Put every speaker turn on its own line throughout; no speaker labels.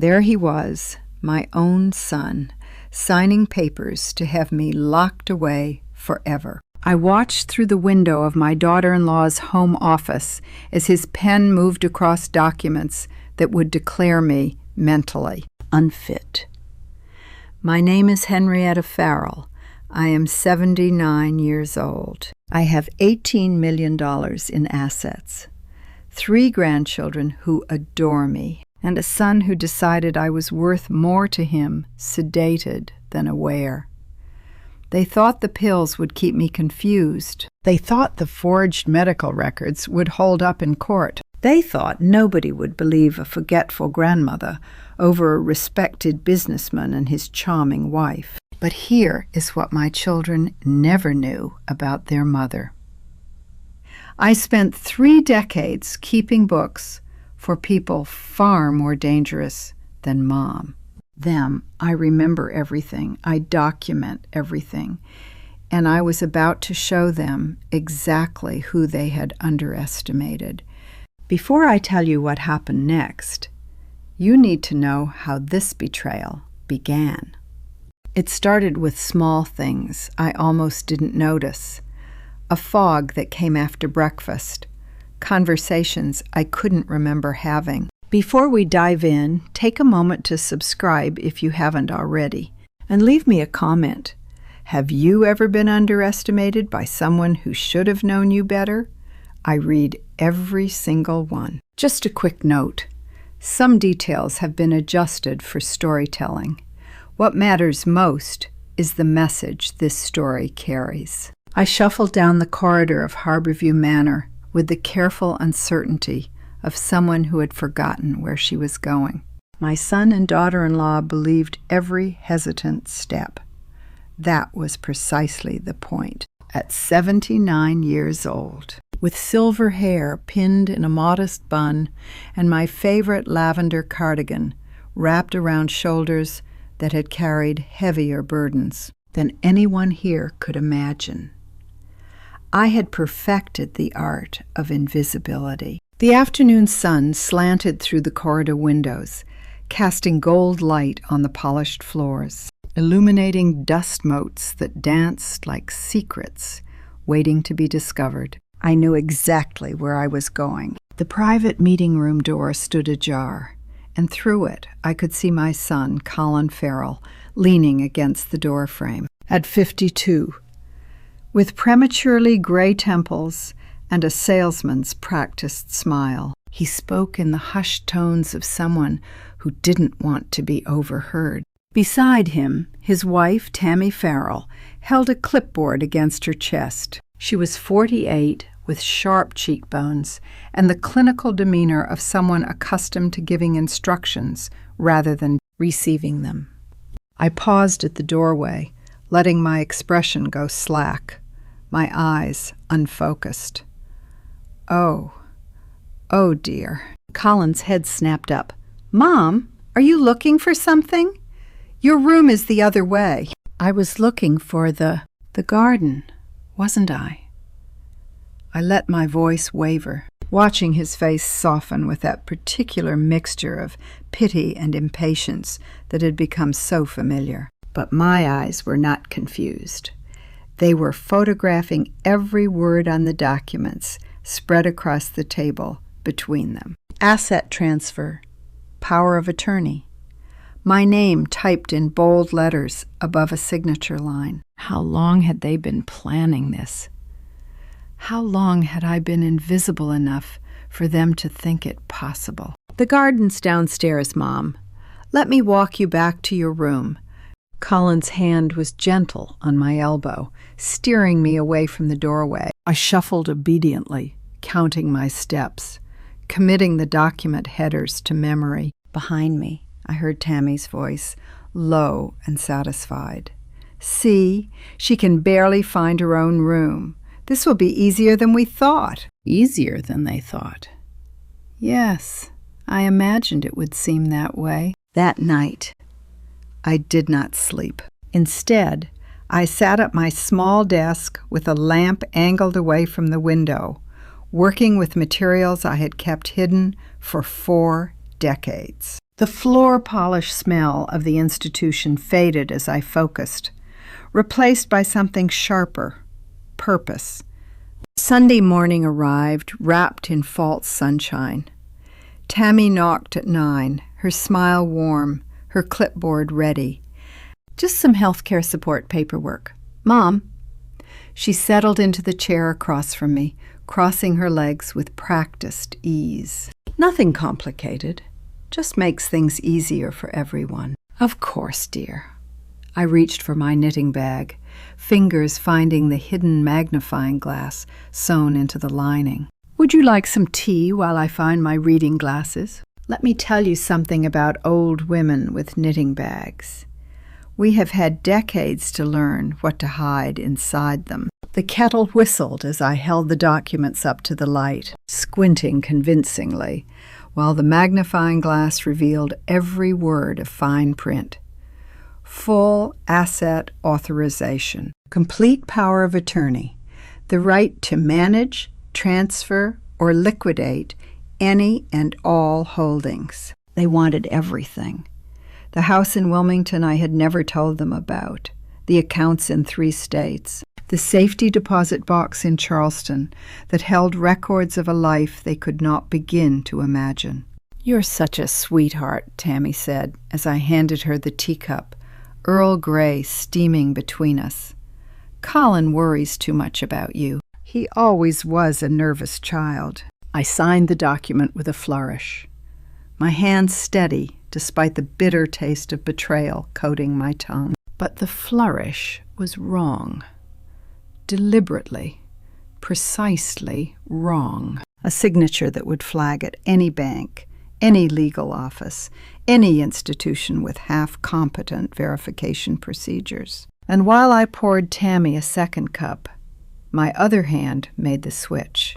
there he was, my own son, signing papers to have me locked away forever. I watched through the window of my daughter-in-law's home office as his pen moved across documents that would declare me mentally unfit. My name is Henrietta Farrell. I am 79 years old. I have $18 million in assets, 3 grandchildren who adore me, and a son who decided I was worth more to him sedated than aware. They thought the pills would keep me confused. They thought the forged medical records would hold up in court. They thought nobody would believe a forgetful grandmother over a respected businessman and his charming wife. But here is what my children never knew about their mother. I spent 3 decades keeping books for people far more dangerous than Mom. Them, I remember everything. I document everything. And I was about to show them exactly who they had underestimated. Before I tell you what happened next, you need to know how this betrayal began. It started with small things I almost didn't notice. A fog that came after breakfast. Conversations I couldn't remember having. Before we dive in, take a moment to subscribe if you haven't already, and leave me a comment. Have you ever been underestimated by someone who should have known you better? I read every single one. Just a quick note. Some details have been adjusted for storytelling. What matters most is the message this story carries. I shuffled down the corridor of Harborview Manor with the careful uncertainty of someone who had forgotten where she was going. My son and daughter-in-law believed every hesitant step. That was precisely the point. At 79 years old, with silver hair pinned in a modest bun and my favorite lavender cardigan wrapped around shoulders that had carried heavier burdens than anyone here could imagine. I had perfected the art of invisibility. The afternoon sun slanted through the corridor windows, casting gold light on the polished floors, illuminating dust motes that danced like secrets waiting to be discovered. I knew exactly where I was going. The private meeting room door stood ajar, and through it I could see my son, Colin Farrell, leaning against the doorframe. At 52, with prematurely gray temples and a salesman's practiced smile, he spoke in the hushed tones of someone who didn't want to be overheard. Beside him, his wife, Tammy Farrell, held a clipboard against her chest. She was 48, with sharp cheekbones and the clinical demeanor of someone accustomed to giving instructions rather than receiving them. I paused at the doorway, letting my expression go slack, my eyes unfocused. Oh dear. Colin's head snapped up. Mom, are you looking for something? Your room is the other way. I was looking for the garden, wasn't I? I let my voice waver, watching his face soften with that particular mixture of pity and impatience that had become so familiar. But my eyes were not confused. They were photographing every word on the documents spread across the table between them. Asset transfer, power of attorney. My name typed in bold letters above a signature line. How long had they been planning this? How long had I been invisible enough for them to think it possible? The garden's downstairs, Mom. Let me walk you back to your room. Colin's hand was gentle on my elbow, steering me away from the doorway. I shuffled obediently, counting my steps, committing the document headers to memory. Behind me, I heard Tammy's voice, low and satisfied. See, she can barely find her own room. This will be easier than we thought. Easier than they thought. Yes, I imagined it would seem that way. That night, I did not sleep. Instead, I sat at my small desk with a lamp angled away from the window, working with materials I had kept hidden for 4 decades. The floor polish smell of the institution faded as I focused, replaced by something sharper, purpose. Sunday morning arrived, wrapped in false sunshine. Tammy knocked at 9, her smile warm, her clipboard ready. Just some healthcare support paperwork. Mom. She settled into the chair across from me, crossing her legs with practiced ease. Nothing complicated. Just makes things easier for everyone. Of course, dear. I reached for my knitting bag, fingers finding the hidden magnifying glass sewn into the lining. Would you like some tea while I find my reading glasses? Let me tell you something about old women with knitting bags. We have had decades to learn what to hide inside them. The kettle whistled as I held the documents up to the light, squinting convincingly, while the magnifying glass revealed every word of fine print. Full asset authorization, complete power of attorney, the right to manage, transfer, or liquidate any and all holdings. They wanted everything. The house in Wilmington I had never told them about, the accounts in 3 states, the safety deposit box in Charleston that held records of a life they could not begin to imagine. You're such a sweetheart, Tammy said as I handed her the teacup, Earl Grey steaming between us. Colin worries too much about you. He always was a nervous child. I signed the document with a flourish, my hand steady despite the bitter taste of betrayal coating my tongue. But the flourish was wrong. Deliberately, precisely wrong. A signature that would flag at any bank, any legal office, any institution with half-competent verification procedures. And while I poured Tammy a second cup, my other hand made the switch.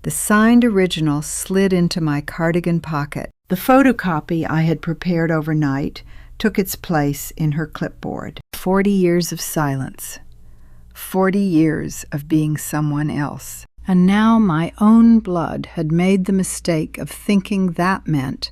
The signed original slid into my cardigan pocket. The photocopy I had prepared overnight took its place in her clipboard. 40 years of silence. 40 years of being someone else. And now my own blood had made the mistake of thinking that meant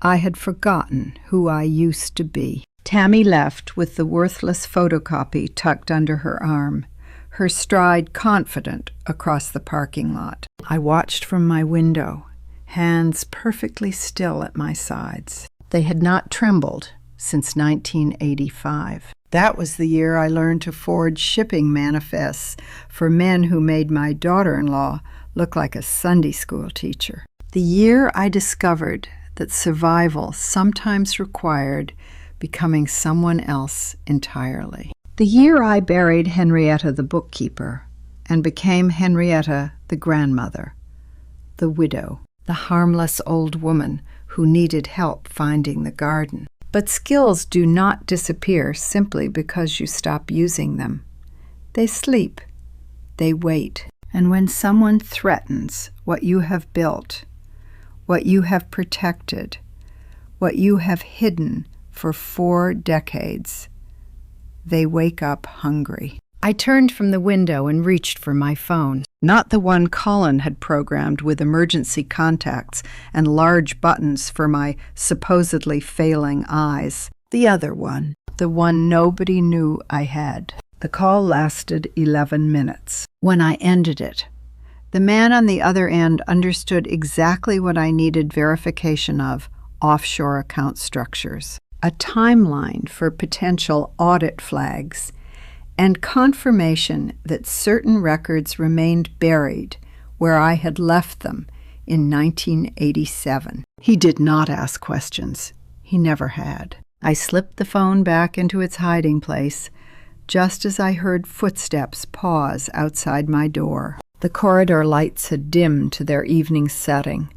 I had forgotten who I used to be. Tammy left with the worthless photocopy tucked under her arm, her stride confident across the parking lot. I watched from my window, hands perfectly still at my sides. They had not trembled since 1985. That was the year I learned to forge shipping manifests for men who made my daughter-in-law look like a Sunday school teacher. The year I discovered that survival sometimes required becoming someone else entirely. The year I buried Henrietta the bookkeeper and became Henrietta the grandmother, the widow, the harmless old woman who needed help finding the garden. But skills do not disappear simply because you stop using them. They sleep. They wait. And when someone threatens what you have built, what you have protected, what you have hidden for 4 decades, they wake up hungry. I turned from the window and reached for my phone. Not the one Colin had programmed with emergency contacts and large buttons for my supposedly failing eyes. The other one, the one nobody knew I had. The call lasted 11 minutes. When I ended it, the man on the other end understood exactly what I needed verification of: offshore account structures, a timeline for potential audit flags, and confirmation that certain records remained buried where I had left them in 1987. He did not ask questions. He never had. I slipped the phone back into its hiding place just as I heard footsteps pause outside my door. The corridor lights had dimmed to their evening setting,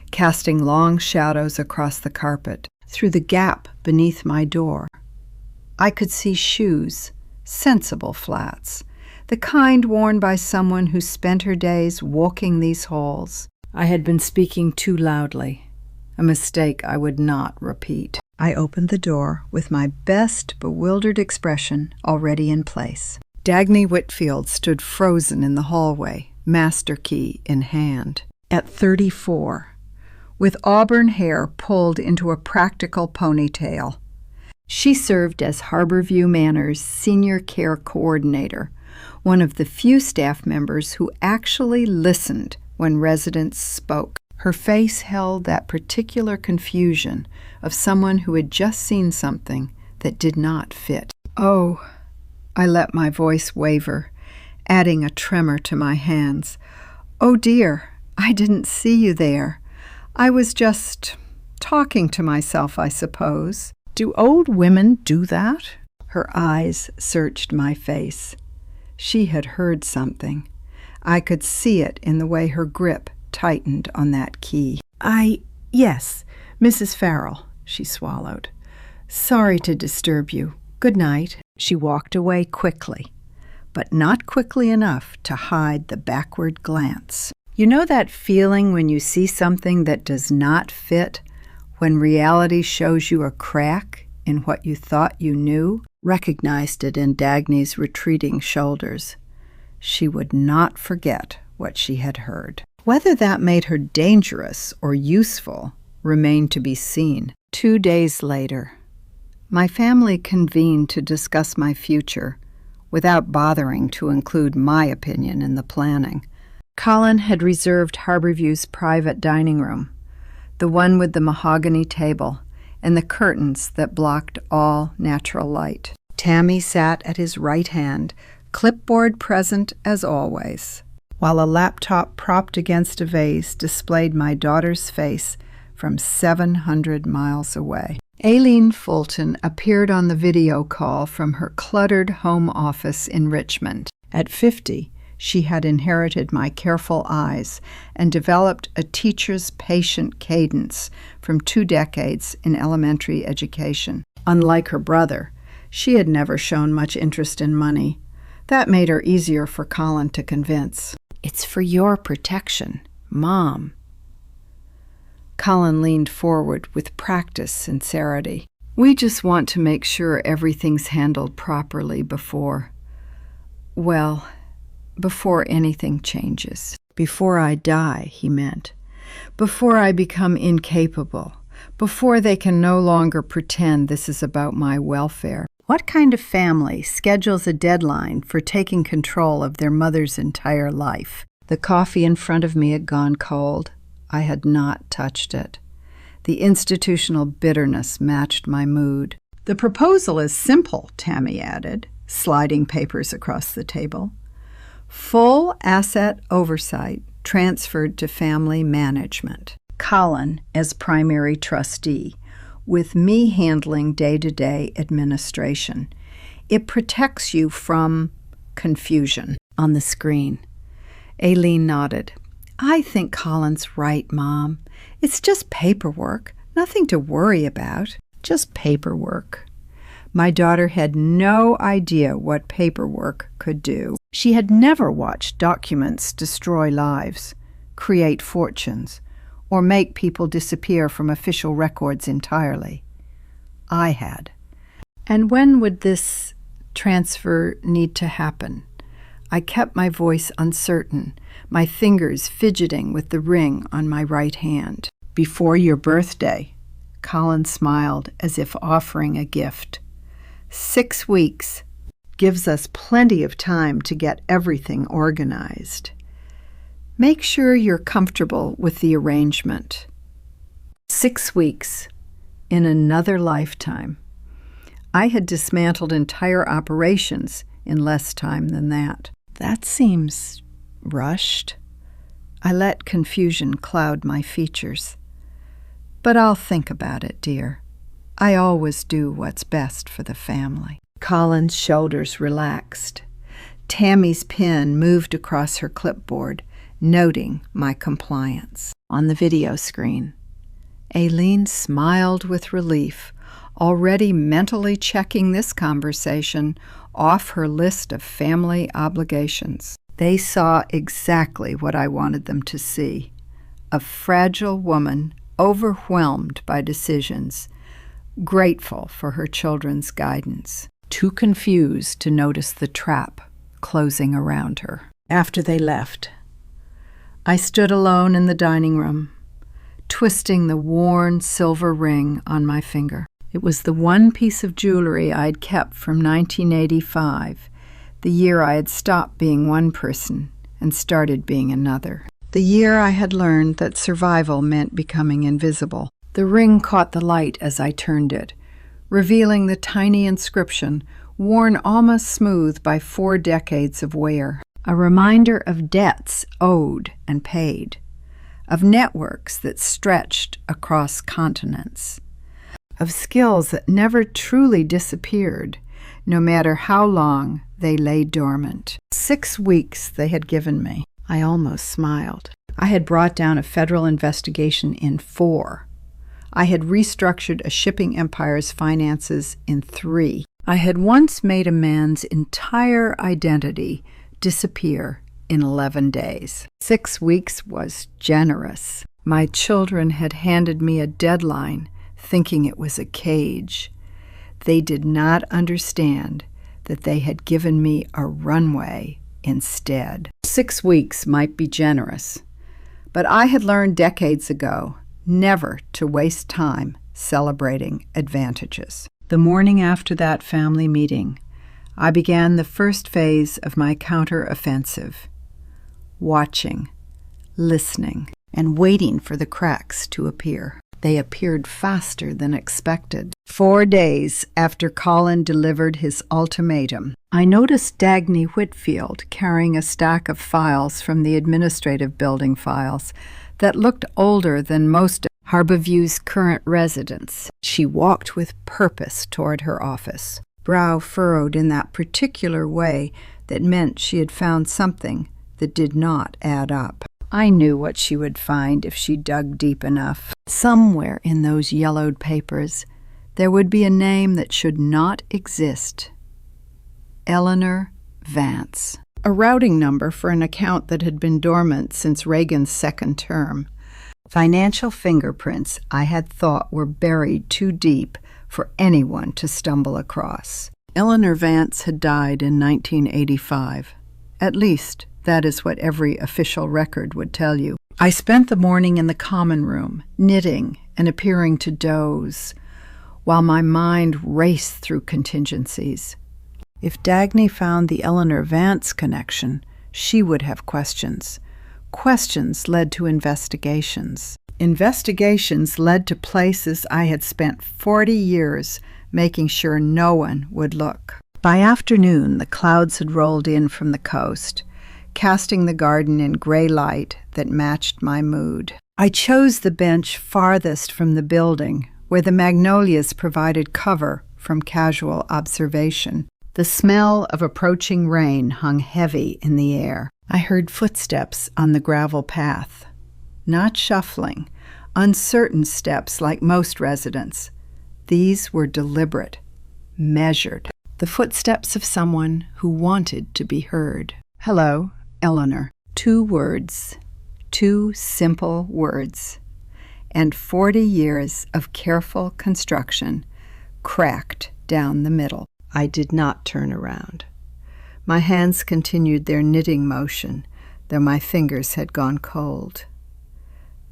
casting long shadows across the carpet. Through the gap beneath my door, I could see shoes, sensible flats, the kind worn by someone who spent her days walking these halls. I had been speaking too loudly, a mistake I would not repeat. I opened the door with my best bewildered expression already in place. Dagny Whitfield stood frozen in the hallway, master key in hand. At 34, with auburn hair pulled into a practical ponytail. She served as Harborview Manor's senior care coordinator, one of the few staff members who actually listened when residents spoke. Her face held that particular confusion of someone who had just seen something that did not fit. "Oh," I let my voice waver, adding a tremor to my hands. "Oh dear, I didn't see you there. I was just talking to myself, I suppose."
"Do old women do that?"
Her eyes searched my face. She had heard something. I could see it in the way her grip tightened on that key.
Yes, Mrs. Farrell," she swallowed.
"Sorry to disturb you. Good night." She walked away quickly, but not quickly enough to hide the backward glance. You know that feeling when you see something that does not fit, when reality shows you a crack in what you thought you knew? Recognized it in Dagny's retreating shoulders. She would not forget what she had heard. Whether that made her dangerous or useful remained to be seen. 2 days later, my family convened to discuss my future without bothering to include my opinion in the planning. Colin had reserved Harborview's private dining room, the one with the mahogany table and the curtains that blocked all natural light. Tammy sat at his right hand, clipboard present as always, while a laptop propped against a vase displayed my daughter's face from 700 miles away. Aileen Fulton appeared on the video call from her cluttered home office in Richmond. At 50, she had inherited my careful eyes and developed a teacher's patient cadence from 2 decades in elementary education. Unlike her brother, she had never shown much interest in money. That made her easier for Colin to convince. "It's for your protection, Mom." Colin leaned forward with practiced sincerity. "We just want to make sure everything's handled properly before anything changes. Before I die," he meant. "Before I become incapable. Before they can no longer pretend this is about my welfare." What kind of family schedules a deadline for taking control of their mother's entire life? The coffee in front of me had gone cold. I had not touched it. The institutional bitterness matched my mood. "The proposal is simple," Tammy added, sliding papers across the table. "Full asset oversight transferred to family management. Colin as primary trustee, with me handling day-to-day administration. It protects you from confusion." On the screen, Aileen nodded. "I think Colin's right, Mom. It's just paperwork, nothing to worry about." Just paperwork. My daughter had no idea what paperwork could do. She had never watched documents destroy lives, create fortunes, or make people disappear from official records entirely. I had. And when would this transfer need to happen? I kept my voice uncertain, my fingers fidgeting with the ring on my right hand. "Before your birthday," Colin smiled as if offering a gift. 6 weeks gives us plenty of time to get everything organized. Make sure you're comfortable with the arrangement. 6 weeks in another lifetime. I had dismantled entire operations in less time than that. That seems rushed. I let confusion cloud my features. But I'll think about it, dear. I always do what's best for the family. Colin's shoulders relaxed. Tammy's pen moved across her clipboard, noting my compliance. On the video screen, Aileen smiled with relief, already mentally checking this conversation off her list of family obligations. They saw exactly what I wanted them to see: a fragile woman overwhelmed by decisions, grateful for her children's guidance, too confused to notice the trap closing around her. After they left, I stood alone in the dining room. twisting the worn silver ring on my finger. It was the one piece of jewelry I'd kept from 1985, the year I had stopped being one person and started being another. The year I had learned that survival meant becoming invisible. The ring caught the light as I turned it, revealing the tiny inscription, worn almost smooth by 4 decades of wear. A reminder of debts owed and paid, of networks that stretched across continents, of skills that never truly disappeared, no matter how long they lay dormant. 6 weeks they had given me. I almost smiled. I had brought down a federal investigation in 4. I had restructured a shipping empire's finances in 3. I had once made a man's entire identity disappear in 11 days. 6 weeks was generous. My children had handed me a deadline, thinking it was a cage. They did not understand that they had given me a runway instead. 6 weeks might be generous, but I had learned decades ago never to waste time celebrating advantages. The morning after that family meeting, I began the first phase of my counter-offensive, watching, listening, and waiting for the cracks to appear. They appeared faster than expected. 4 days after Colin delivered his ultimatum, I noticed Dagny Whitfield carrying a stack of files from the administrative building files that looked older than most of Harborview's current residents. She walked with purpose toward her office, brow furrowed in that particular way that meant she had found something that did not add up. I knew what she would find if she dug deep enough. Somewhere in those yellowed papers, there would be a name that should not exist. Eleanor Vance. A routing number for an account that had been dormant since Reagan's 2nd term. Financial fingerprints I had thought were buried too deep for anyone to stumble across. Eleanor Vance had died in 1985. At least, that is what every official record would tell you. I spent the morning in the common room, knitting and appearing to doze, while my mind raced through contingencies. If Dagny found the Eleanor Vance connection, she would have questions. Questions led to investigations. Investigations led to places I had spent 40 years making sure no one would look. By afternoon, the clouds had rolled in from the coast, casting the garden in gray light that matched my mood. I chose the bench farthest from the building, where the magnolias provided cover from casual observation. The smell of approaching rain hung heavy in the air. I heard footsteps on the gravel path. Not shuffling, uncertain steps like most residents. These were deliberate, measured. The footsteps of someone who wanted to be heard. Hello, Eleanor. 2 words. 2 simple words. And 40 years of careful construction cracked down the middle. I did not turn around. My hands continued their knitting motion, though my fingers had gone cold.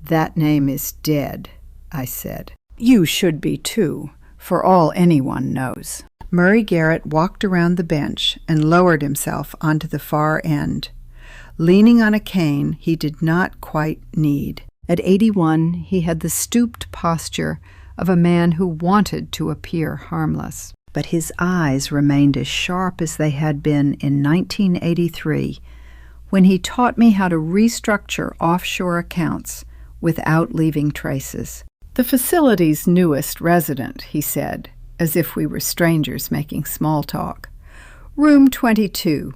That name is dead, I said. You should be too, for all anyone knows. Murray Garrett walked around the bench and lowered himself onto the far end, leaning on a cane he did not quite need. At 81, he had the stooped posture of a man who wanted to appear harmless. But his eyes remained as sharp as they had been in 1983, when he taught me how to restructure offshore accounts without leaving traces. The facility's newest resident, he said, as if we were strangers making small talk. Room 22.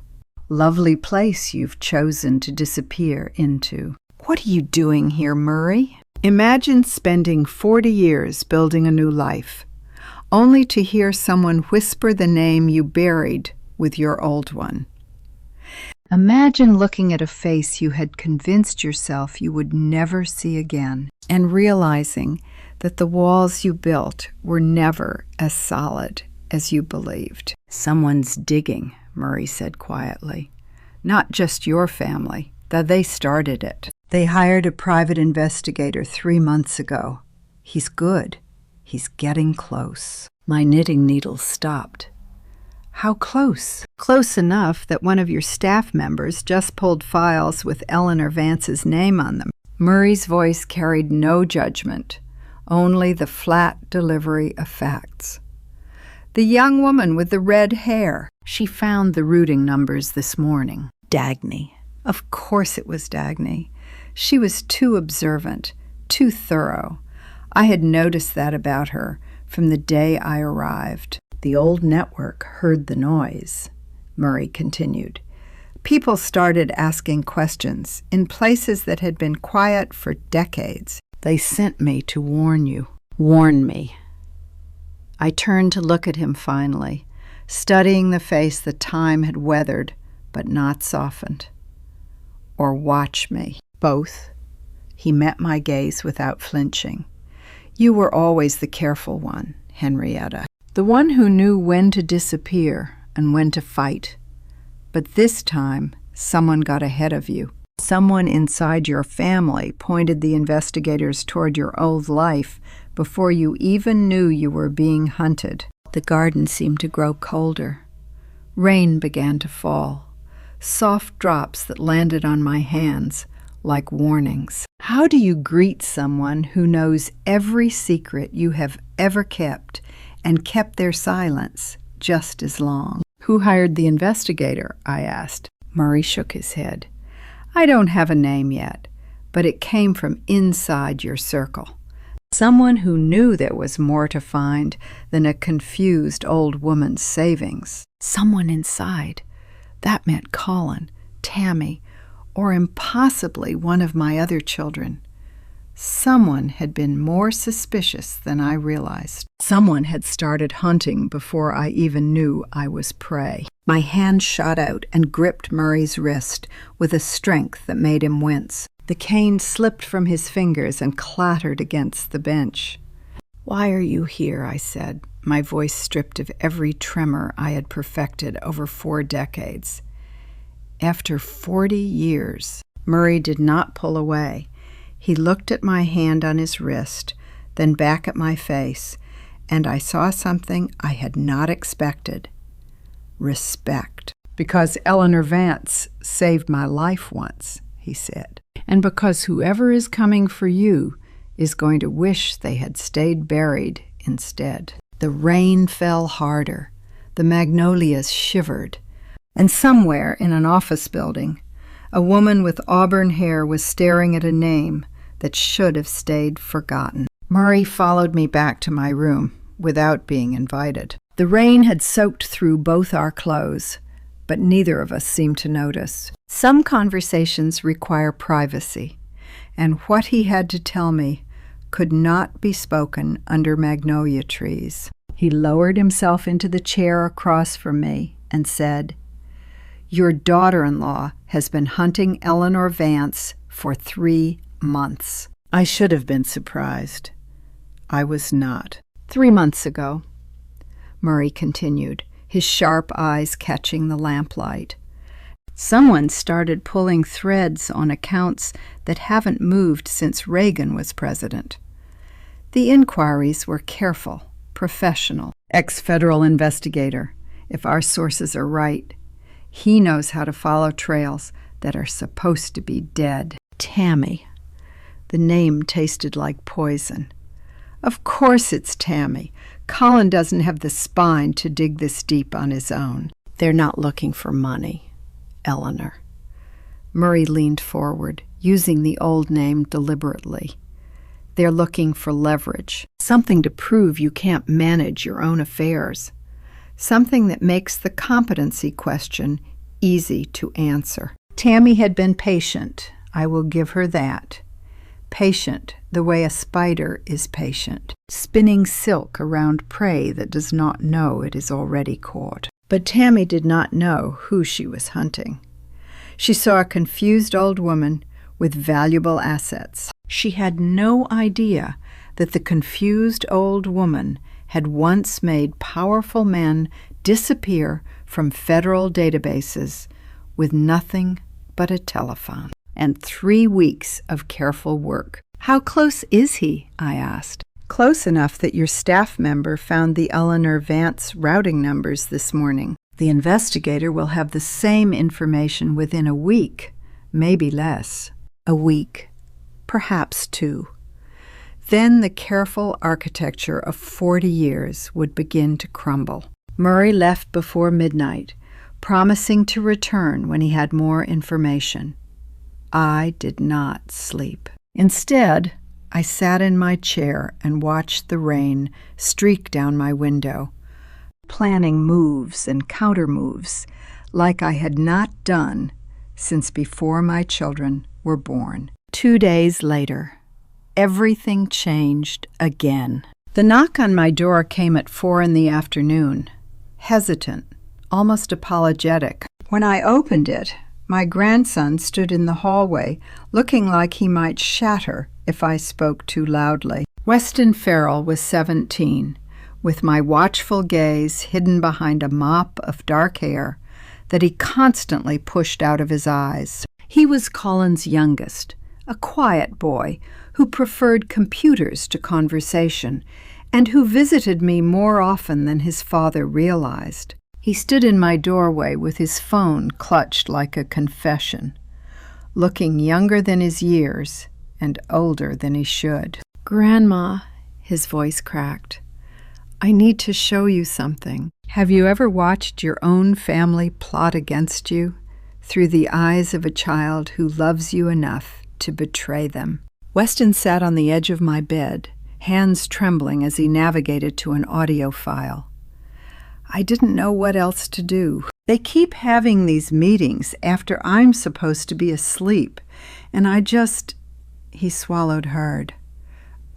Lovely place you've chosen to disappear into. What are you doing here, Murray? Imagine spending 40 years building a new life, only to hear someone whisper the name you buried with your old one. Imagine looking at a face you had convinced yourself you would never see again, and realizing that the walls you built were never as solid as you believed. Someone's digging, Murray said quietly. Not just your family, though they started it. They hired a private investigator 3 months ago. He's good. He's getting close. My knitting needles stopped. How close? Close enough that one of your staff members just pulled files with Eleanor Vance's name on them. Murray's voice carried no judgment, only the flat delivery of facts. The young woman with the red hair. She found the routing numbers this morning. Dagny. Of course it was Dagny. She was too observant, too thorough. I had noticed that about her from the day I arrived. The old network heard the noise, Murray continued. People started asking questions in places that had been quiet for decades. They sent me to warn you. Warn me. I turned to look at him finally, studying the face that time had weathered but not softened. Or watch me. Both. He met my gaze without flinching. You were always the careful one, Henrietta. The one who knew when to disappear and when to fight. But this time, someone got ahead of you. Someone inside your family pointed the investigators toward your old life before you even knew you were being hunted. The garden seemed to grow colder. Rain began to fall, soft drops that landed on my hands like warnings. How do you greet someone who knows every secret you have ever kept and kept their silence just as long? Who hired the investigator? I asked. Murray shook his head. I don't have a name yet, but it came from inside your circle. Someone who knew there was more to find than a confused old woman's savings. Someone inside. That meant Colin, Tammy, or impossibly one of my other children. Someone had been more suspicious than I realized. Someone had started hunting before I even knew I was prey. My hand shot out and gripped Murray's wrist with a strength that made him wince. The cane slipped from his fingers and clattered against the bench. Why are you here? I said, my voice stripped of every tremor I had perfected over 4 decades. After 40 years, Murray did not pull away. He looked at my hand on his wrist, then back at my face, and I saw something I had not expected. Respect. Because Eleanor Vance saved my life once, he said. And because whoever is coming for you is going to wish they had stayed buried instead. The rain fell harder. The magnolias shivered. And somewhere in an office building, a woman with auburn hair was staring at a name that should have stayed forgotten. Murray followed me back to my room without being invited. The rain had soaked through both our clothes, but neither of us seemed to notice. Some conversations require privacy, and what he had to tell me could not be spoken under magnolia trees. He lowered himself into the chair across from me and said, "Your daughter-in-law has been hunting Eleanor Vance for 3 months." I should have been surprised. I was not. 3 months ago, Murray continued, his sharp eyes catching the lamplight. Someone started pulling threads on accounts that haven't moved since Reagan was president. The inquiries were careful, professional. Ex-federal investigator, if our sources are right. He knows how to follow trails that are supposed to be dead. Tammy. The name tasted like poison. Of course it's Tammy. Colin doesn't have the spine to dig this deep on his own. They're not looking for money, Eleanor. Murray leaned forward, using the old name deliberately. They're looking for leverage, something to prove you can't manage your own affairs, something that makes the competency question easy to answer. Tammy had been patient, I will give her that. Patient the way a spider is patient, spinning silk around prey that does not know it is already caught. But Tammy did not know who she was hunting. She saw a confused old woman with valuable assets. She had no idea that the confused old woman had once made powerful men disappear from federal databases with nothing but a telephone. and 3 weeks of careful work. How close is he? I asked.
Close enough that your staff member found the Eleanor Vance routing numbers this morning.
The investigator will have the same information within a week, maybe less. A week, perhaps 2. Then the careful architecture of 40 years would begin to crumble. Murray left before midnight, promising to return when he had more information. I did not sleep. Instead, I sat in my chair and watched the rain streak down my window, planning moves and counter-moves like I had not done since before my children were born. 2 days later, everything changed again. The knock on my door came at 4 in the afternoon, hesitant, almost apologetic. When I opened it, my grandson stood in the hallway, looking like he might shatter if I spoke too loudly. Weston Farrell was 17, with my watchful gaze hidden behind a mop of dark hair that he constantly pushed out of his eyes. He was Colin's youngest, a quiet boy who preferred computers to conversation and who visited me more often than his father realized. He stood in my doorway with his phone clutched like a confession, looking younger than his years and older than he should. "Grandma," his voice cracked, "I need to show you something. Have you ever watched your own family plot against you through the eyes of a child who loves you enough to betray them?" Weston sat on the edge of my bed, hands trembling as he navigated to an audio file. I didn't know what else to do. They keep having these meetings after I'm supposed to be asleep, and He swallowed hard.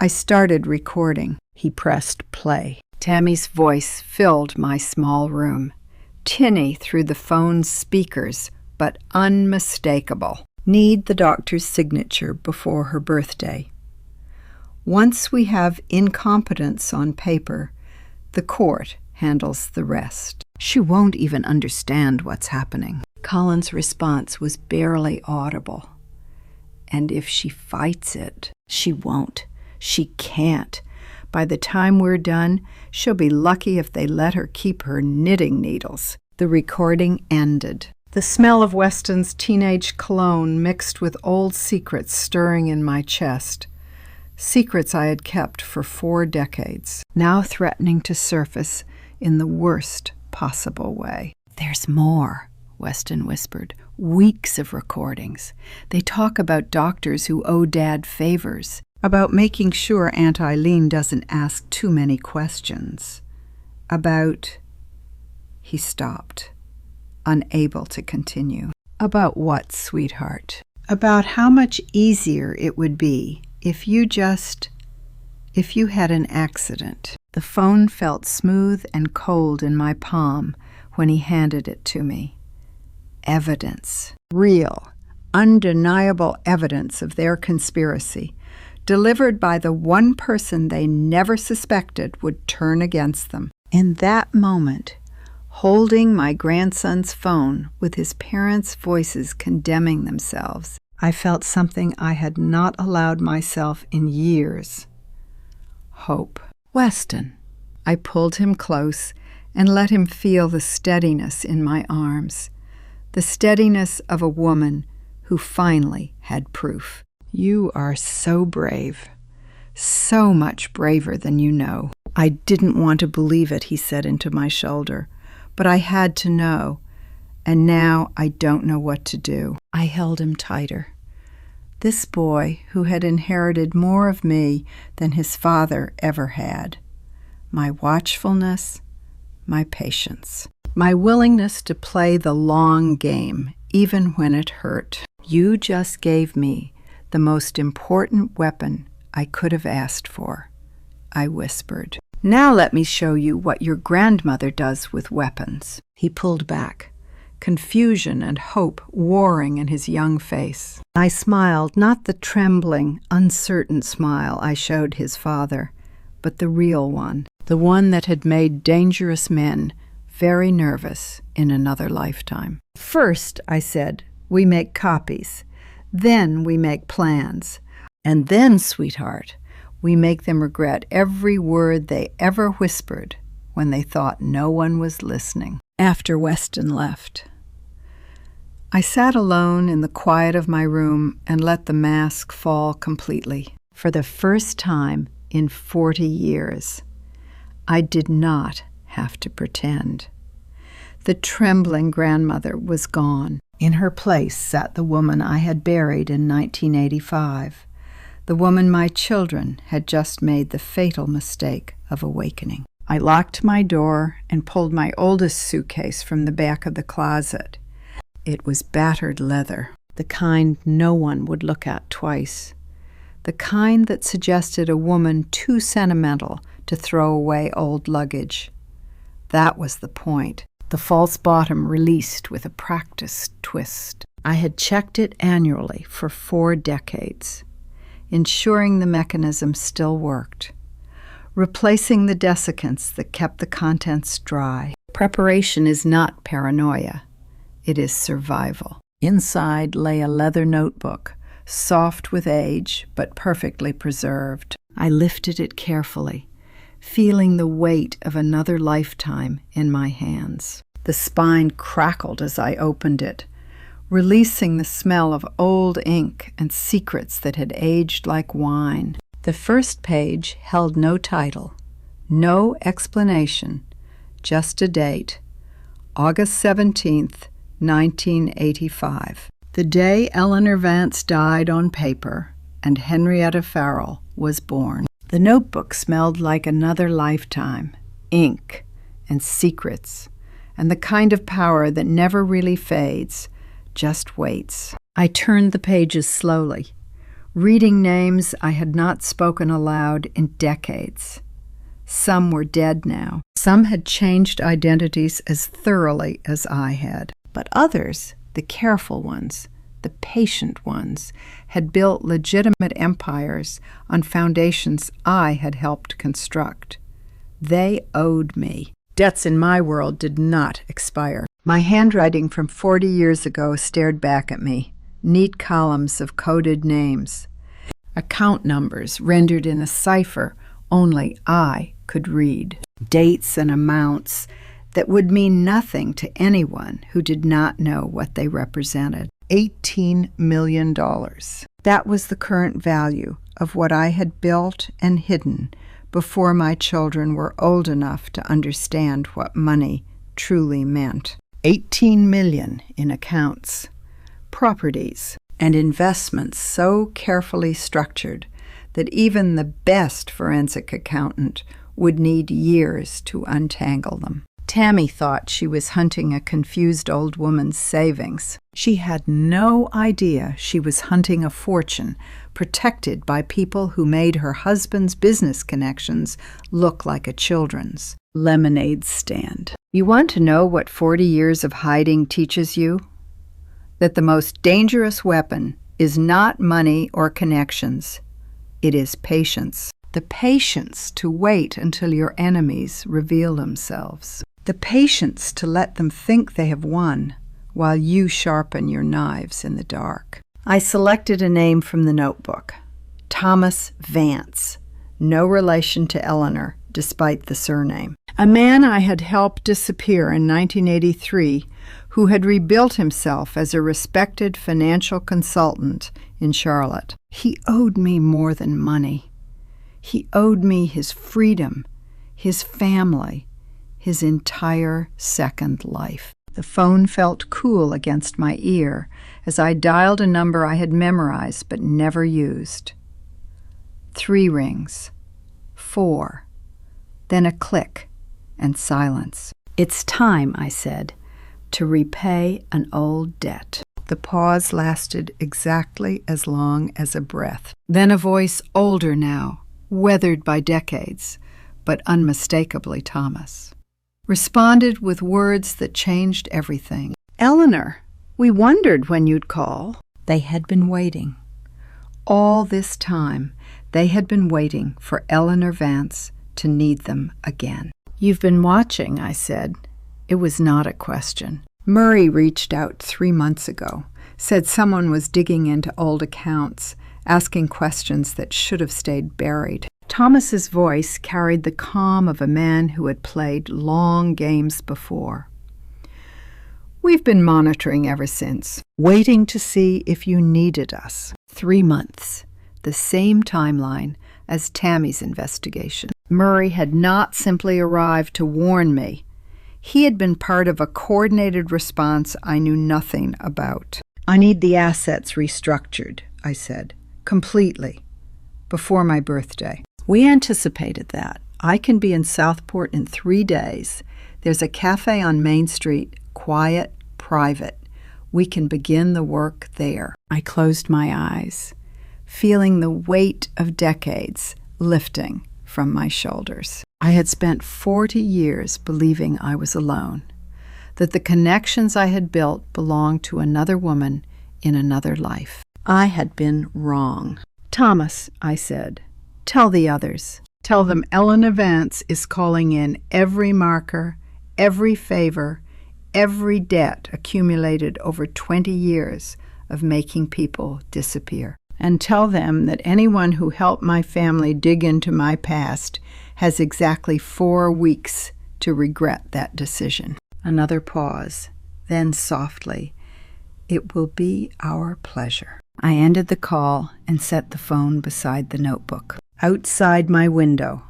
I started recording. He pressed play. Tammy's voice filled my small room, tinny through the phone's speakers, but unmistakable. Need the doctor's signature before her birthday. Once we have incompetence on paper, the court handles the rest. She won't even understand what's happening. Colin's response was barely audible. And if she fights it, she won't. She can't. By the time we're done, she'll be lucky if they let her keep her knitting needles. The recording ended. The smell of Weston's teenage cologne mixed with old secrets stirring in my chest. Secrets I had kept for 4 decades, now threatening to surface in the worst possible way. "There's more," Weston whispered. "Weeks of recordings. They talk about doctors who owe Dad favors, about making sure Aunt Eileen doesn't ask too many questions, about—" He stopped, unable to continue. "About what, sweetheart?" "About how much easier it would be if you had an accident." The phone felt smooth and cold in my palm when he handed it to me. Evidence. Real, undeniable evidence of their conspiracy, delivered by the one person they never suspected would turn against them. In that moment, holding my grandson's phone with his parents' voices condemning themselves, I felt something I had not allowed myself in years. Hope. "Weston." I pulled him close and let him feel the steadiness in my arms, the steadiness of a woman who finally had proof. "You are so brave, so much braver than you know." I didn't want to believe it, he said into my shoulder, but I had to know, and now I don't know what to do. I held him tighter. This boy who had inherited more of me than his father ever had. My watchfulness, my patience, my willingness to play the long game, even when it hurt. "You just gave me the most important weapon I could have asked for," I whispered. "Now let me show you what your grandmother does with weapons." He pulled back, confusion and hope warring in his young face. I smiled, not the trembling, uncertain smile I showed his father, but the real one, the one that had made dangerous men very nervous in another lifetime. "First," I said, "we make copies. Then we make plans. And then, sweetheart, we make them regret every word they ever whispered when they thought no one was listening. After Weston left, I sat alone in the quiet of my room and let the mask fall completely. For the first time in 40 years, I did not have to pretend. The trembling grandmother was gone. In her place sat the woman I had buried in 1985, the woman my children had just made the fatal mistake of awakening. I locked my door and pulled my oldest suitcase from the back of the closet. It was battered leather, the kind no one would look at twice, the kind that suggested a woman too sentimental to throw away old luggage. That was the point. The false bottom released with a practiced twist. I had checked it annually for 4 decades, ensuring the mechanism still worked, replacing the desiccants that kept the contents dry. Preparation is not paranoia. It is survival. Inside lay a leather notebook, soft with age but perfectly preserved. I lifted it carefully, feeling the weight of another lifetime in my hands. The spine crackled as I opened it, releasing the smell of old ink and secrets that had aged like wine. The first page held no title, no explanation, just a date, August 17th, 1985. The day Eleanor Vance died on paper and Henrietta Farrell was born. The notebook smelled like another lifetime, ink and secrets, and the kind of power that never really fades, just waits. I turned the pages slowly, reading names I had not spoken aloud in decades. Some were dead now. Some had changed identities as thoroughly as I had. But others, the careful ones, the patient ones, had built legitimate empires on foundations I had helped construct. They owed me. Debts in my world did not expire. My handwriting from 40 years ago stared back at me, neat columns of coded names, account numbers rendered in a cipher only I could read, dates and amounts that would mean nothing to anyone who did not know what they represented. $18 million. That was the current value of what I had built and hidden before my children were old enough to understand what money truly meant. 18 million in accounts, properties, and investments so carefully structured that even the best forensic accountant would need years to untangle them. Tammy thought she was hunting a confused old woman's savings. She had no idea she was hunting a fortune protected by people who made her husband's business connections look like a children's lemonade stand. You want to know what 40 years of hiding teaches you? That the most dangerous weapon is not money or connections. It is patience. The patience to wait until your enemies reveal themselves. The patience to let them think they have won while you sharpen your knives in the dark. I selected a name from the notebook. Thomas Vance, no relation to Eleanor, despite the surname. A man I had helped disappear in 1983 who had rebuilt himself as a respected financial consultant in Charlotte. He owed me more than money. He owed me his freedom, his family, his entire second life. The phone felt cool against my ear as I dialed a number I had memorized but never used. 3 rings, 4, then a click and silence. It's time, I said, to repay an old debt. The pause lasted exactly as long as a breath. Then a voice older now, weathered by decades, but unmistakably Thomas, responded with words that changed everything. Eleanor, we wondered when you'd call. They had been waiting. All this time, they had been waiting for Eleanor Vance to need them again. You've been watching, I said. It was not a question. Murray reached out 3 months ago, said someone was digging into old accounts, asking questions that should have stayed buried. Thomas's voice carried the calm of a man who had played long games before. We've been monitoring ever since, waiting to see if you needed us. 3 months, the same timeline as Tammy's investigation. Murray had not simply arrived to warn me. He had been part of a coordinated response I knew nothing about. I need the assets restructured, I said, completely, before my birthday. We anticipated that. I can be in Southport in 3 days. There's a cafe on Main Street, quiet, private. We can begin the work there. I closed my eyes, feeling the weight of decades lifting from my shoulders. I had spent 40 years believing I was alone, that the connections I had built belonged to another woman in another life. I had been wrong. Thomas, I said, tell the others. Tell them Eleanor Vance is calling in every marker, every favor, every debt accumulated over 20 years of making people disappear. And tell them that anyone who helped my family dig into my past has exactly 4 weeks to regret that decision. Another pause, then softly, it will be our pleasure. I ended the call and set the phone beside the notebook. Outside my window,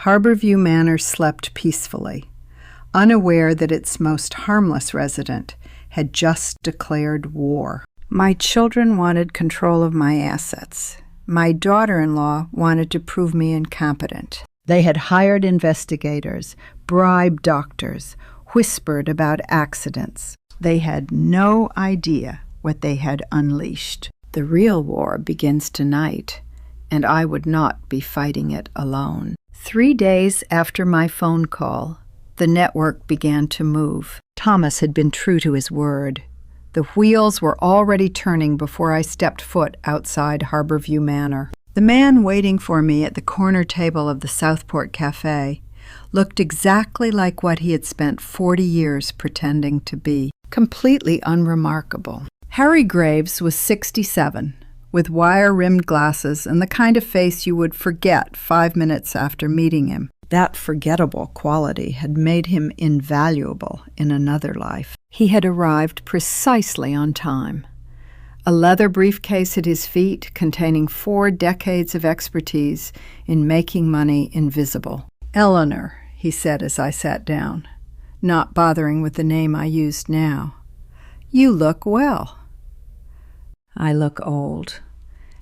Harborview Manor slept peacefully, unaware that its most harmless resident had just declared war. My children wanted control of my assets. My daughter-in-law wanted to prove me incompetent. They had hired investigators, bribed doctors, whispered about accidents. They had no idea what they had unleashed. The real war begins tonight, and I would not be fighting it alone. 3 days after my phone call, the network began to move. Thomas had been true to his word. The wheels were already turning before I stepped foot outside Harborview Manor. The man waiting for me at the corner table of the Southport Cafe looked exactly like what he had spent 40 years pretending to be, completely unremarkable. Harry Graves was 67, with wire-rimmed glasses and the kind of face you would forget 5 minutes after meeting him. That forgettable quality had made him invaluable in another life. He had arrived precisely on time. A leather briefcase at his feet containing 4 decades of expertise in making money invisible. Eleanor, he said as I sat down, not bothering with the name I used now. You look well. I look old.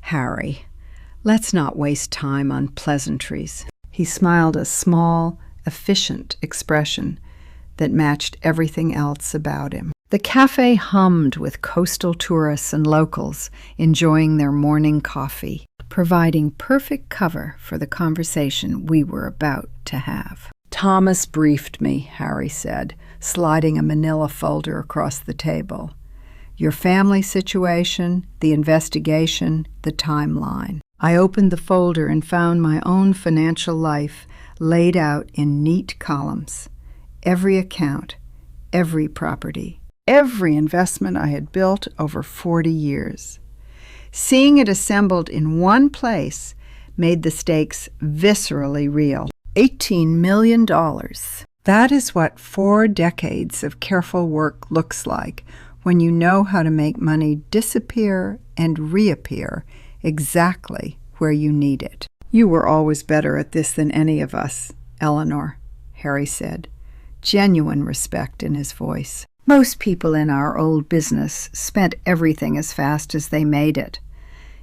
Harry, let's not waste time on pleasantries. He smiled a small, efficient expression that matched everything else about him. The cafe hummed with coastal tourists and locals enjoying their morning coffee, providing perfect cover for the conversation we were about to have. Thomas briefed me, Harry said, sliding a manila folder across the table. Your family situation, the investigation, the timeline. I opened the folder and found my own financial life laid out in neat columns. Every account, every property, every investment I had built over 40 years. Seeing it assembled in one place made the stakes viscerally real. $18 million. That is what 4 decades of careful work looks like when you know how to make money disappear and reappear exactly where you need it. You were always better at this than any of us, Eleanor, Harry said, genuine respect in his voice. Most people in our old business spent everything as fast as they made it.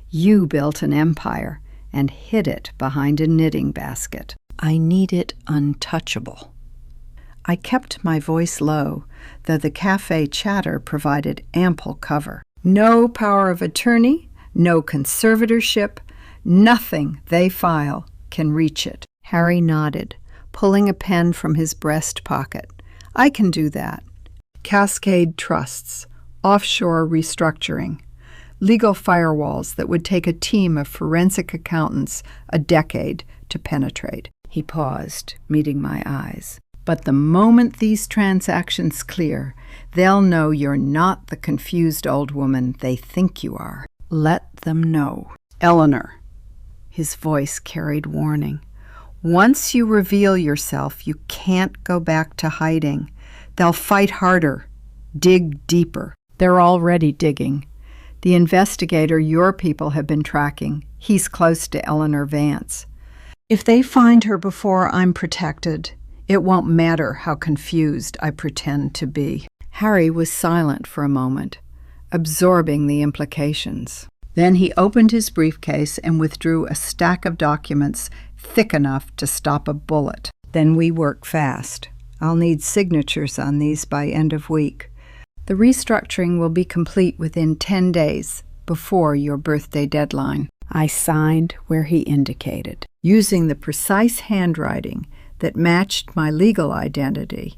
You built an empire and hid it behind a knitting basket. I need it untouchable. I kept my voice low, though the cafe chatter provided ample cover. No power of attorney, no conservatorship, nothing they file can reach it. Harry nodded, pulling a pen from his breast pocket. I can do that. Cascade trusts, offshore restructuring, legal firewalls that would take a team of forensic accountants a decade to penetrate. He paused, meeting my eyes. But the moment these transactions clear, they'll know you're not the confused old woman they think you are. Let them know.
Eleanor. His voice carried warning. Once you reveal yourself, you can't go back to hiding. They'll fight harder, dig deeper.
They're already digging. The investigator your people have been tracking, he's close to Eleanor Vance.
If they find her before I'm protected, it won't matter how confused I pretend to be.
Harry was silent for a moment, absorbing the implications. Then he opened his briefcase and withdrew a stack of documents thick enough to stop a bullet.
Then we work fast. I'll need signatures on these by end of week.
The restructuring will be complete within 10 days, before your birthday deadline.
I signed where he indicated, using the precise handwriting that matched my legal identity,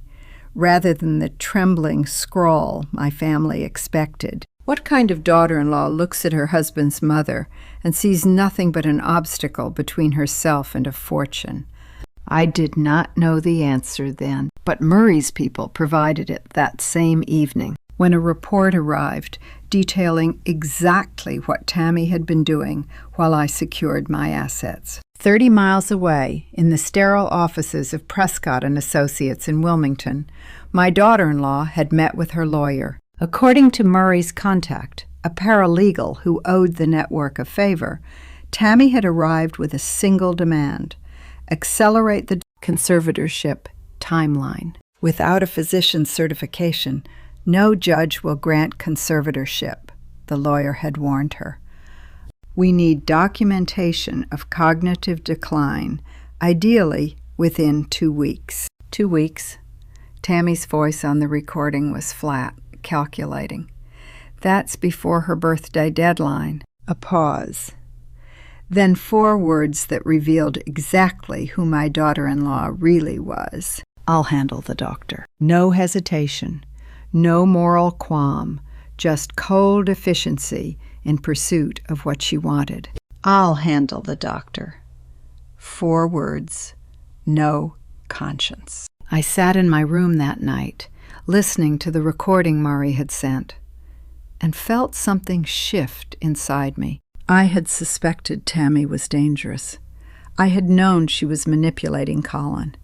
rather than the trembling scrawl my family expected. What kind of daughter-in-law looks at her husband's mother and sees nothing but an obstacle between herself and a fortune? I did not know the answer then, but Murray's people provided it that same evening, when a report arrived detailing exactly what Tammy had been doing while I secured my assets.
30 miles away, in the sterile offices of Prescott and Associates in Wilmington, my daughter-in-law had met with her lawyer. According to Murray's contact, a paralegal who owed the network a favor, Tammy had arrived with a single demand: accelerate the conservatorship timeline.
Without a physician's certification, no judge will grant conservatorship, the lawyer had warned her. We need documentation of cognitive decline, ideally within 2 weeks.
2 weeks. Tammy's voice on the recording was flat, calculating. That's before her birthday deadline.
A pause. Then 4 words that revealed exactly who my daughter-in-law really was. I'll handle the doctor. No hesitation, no moral qualm, just cold efficiency in pursuit of what she wanted. I'll handle the doctor. 4 words, no conscience.
I sat in my room that night, listening to the recording Murray had sent, and felt something shift inside me. I had suspected Tammy was dangerous. I had known she was manipulating Colin,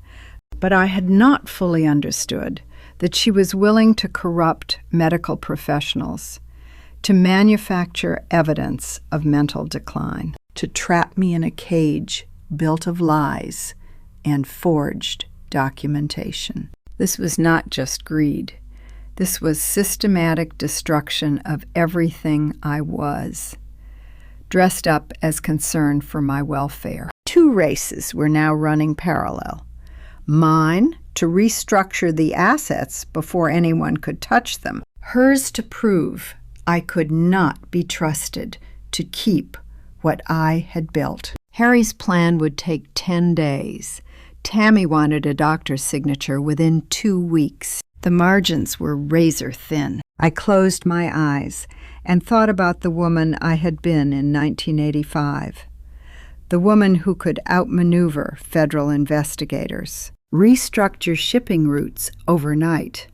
but I had not fully understood that she was willing to corrupt medical professionals, to manufacture evidence of mental decline, to trap me in a cage built of lies and forged documentation. This was not just greed. This was systematic destruction of everything I was, dressed up as concern for my welfare. 2 races were now running parallel. Mine, to restructure the assets before anyone could touch them. Hers, to prove I could not be trusted to keep what I had built. Harry's plan would take 10 days. Tammy wanted a doctor's signature within 2 weeks. The margins were razor thin. I closed my eyes and thought about the woman I had been in 1985. The woman who could outmaneuver federal investigators, restructure shipping routes overnight,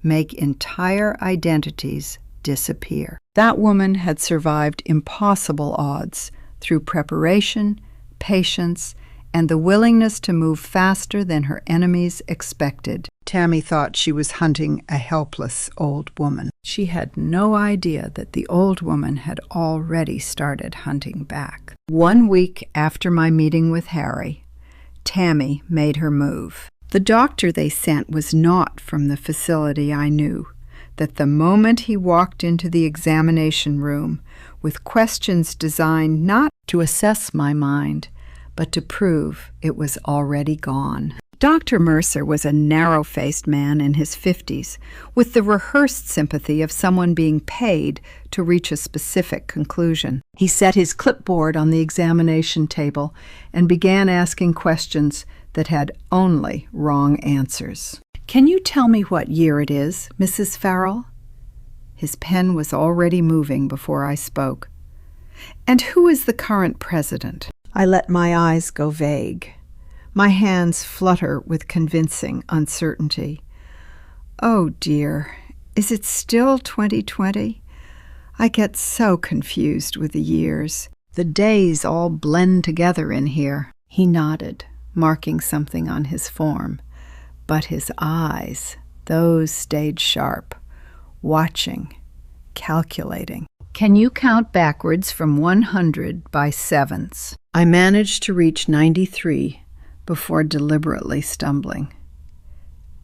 make entire identities disappear. That woman had survived impossible odds through preparation, patience, and the willingness to move faster than her enemies expected. Tammy thought she was hunting a helpless old woman. She had no idea that the old woman had already started hunting back. 1 week after my meeting with Harry, Tammy made her move. The doctor they sent was not from the facility I knew, that the moment he walked into the examination room with questions designed not to assess my mind, but to prove it was already gone. Dr. Mercer was a narrow-faced man in his 50s, with the rehearsed sympathy of someone being paid to reach a specific conclusion. He set his clipboard on the examination table and began asking questions that had only wrong answers. "Can you tell me what year it is, Mrs. Farrell?" His pen was already moving before I spoke. "And who is the current president?" I let my eyes go vague.
My hands flutter with convincing uncertainty. Oh dear, is it still 2020? I get so confused with the years. The days all blend together in here. He nodded, marking something on his form. But his eyes, those stayed sharp, watching, calculating. Can you count backwards from 100 by sevens? I managed to reach 93 before deliberately stumbling.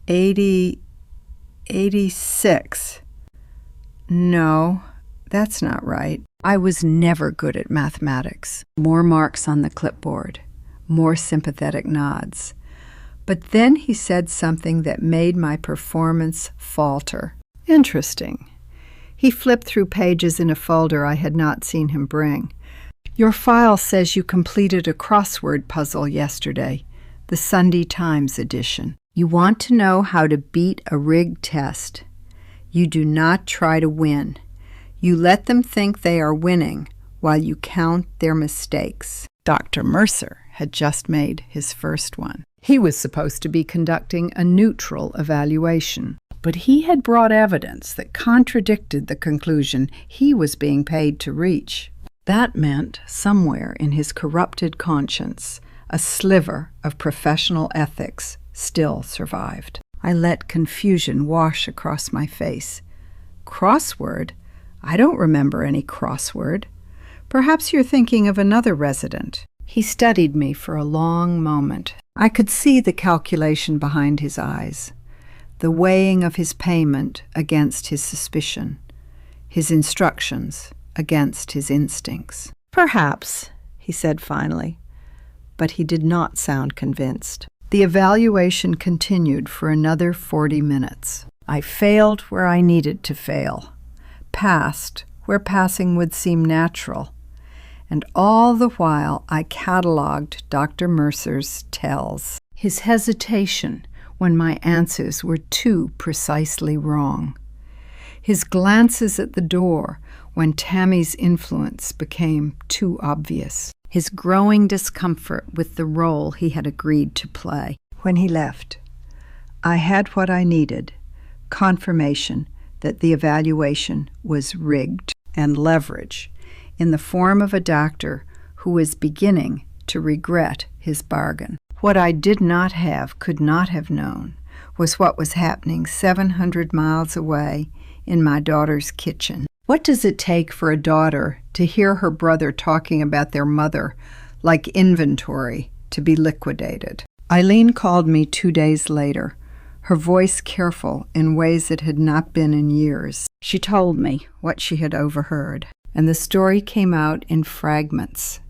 86. No, that's not right. I was never good at mathematics. More marks on the clipboard, more sympathetic nods. But then he said something that made my performance falter. Interesting. He flipped through pages in a folder I had not seen him bring. Your file says you completed a crossword puzzle yesterday, the Sunday Times edition. You want to know how to beat a rigged test. You do not try to win. You let them think they are winning while you count their mistakes. Dr. Mercer had just made his first one. He was supposed to be conducting a neutral evaluation, but he had brought evidence that contradicted the conclusion he was being paid to reach. That meant somewhere in his corrupted conscience, a sliver of professional ethics still survived. I let confusion wash across my face. Crossword? I don't remember any crossword. Perhaps you're thinking of another resident. He studied me for a long moment. I could see the calculation behind his eyes, the weighing of his payment against his suspicion, his instructions against his instincts. Perhaps, he said finally, but he did not sound convinced. The evaluation continued for another 40 minutes. I failed where I needed to fail, passed where passing would seem natural, and all the while I catalogued Dr. Mercer's tells. His hesitation when my answers were too precisely wrong. His glances at the door when Tammy's influence became too obvious. His growing discomfort with the role he had agreed to play. When he left, I had what I needed, confirmation that the evaluation was rigged, and leverage in the form of a doctor who was beginning to regret his bargain. What I did not have, could not have known, was what was happening 700 miles away in my daughter's kitchen. What does it take for a daughter to hear her brother talking about their mother like inventory to be liquidated? Eileen called me 2 days later, her voice careful in ways it had not been in years. She told me what she had overheard, and the story came out in fragments.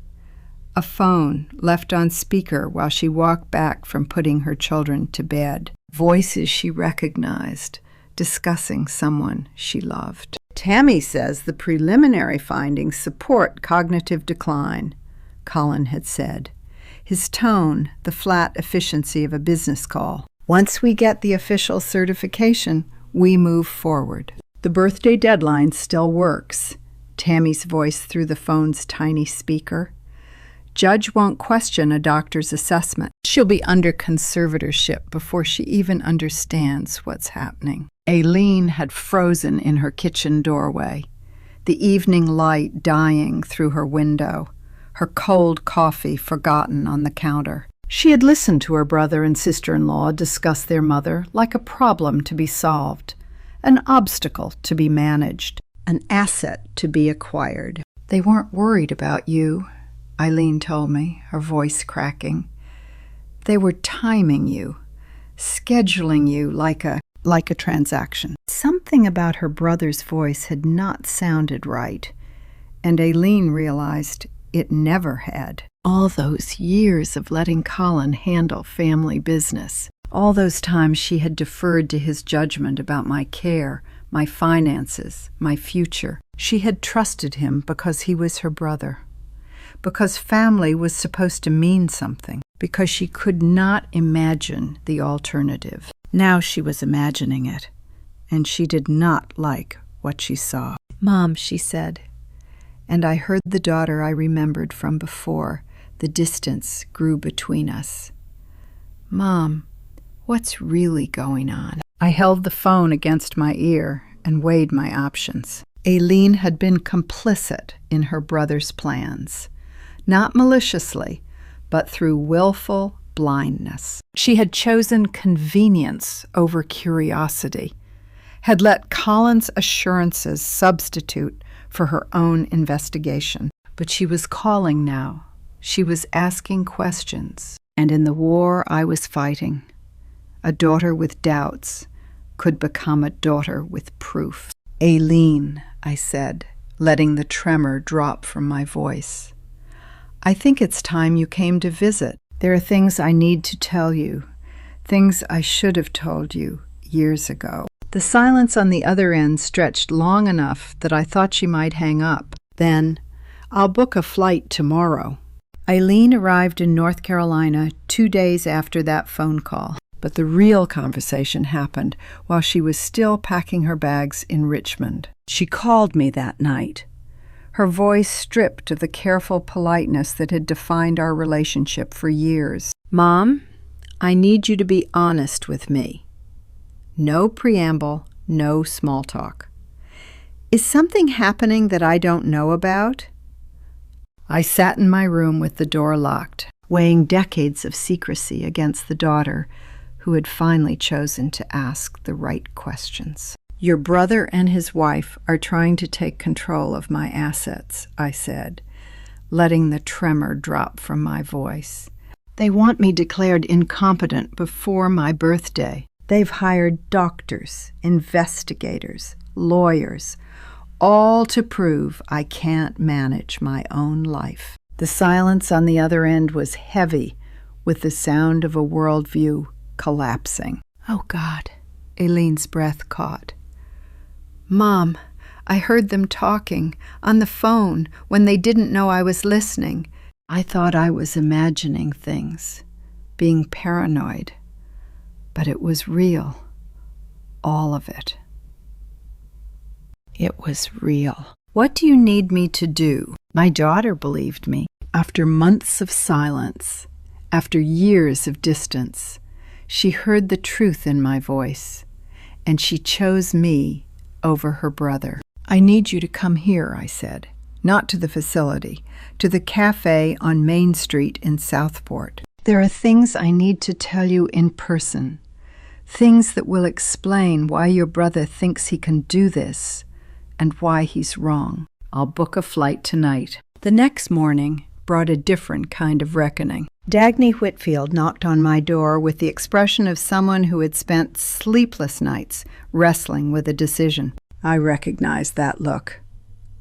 A phone left on speaker while she walked back from putting her children to bed. Voices she recognized, discussing someone she loved. Tammy says the preliminary findings support cognitive decline, Colin had said, his tone the flat efficiency of a business call. Once we get the official certification, we move forward. The birthday deadline still works, Tammy's voice through the phone's tiny speaker. Judge won't question a doctor's assessment. She'll be under conservatorship before she even understands what's happening. Aileen had frozen in her kitchen doorway, the evening light dying through her window, her cold coffee forgotten on the counter. She had listened to her brother and sister-in-law discuss their mother like a problem to be solved, an obstacle to be managed, an asset to be acquired. They weren't worried about you, Eileen told me, her voice cracking. They were timing you, scheduling you like a transaction. Something about her brother's voice had not sounded right, and Aileen realized it never had. All those years of letting Colin handle family business, all those times she had deferred to his judgment about my care, my finances, my future. She had trusted him because he was her brother, because family was supposed to mean something, because she could not imagine the alternative. Now she was imagining it, and she did not like what she saw. "Mom," she said, and I heard the daughter I remembered from before. The distance grew between us.
Mom, what's really going on?
I held the phone against my ear and weighed my options. Aileen had been complicit in her brother's plans, not maliciously, but through willful blindness. She had chosen convenience over curiosity, had let Colin's assurances substitute for her own investigation.
But she was calling now. She was asking questions. And in the war I was fighting, a daughter with doubts could become a daughter with proof. Aileen, I said, letting the tremor drop from my voice. I think it's time you came to visit. There are things I need to tell you, things I should have told you years ago. The silence on the other end stretched long enough that I thought she might hang up. Then, I'll book a flight tomorrow. Aileen arrived in North Carolina 2 days after that phone call. But the real conversation happened while she was still packing her bags in Richmond. She called me that night, her voice stripped of the careful politeness that had defined our relationship for years. Mom, I need you to be honest with me. No preamble, no small talk. Is something happening that I don't know about? I sat in my room with the door locked, weighing decades of secrecy against the daughter who had finally chosen to ask the right questions. Your brother and his wife are trying to take control of my assets, I said, letting the tremor drop from my voice. They want me declared incompetent before my birthday. They've hired doctors, investigators, lawyers, all to prove I can't manage my own life. The silence on the other end was heavy with the sound of a worldview collapsing. Oh, God, Aileen's breath caught. Mom, I heard them talking on the phone when they didn't know I was listening. I thought I was imagining things, being paranoid. But it was real, all of it. It was real. What do you need me to do? My daughter believed me. After months of silence, after years of distance, she heard the truth in my voice, and she chose me over her brother. I need you to come here, I said, not to the facility, to the cafe on Main Street in Southport. There are things I need to tell you in person, things that will explain why your brother thinks he can do this and why he's wrong. I'll book a flight tonight. The next morning brought a different kind of reckoning. Dagny Whitfield knocked on my door with the expression of someone who had spent sleepless nights wrestling with a decision. I recognized that look.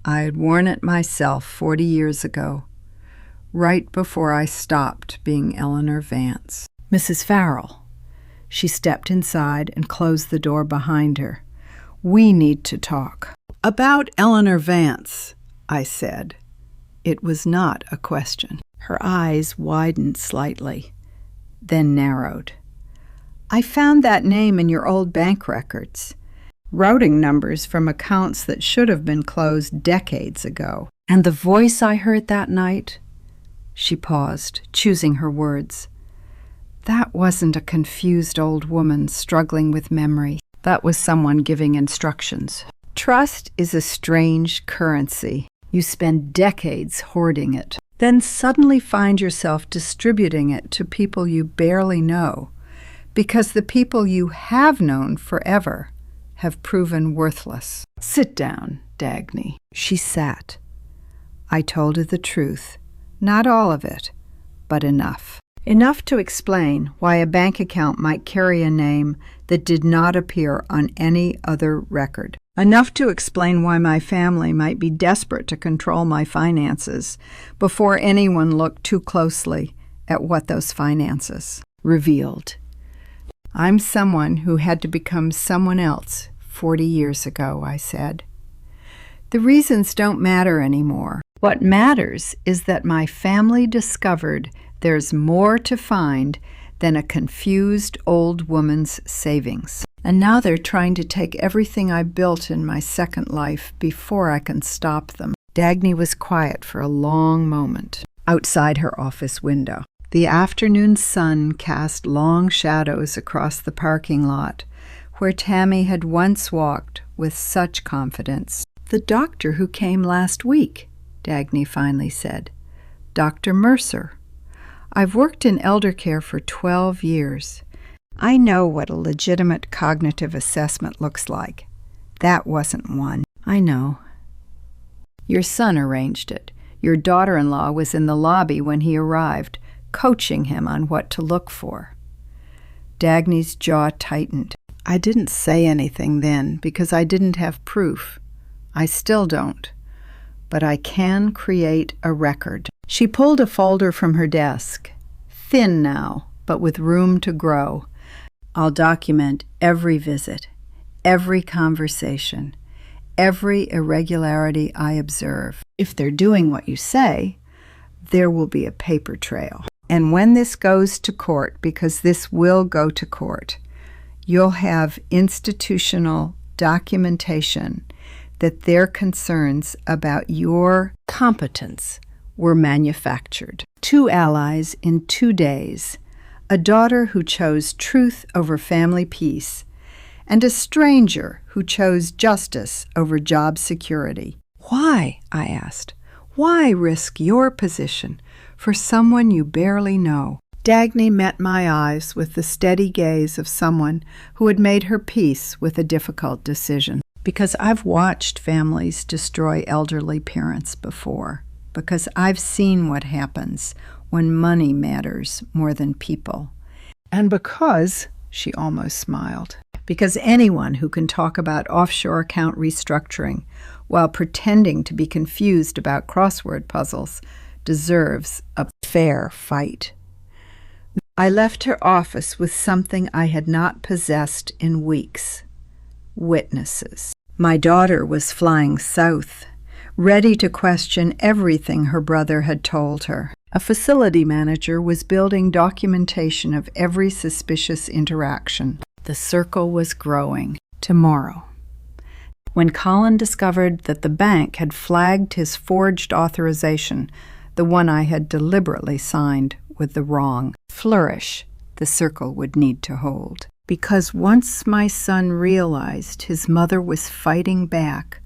I had worn it myself 40 years ago, right before I stopped being Eleanor Vance. Mrs. Farrell. She stepped inside and closed the door behind her. We need to talk. About Eleanor Vance, I said. It was not a question. Her eyes widened slightly, then narrowed. I found that name in your old bank records, routing numbers from accounts that should have been closed decades ago. And the voice I heard that night? She paused, choosing her words. That wasn't a confused old woman struggling with memory. That was someone giving instructions. Trust is a strange currency. You spend decades hoarding it, then suddenly find yourself distributing it to people you barely know, because the people you have known forever have proven worthless. Sit down, Dagny. She sat. I told her the truth, not all of it, but enough. Enough to explain why a bank account might carry a name that did not appear on any other record. Enough to explain why my family might be desperate to control my finances before anyone looked too closely at what those finances revealed. I'm someone who had to become someone else 40 years ago, I said. The reasons don't matter anymore. What matters is that my family discovered there's more to find than a confused old woman's savings. And now they're trying to take everything I built in my second life before I can stop them. Dagny was quiet for a long moment outside her office window. The afternoon sun cast long shadows across the parking lot, where Tammy had once walked with such confidence.
"The doctor who came last week," Dagny finally said. "Dr. Mercer. I've worked in elder care for 12 years. I know what a legitimate cognitive assessment looks like. That wasn't one." "I know."
"Your son arranged it. Your daughter-in-law was in the lobby when he arrived, coaching him on what to look for."
Dagny's jaw tightened.
"I didn't say anything then because I didn't have proof. I still don't. But I can create a record." She pulled a folder from her desk. "Thin now, but with room to grow. I'll document every visit, every conversation, every irregularity I observe. If they're doing what you say, there will be a paper trail. And when this goes to court, because this will go to court, you'll have institutional documentation that their concerns about your competence were manufactured. 2 allies in 2 days, a daughter who chose truth over family peace, and a stranger who chose justice over job security." "Why?" I asked. "Why risk your position for someone you barely know?" Dagny met my eyes with the steady gaze of someone who had made her peace with a difficult decision. "Because I've watched families destroy elderly parents before. Because I've seen what happens when money matters more than people. And because," she almost smiled, "because anyone who can talk about offshore account restructuring while pretending to be confused about crossword puzzles deserves a fair fight." I left her office with something I had not possessed in weeks: witnesses. My daughter was flying south, ready to question everything her brother had told her. A facility manager was building documentation of every suspicious interaction. The circle was growing. Tomorrow. When Colin discovered that the bank had flagged his forged authorization, the one I had deliberately signed with the wrong flourish, the circle would need to hold. Because once my son realized his mother was fighting back,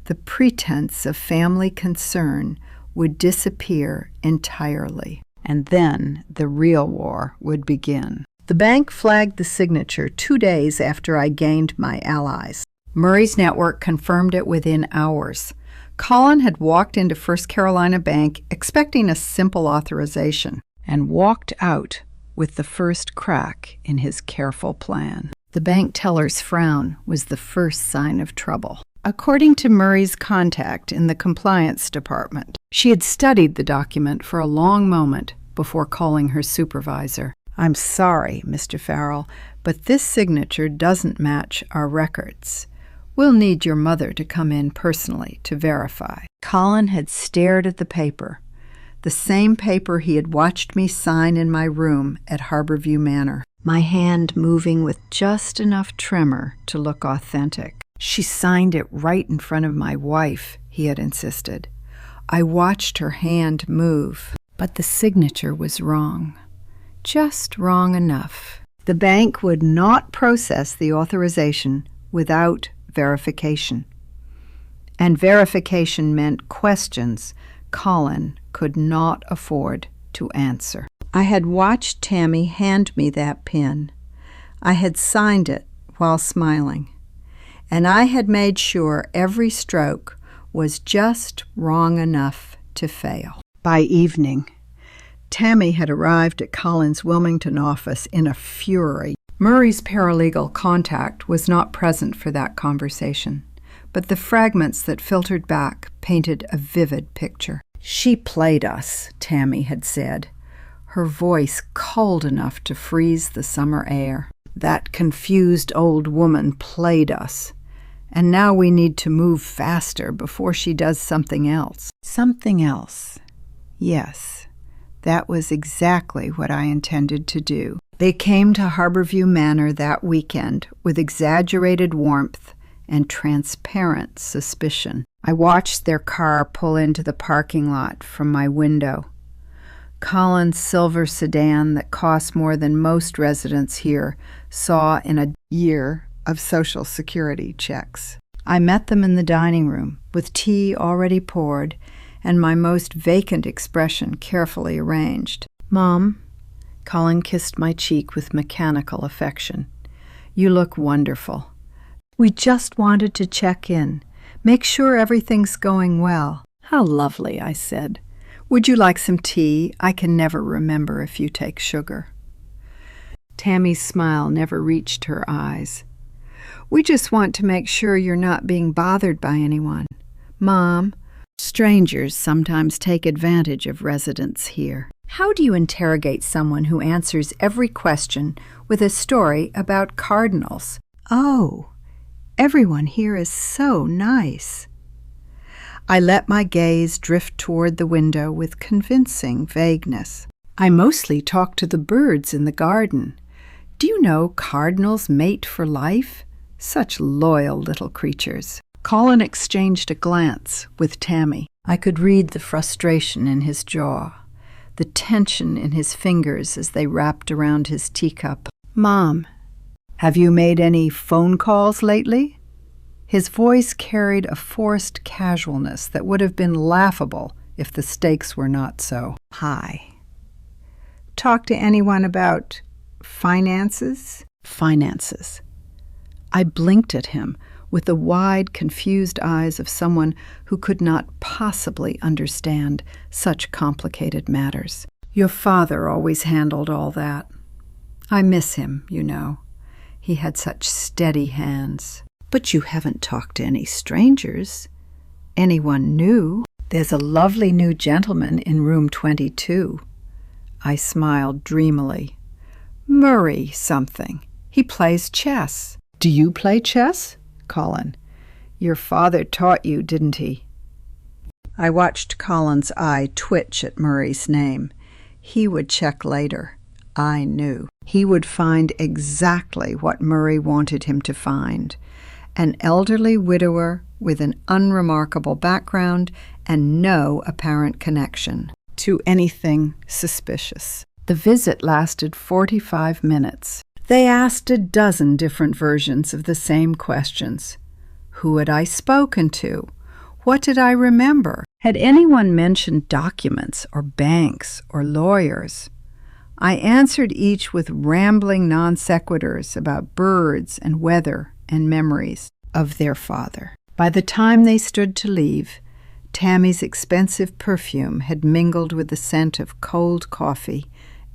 the pretense of family concern would disappear entirely. And then the real war would begin. The bank flagged the signature 2 days after I gained my allies. Murray's network confirmed it within hours. Colin had walked into First Carolina Bank expecting a simple authorization, and walked out with the first crack in his careful plan. The bank teller's frown was the first sign of trouble. According to Murray's contact in the compliance department, she had studied the document for a long moment before calling her supervisor. "I'm sorry, Mr. Farrell, but this signature doesn't match our records. We'll need your mother to come in personally to verify." Colin had stared at the paper, the same paper he had watched me sign in my room at Harborview Manor, my hand moving with just enough tremor to look authentic. "She signed it right in front of my wife," he had insisted. I watched her hand move, but the signature was wrong. Just wrong enough. The bank would not process the authorization without verification. And verification meant questions Colin could not afford to answer. I had watched Tammy hand me that pin. I had signed it while smiling. And I had made sure every stroke was just wrong enough to fail. By evening, Tammy had arrived at Colin's Wilmington office in a fury. Murray's paralegal contact was not present for that conversation, but the fragments that filtered back painted a vivid picture. "She played us," Tammy had said, her voice cold enough to freeze the summer air. "That confused old woman played us. And now we need to move faster before she does something else." Something else. Yes, that was exactly what I intended to do. They came to Harborview Manor that weekend with exaggerated warmth and transparent suspicion. I watched their car pull into the parking lot from my window. Colin's silver sedan that cost more than most residents here saw in a year of Social Security checks. I met them in the dining room, with tea already poured and my most vacant expression carefully arranged. "Mom," Colin kissed my cheek with mechanical affection. "You look wonderful. We just wanted to check in, make sure everything's going well." "How lovely," I said. "Would you like some tea? I can never remember if you take sugar." Tammy's smile never reached her eyes. "We just want to make sure you're not being bothered by anyone. Mom, strangers sometimes take advantage of residents here." "How do you interrogate someone who answers every question with a story about cardinals?" "Oh, everyone here is so nice." I let my gaze drift toward the window with convincing vagueness. "I mostly talk to the birds in the garden. Do you know cardinals mate for life? Such loyal little creatures." Colin exchanged a glance with Tammy. I could read the frustration in his jaw, the tension in his fingers as they wrapped around his teacup. "Mom, have you made any phone calls lately?" His voice carried a forced casualness that would have been laughable if the stakes were not so high. "Talk to anyone about finances?" Finances. I blinked at him with the wide, confused eyes of someone who could not possibly understand such complicated matters. "Your father always handled all that. I miss him, you know. He had such steady hands." "But you haven't talked to any strangers? Anyone new?" "There's a lovely new gentleman in room 22. I smiled dreamily. "Murray something. He plays chess." "Do you play chess?" "Colin, your father taught you, didn't he?" I watched Colin's eye twitch at Murray's name. He would check later. I knew. He would find exactly what Murray wanted him to find. An elderly widower with an unremarkable background and no apparent connection to anything suspicious. The visit lasted 45 minutes. They asked a dozen different versions of the same questions. Who had I spoken to? What did I remember? Had anyone mentioned documents or banks or lawyers? I answered each with rambling non sequiturs about birds and weather and memories of their father. By the time they stood to leave, Tammy's expensive perfume had mingled with the scent of cold coffee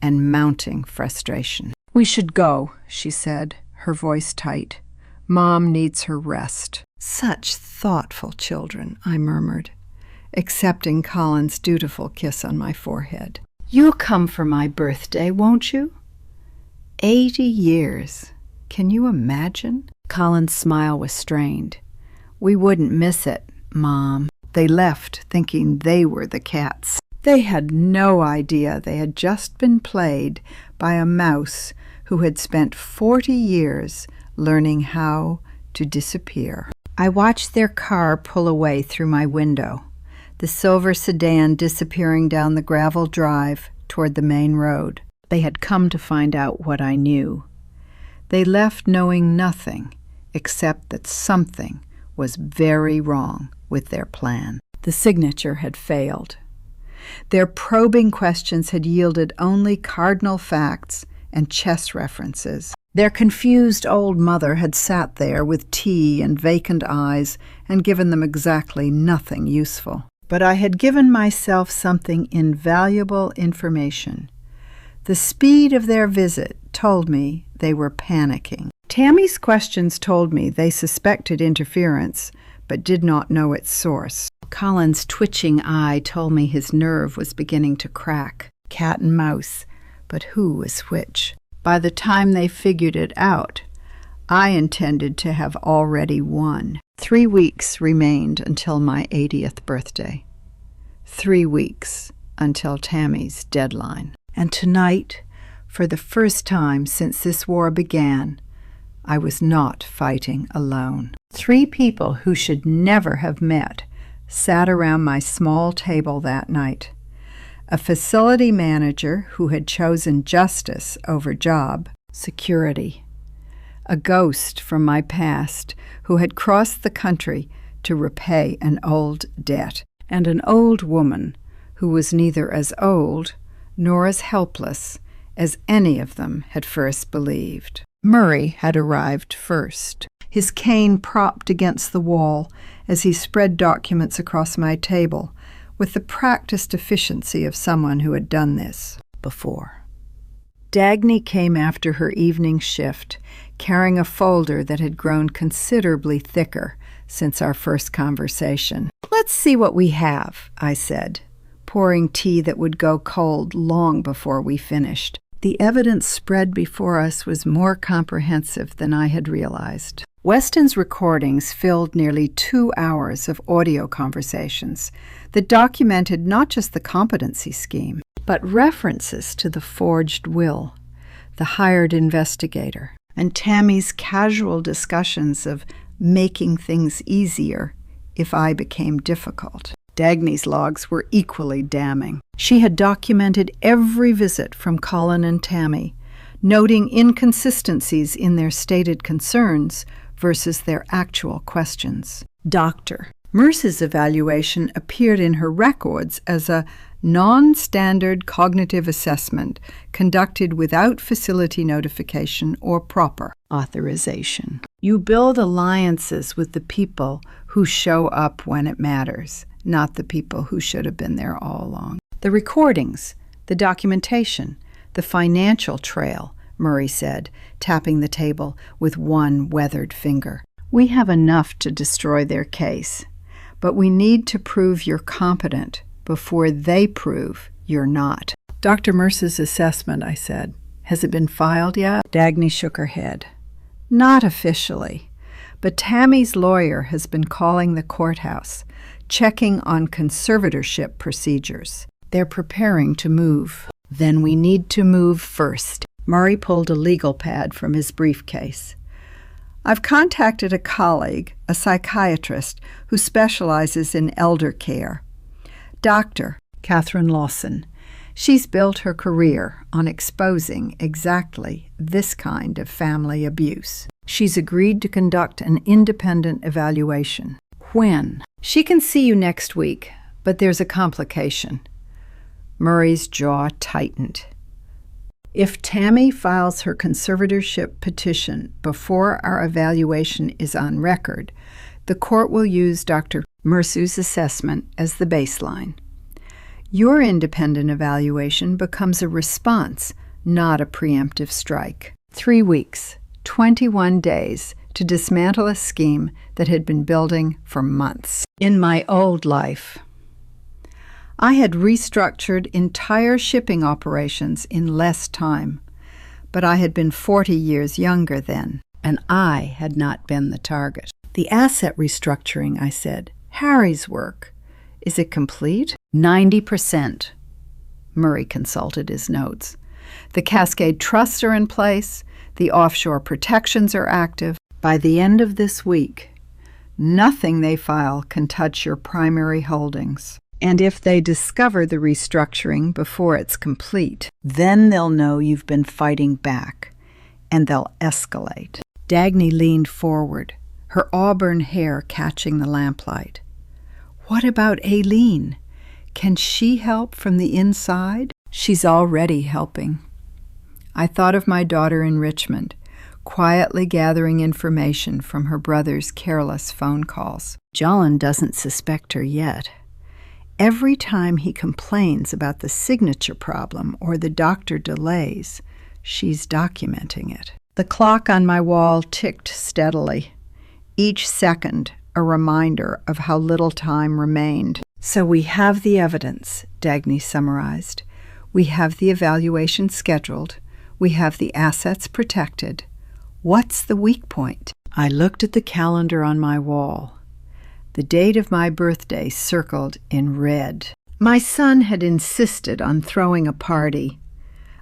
and mounting frustration. "We should go," she said, her voice tight. "Mom needs her rest." "Such thoughtful children," I murmured, accepting Colin's dutiful kiss on my forehead. "You'll come for my birthday, won't you?" 80 years. Can you imagine? Colin's smile was strained. "We wouldn't miss it, Mom." They left thinking they were the cats. They had no idea they had just been played by a mouse who had spent 40 years learning how to disappear. I watched their car pull away through my window, the silver sedan disappearing down the gravel drive toward the main road. They had come to find out what I knew. They left knowing nothing except that something was very wrong with their plan. The signature had failed. Their probing questions had yielded only cardinal facts and chess references. Their confused old mother had sat there with tea and vacant eyes and given them exactly nothing useful. But I had given myself something invaluable information. The speed of their visit told me they were panicking. Tammy's questions told me they suspected interference, but did not know its source. Colin's twitching eye told me his nerve was beginning to crack. Cat and mouse, but who was which? By the time they figured it out, I intended to have already won. 3 weeks remained until my 80th birthday. 3 weeks until Tammy's deadline. And tonight, for the first time since this war began, I was not fighting alone. 3 people who should never have met sat around my small table that night.
a facility manager who had chosen justice over job security, a ghost from my past who had crossed the country to repay an old debt, and an old woman who was neither as old nor as helpless as any of them had first believed. Murray had arrived first, his cane propped against the wall as he spread documents across my table with the practiced efficiency of someone who had done this before. Dagny came after her evening shift, carrying a folder that had grown considerably thicker since our first conversation. "Let's see what we have," I said, pouring tea that would go cold long before we finished. The evidence spread before us was more comprehensive than I had realized. Weston's recordings filled nearly 2 hours of audio conversations that documented not just the competency scheme, but references to the forged will, the hired investigator, and Tammy's casual discussions of making things easier if I became difficult. Dagny's logs were equally damning. She had documented every visit from Colin and Tammy, noting inconsistencies in their stated concerns versus their actual questions. Dr. Merce's evaluation appeared in her records as a non-standard cognitive assessment conducted without facility notification or proper authorization. You build alliances with the people who show up when it matters, not the people who should have been there all along. The recordings, the documentation, the financial trail, Murray said, tapping the table with one weathered finger. We have enough to destroy their case, but we need to prove you're competent before they prove you're not. Dr. Merce's assessment, I said. Has it been filed yet? Dagny shook her head. Not officially, but Tammy's lawyer has been calling the courthouse, checking on conservatorship procedures. They're preparing to move. Then we need to move first. Murray pulled a legal pad from his briefcase. I've contacted a colleague, a psychiatrist, who specializes in elder care. Dr. Catherine Lawson. She's built her career on exposing exactly this kind of family abuse. She's agreed to conduct an independent evaluation. When? She can see you next week, but there's a complication. Murray's jaw tightened. If Tammy files her conservatorship petition before our evaluation is on record, the court will use Dr. Merce's assessment as the baseline. Your independent evaluation becomes a response, not a preemptive strike. 3 weeks, 21 days to dismantle a scheme that had been building for months. In my old life, I had restructured entire shipping operations in less time, but I had been 40 years younger then, and I had not been the target. The asset restructuring, I said, Harry's work. Is it complete? 90%. Murray consulted his notes. The Cascade trusts are in place. The offshore protections are active. By the end of this week, nothing they file can touch your primary holdings. And if they discover the restructuring before it's complete, then they'll know you've been fighting back, and they'll escalate. Dagny leaned forward, her auburn hair catching the lamplight. What about Aileen? Can she help from the inside? She's already helping. I thought of my daughter in Richmond, quietly gathering information from her brother's careless phone calls. Jolin doesn't suspect her yet. Every time he complains about the signature problem or the doctor delays, she's documenting it. The clock on my wall ticked steadily, each second a reminder of how little time remained. So we have the evidence, Dagny summarized. We have the evaluation scheduled. We have the assets protected. What's the weak point? I looked at the calendar on my wall. The date of my birthday circled in red. My son had insisted on throwing a party,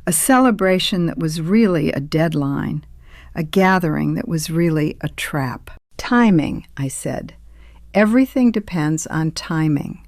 a celebration that was really a deadline, a gathering that was really a trap. Timing, I said. Everything depends on timing.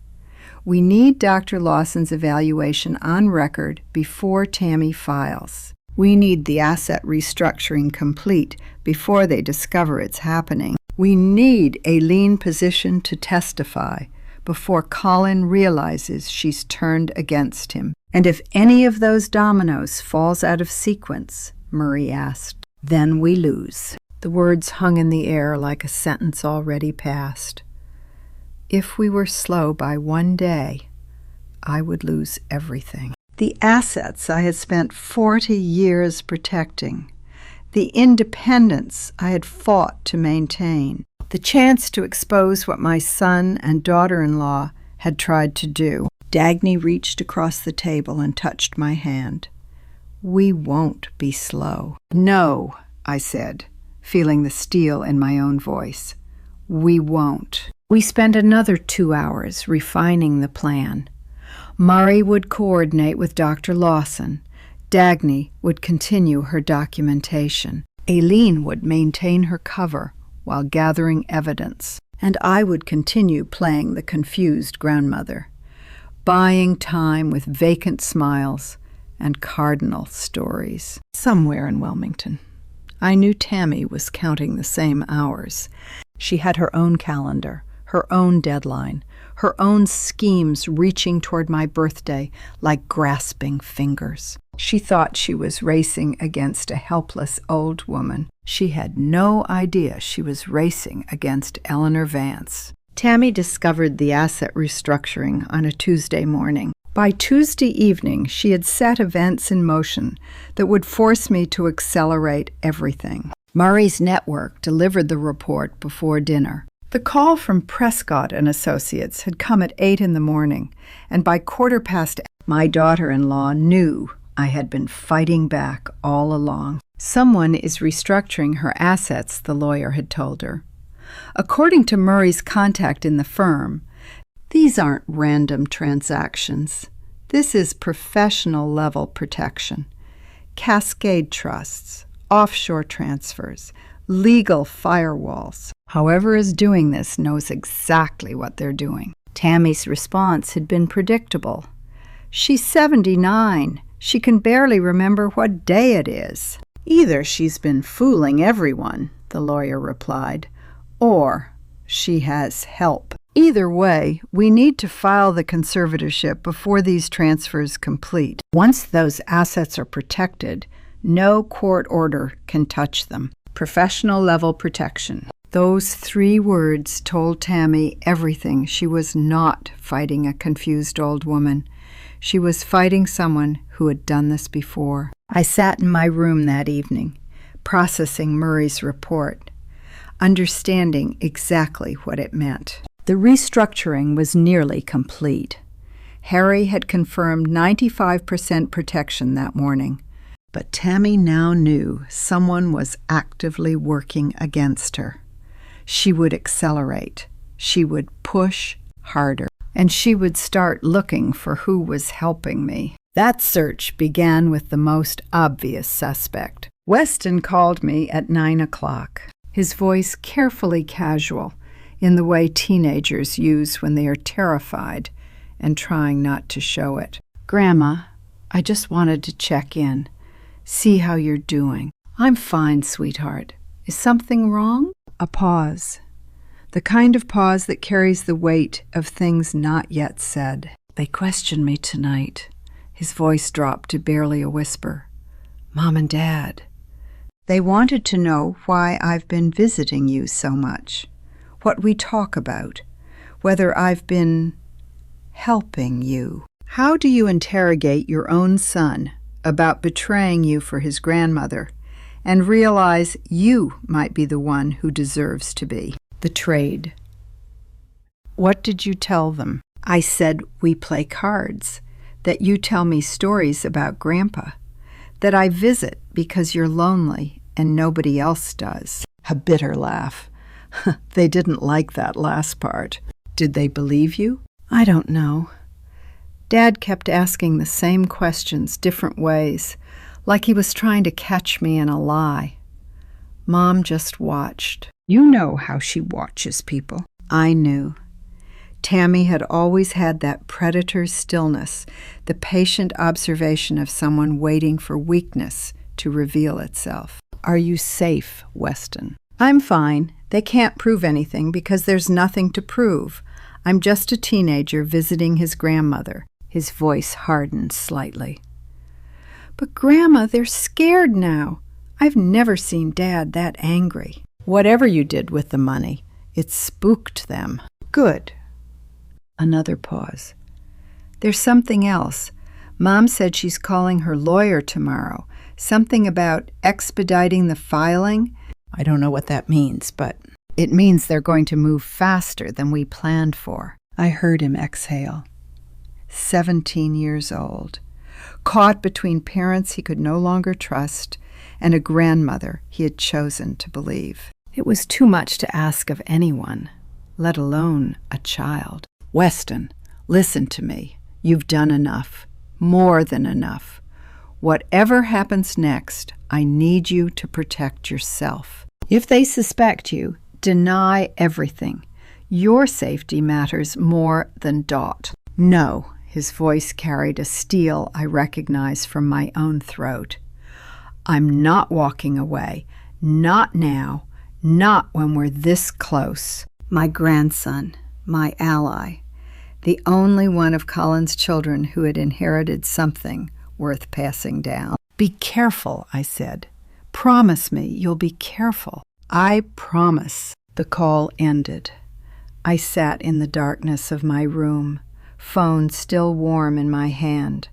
We need Dr. Lawson's evaluation on record before Tammy files. We need the asset restructuring complete before they discover it's happening. We need a lien position to testify before Colin realizes she's turned against him. And if any of those dominoes falls out of sequence, Murray asked, then we lose. The words hung in the air like a sentence already passed. If we were slow by one day, I would lose everything. The assets I had spent 40 years protecting, the independence I had fought to maintain, the chance to expose what my son and daughter-in-law had tried to do. Dagny reached across the table and touched my hand. We won't be slow. No, I said, feeling the steel in my own voice. We won't. We spent another 2 hours refining the plan. Murray would coordinate with Dr. Lawson. Dagny would continue her documentation. Aileen would maintain her cover while gathering evidence. And I would continue playing the confused grandmother, buying time with vacant smiles and cardinal stories. Somewhere in Wilmington, I knew Tammy was counting the same hours. She had her own calendar, her own deadline, her own schemes reaching toward my birthday like grasping fingers. She thought she was racing against a helpless old woman. She had no idea she was racing against Eleanor Vance. Tammy discovered the asset restructuring on a Tuesday morning. By Tuesday evening, she had set events in motion that would force me to accelerate everything. Murray's network delivered the report before dinner. The call from Prescott and Associates had come at 8 in the morning, and by 8:15, my daughter-in-law knew I had been fighting back all along. Someone is restructuring her assets, the lawyer had told her. According to Murray's contact in the firm, these aren't random transactions. This is professional-level protection. Cascade trusts, offshore transfers, legal firewalls. Whoever is doing this knows exactly what they're doing. Tammy's response had been predictable. She's 79. She can barely remember what day it is. Either she's been fooling everyone, the lawyer replied, or she has help. Either way, we need to file the conservatorship before these transfers complete. Once those assets are protected, no court order can touch them. Professional-level protection. Those 3 words told Tammy everything. She was not fighting a confused old woman. She was fighting someone who had done this before. I sat in my room that evening, processing Murray's report, understanding exactly what it meant. The restructuring was nearly complete. Harry had confirmed 95% protection that morning. But Tammy now knew someone was actively working against her. She would accelerate. She would push harder. And she would start looking for who was helping me. That search began with the most obvious suspect. Weston called me at 9 o'clock, his voice carefully casual, in the way teenagers use when they are terrified and trying not to show it. Grandma, I just wanted to check in. See how you're doing. I'm fine, sweetheart. Is something wrong? A pause. The kind of pause that carries the weight of things not yet said. They questioned me tonight. His voice dropped to barely a whisper. Mom and Dad. They wanted to know why I've been visiting you so much, what we talk about, whether I've been helping you. How do you interrogate your own son about betraying you for his grandmother and realize you might be the one who deserves to be? The trade. What did you tell them? I said we play cards, that you tell me stories about Grandpa, that I visit because you're lonely and nobody else does. A bitter laugh. They didn't like that last part. Did they believe you? I don't know. Dad kept asking the same questions different ways, like he was trying to catch me in a lie. Mom just watched. You know how she watches people. I knew.
Tammy had always had that predator's stillness, the patient observation of someone waiting for weakness to reveal itself. "Are you safe, Weston?" "I'm fine. They can't prove anything because there's nothing to prove. I'm just a teenager visiting his grandmother." His voice hardened slightly. "But Grandma, they're scared now. I've never seen Dad that angry." "Whatever you did with the money, it spooked them." "Good." Another pause. "There's something else. Mom said she's calling her lawyer tomorrow. Something about expediting the filing. I don't know what that means, but it means they're going to move faster than we planned for." I heard him exhale. 17 years old, caught between parents he could no longer trust and a grandmother he had chosen to believe. It was too much to ask of anyone, let alone a child. "Weston, listen to me. You've done enough, more than enough. Whatever happens next, I need you to protect yourself. If they suspect you, deny everything. Your safety matters more than Dot." "No." His voice carried a steel I recognized from my own throat. "I'm not walking away. Not now. Not when we're this close." My grandson, my ally, the only one of Colin's children who had inherited something worth passing down. "Be careful," I said. "Promise me you'll be careful." "I promise." The call ended. I sat in the darkness of my room, phone still warm in my hand,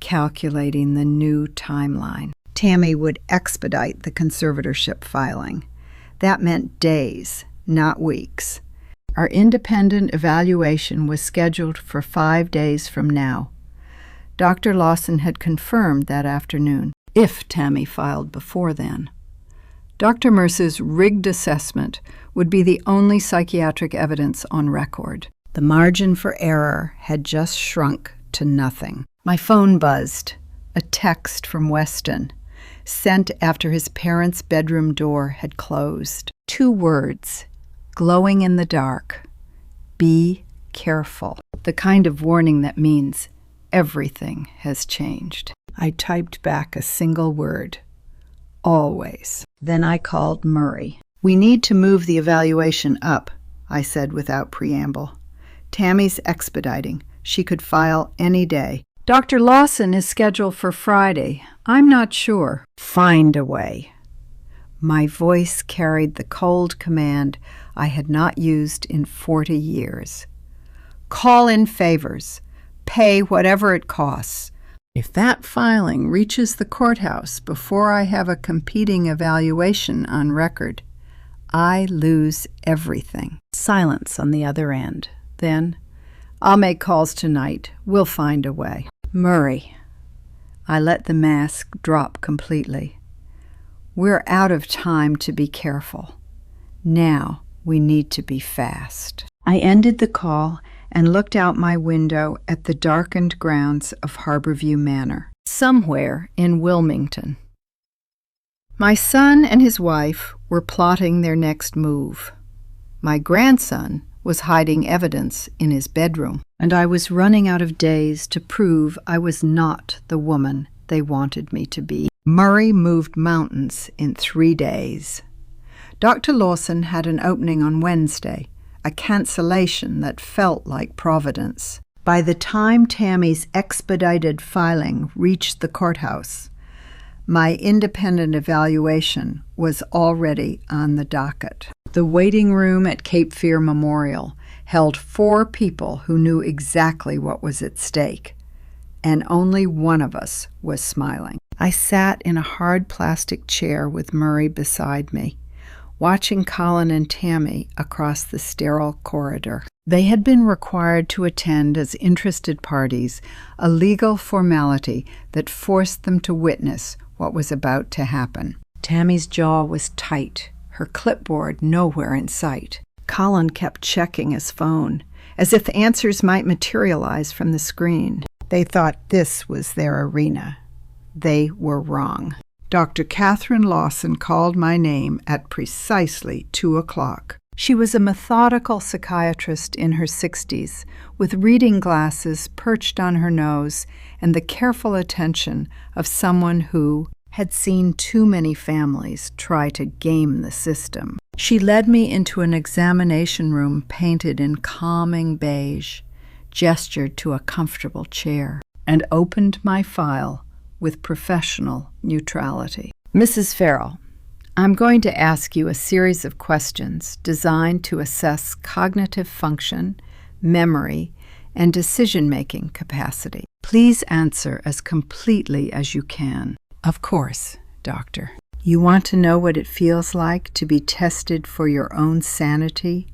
calculating the new timeline. Tammy would expedite the conservatorship filing. That meant days, not weeks. Our independent evaluation was scheduled for 5 days from now. Dr. Lawson had confirmed that afternoon, if Tammy filed before then. Dr. Mercer's rigged assessment would be the only psychiatric evidence on record. The margin for error had just shrunk to nothing. My phone buzzed. A text from Weston, sent after his parents' bedroom door had closed. 2 words, glowing in the dark. "Be careful." The kind of warning that means everything has changed. I typed back a single word. Always. Then I called Murray. "We need to move the evaluation up," I said without preamble. "Tammy's expediting. She could file any day. Dr. Lawson is scheduled for Friday. I'm not sure." "Find a way." My voice carried the cold command I had not used in 40 years. "Call in favors. Pay whatever it costs. If that filing reaches the courthouse before I have a competing evaluation on record, I lose everything." Silence on the other end. Then, "I'll make calls tonight. We'll find a way." "Murray." I let the mask drop completely. "We're out of time to be careful. Now we need to be fast." I ended the call and looked out my window at the darkened grounds of Harborview Manor, somewhere in Wilmington. My son and his wife were plotting their next move. My grandson was hiding evidence in his bedroom, and I was running out of days to prove I was not the woman they wanted me to be. Murray moved mountains in 3 days. Dr. Lawson had an opening on Wednesday, a cancellation that felt like providence. By the time Tammy's expedited filing reached the courthouse, my independent evaluation was already on the docket. The waiting room at Cape Fear Memorial held 4 people who knew exactly what was at stake, and only one of us was smiling. I sat in a hard plastic chair with Murray beside me, watching Colin and Tammy across the sterile corridor. They had been required to attend as interested parties, a legal formality that forced them to witness what was about to happen. Tammy's jaw was tight, her clipboard nowhere in sight. Colin kept checking his phone, as if answers might materialize from the screen. They thought this was their arena. They were wrong. Dr. Catherine Lawson called my name at precisely 2 o'clock.
She was a methodical psychiatrist in her 60s, with reading glasses perched on her nose and the careful attention of someone who had seen too many families try to game the system. She led me into an examination room painted in calming beige, gestured to a comfortable chair, and opened my file with professional neutrality. Mrs. Farrell, I'm going to ask you a series of questions designed to assess cognitive function, memory, and decision-making capacity. Please answer as completely as you can. Of course, Doctor. You want to know what it feels like to be tested for your own sanity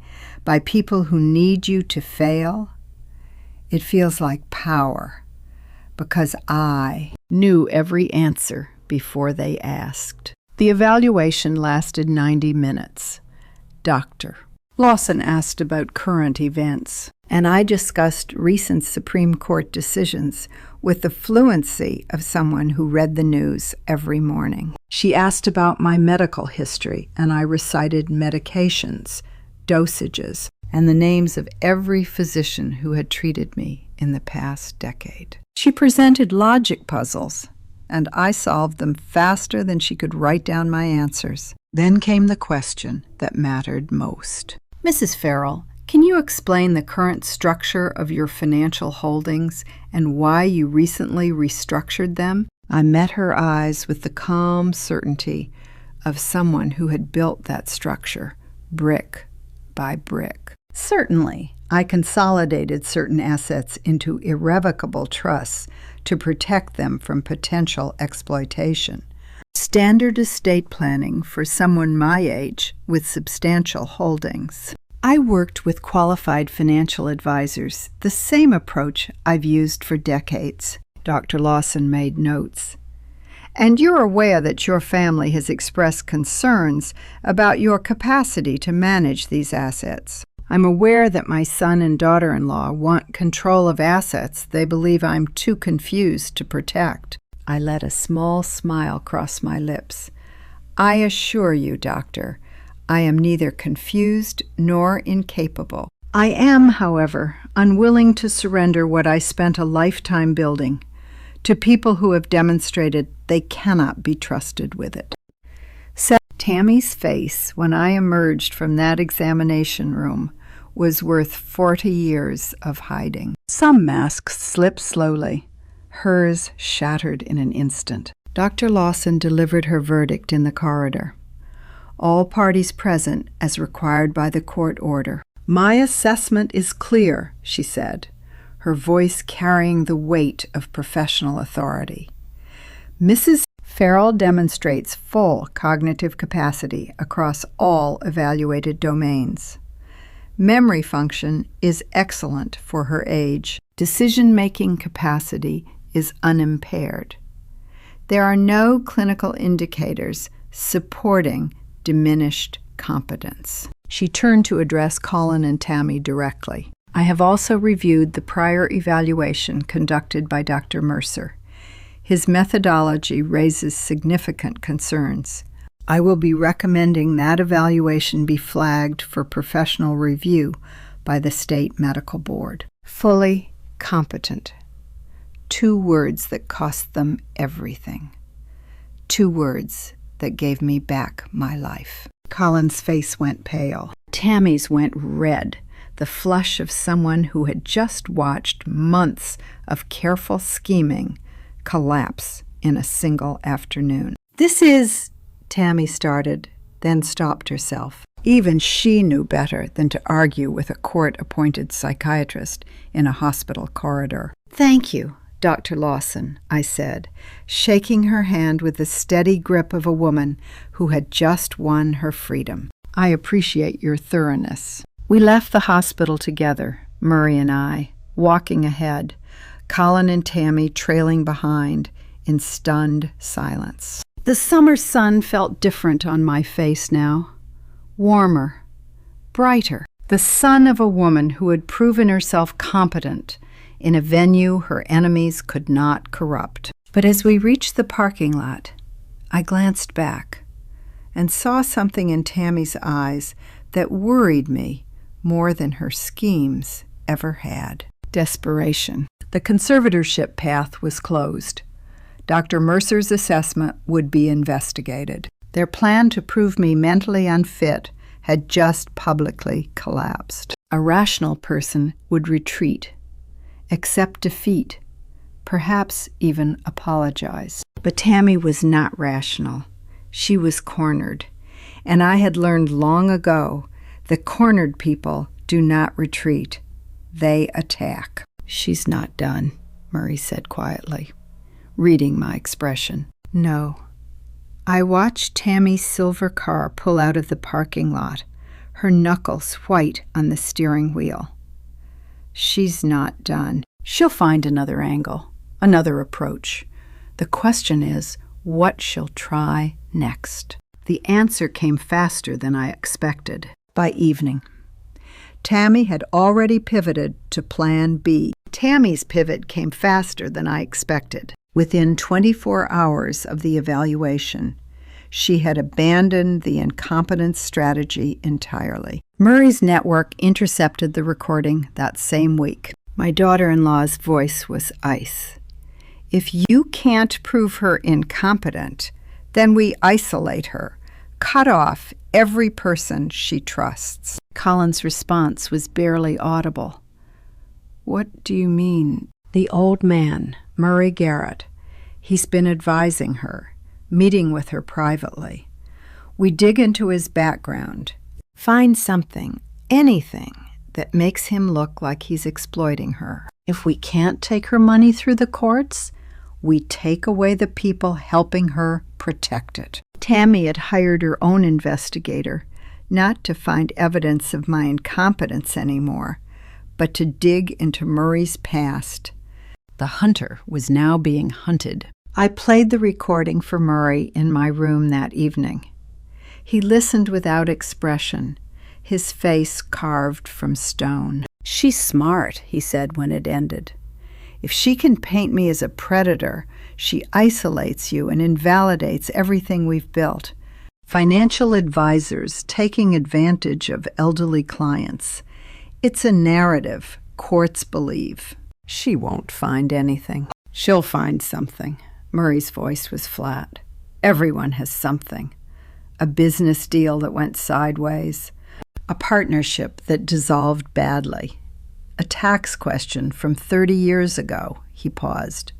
by people who need you to fail? It feels like power, because I knew every answer before they asked. The evaluation lasted 90 minutes. Dr. Lawson asked about current events, and I discussed recent Supreme Court decisions with the fluency of someone who read the news every morning. She asked about my medical history, and I recited medications, dosages, and the names of every physician who had treated me in the past decade. She presented logic puzzles, and I solved them faster than she could write down my answers. Then came the question that mattered most. Mrs. Farrell, can you explain the current structure of your financial holdings and why you recently restructured them? I met her eyes with the calm certainty of someone who had built that structure, brick by brick. Certainly, I consolidated certain assets into irrevocable trusts to protect them from potential exploitation. Standard estate planning for someone my age with substantial holdings. I worked with qualified financial advisors, the same approach I've used for decades. Dr. Lawson made notes. And you're aware that your family has expressed concerns about your capacity to manage these assets. I'm aware that my son and daughter-in-law want control of assets they believe I'm too confused to protect. I let a small smile cross my lips. I assure you, Doctor, I am neither confused nor incapable. I am, however, unwilling to surrender what I spent a lifetime building to people who have demonstrated they cannot be trusted with it. Tammy's face when I emerged from that examination room was worth 40 years of hiding. Some masks slipped slowly. Hers shattered in an instant. Dr. Lawson delivered her verdict in the corridor. All parties present as required by the court order. My assessment is clear, she said, her voice carrying the weight of professional authority. Mrs. Farrell demonstrates full cognitive capacity across all evaluated domains. Memory function is excellent for her age. Decision-making capacity is unimpaired. There are no clinical indicators supporting diminished competence. She turned to address Colin and Tammy directly. I have also reviewed the prior evaluation conducted by Dr. Mercer. His methodology raises significant concerns. I will be recommending that evaluation be flagged for professional review by the State Medical Board. Fully competent. 2 words that cost them everything. 2 words that gave me back my life. Colin's face went pale. Tammy's went red, the flush of someone who had just watched months of careful scheming collapse in a single afternoon. This is, Tammy started, then stopped herself. Even she knew better than to argue with a court-appointed psychiatrist in a hospital corridor. Thank you, Dr. Lawson, I said, shaking her hand with the steady grip of a woman who had just won her freedom. I appreciate your thoroughness. We left the hospital together, Murray and I, walking ahead, Colin and Tammy trailing behind in stunned silence. The summer sun felt different on my face now, warmer, brighter, the sun of a woman who had proven herself competent in a venue her enemies could not corrupt. But as we reached the parking lot, I glanced back.
and saw something in Tammy's eyes that worried me more than her schemes ever had.
Desperation. The conservatorship path was closed. Dr. Mercer's assessment would be investigated. Their plan to prove me mentally unfit had just publicly collapsed. A rational person would retreat, accept defeat, perhaps even apologize. But Tammy was not rational. She was cornered, and I had learned long ago that cornered people do not retreat. They attack. "She's not done," Murray said quietly, reading my expression. No. I watched Tammy's silver car pull out of the parking lot, her knuckles white on the steering wheel. She's not done. She'll find another angle, another approach. The question is, what she'll try next. The answer came faster than I expected. By evening, Tammy had already pivoted to Plan B. Tammy's pivot came faster than I expected. Within 24 hours of the evaluation, she had abandoned the incompetence strategy entirely. Murray's network intercepted the recording that same week. My daughter-in-law's voice was ice. "If you can't prove her incompetent, then we isolate her, cut off every person she trusts." Colin's response was barely audible. "What do you mean?" "The old man, Murray Garrett. He's been advising her, meeting with her privately. We dig into his background, find something, anything, that makes him look like he's exploiting her. If we can't take her money through the courts, we take away the people helping her protect it." Tammy had hired her own investigator, not to find evidence of my incompetence anymore, but to dig into Murray's past. The hunter was now being hunted. I played the recording for Murray in my room that evening. He listened without expression, his face carved from stone. "She's smart," he said when it ended. "If she can paint me as a predator, she isolates you and invalidates everything we've built. Financial advisors taking advantage of elderly clients. It's a narrative courts believe. She won't find anything." "She'll find something." Murray's voice was flat. "Everyone has something. A business deal that went sideways, a partnership that dissolved badly, a tax question from 30 years ago." He paused.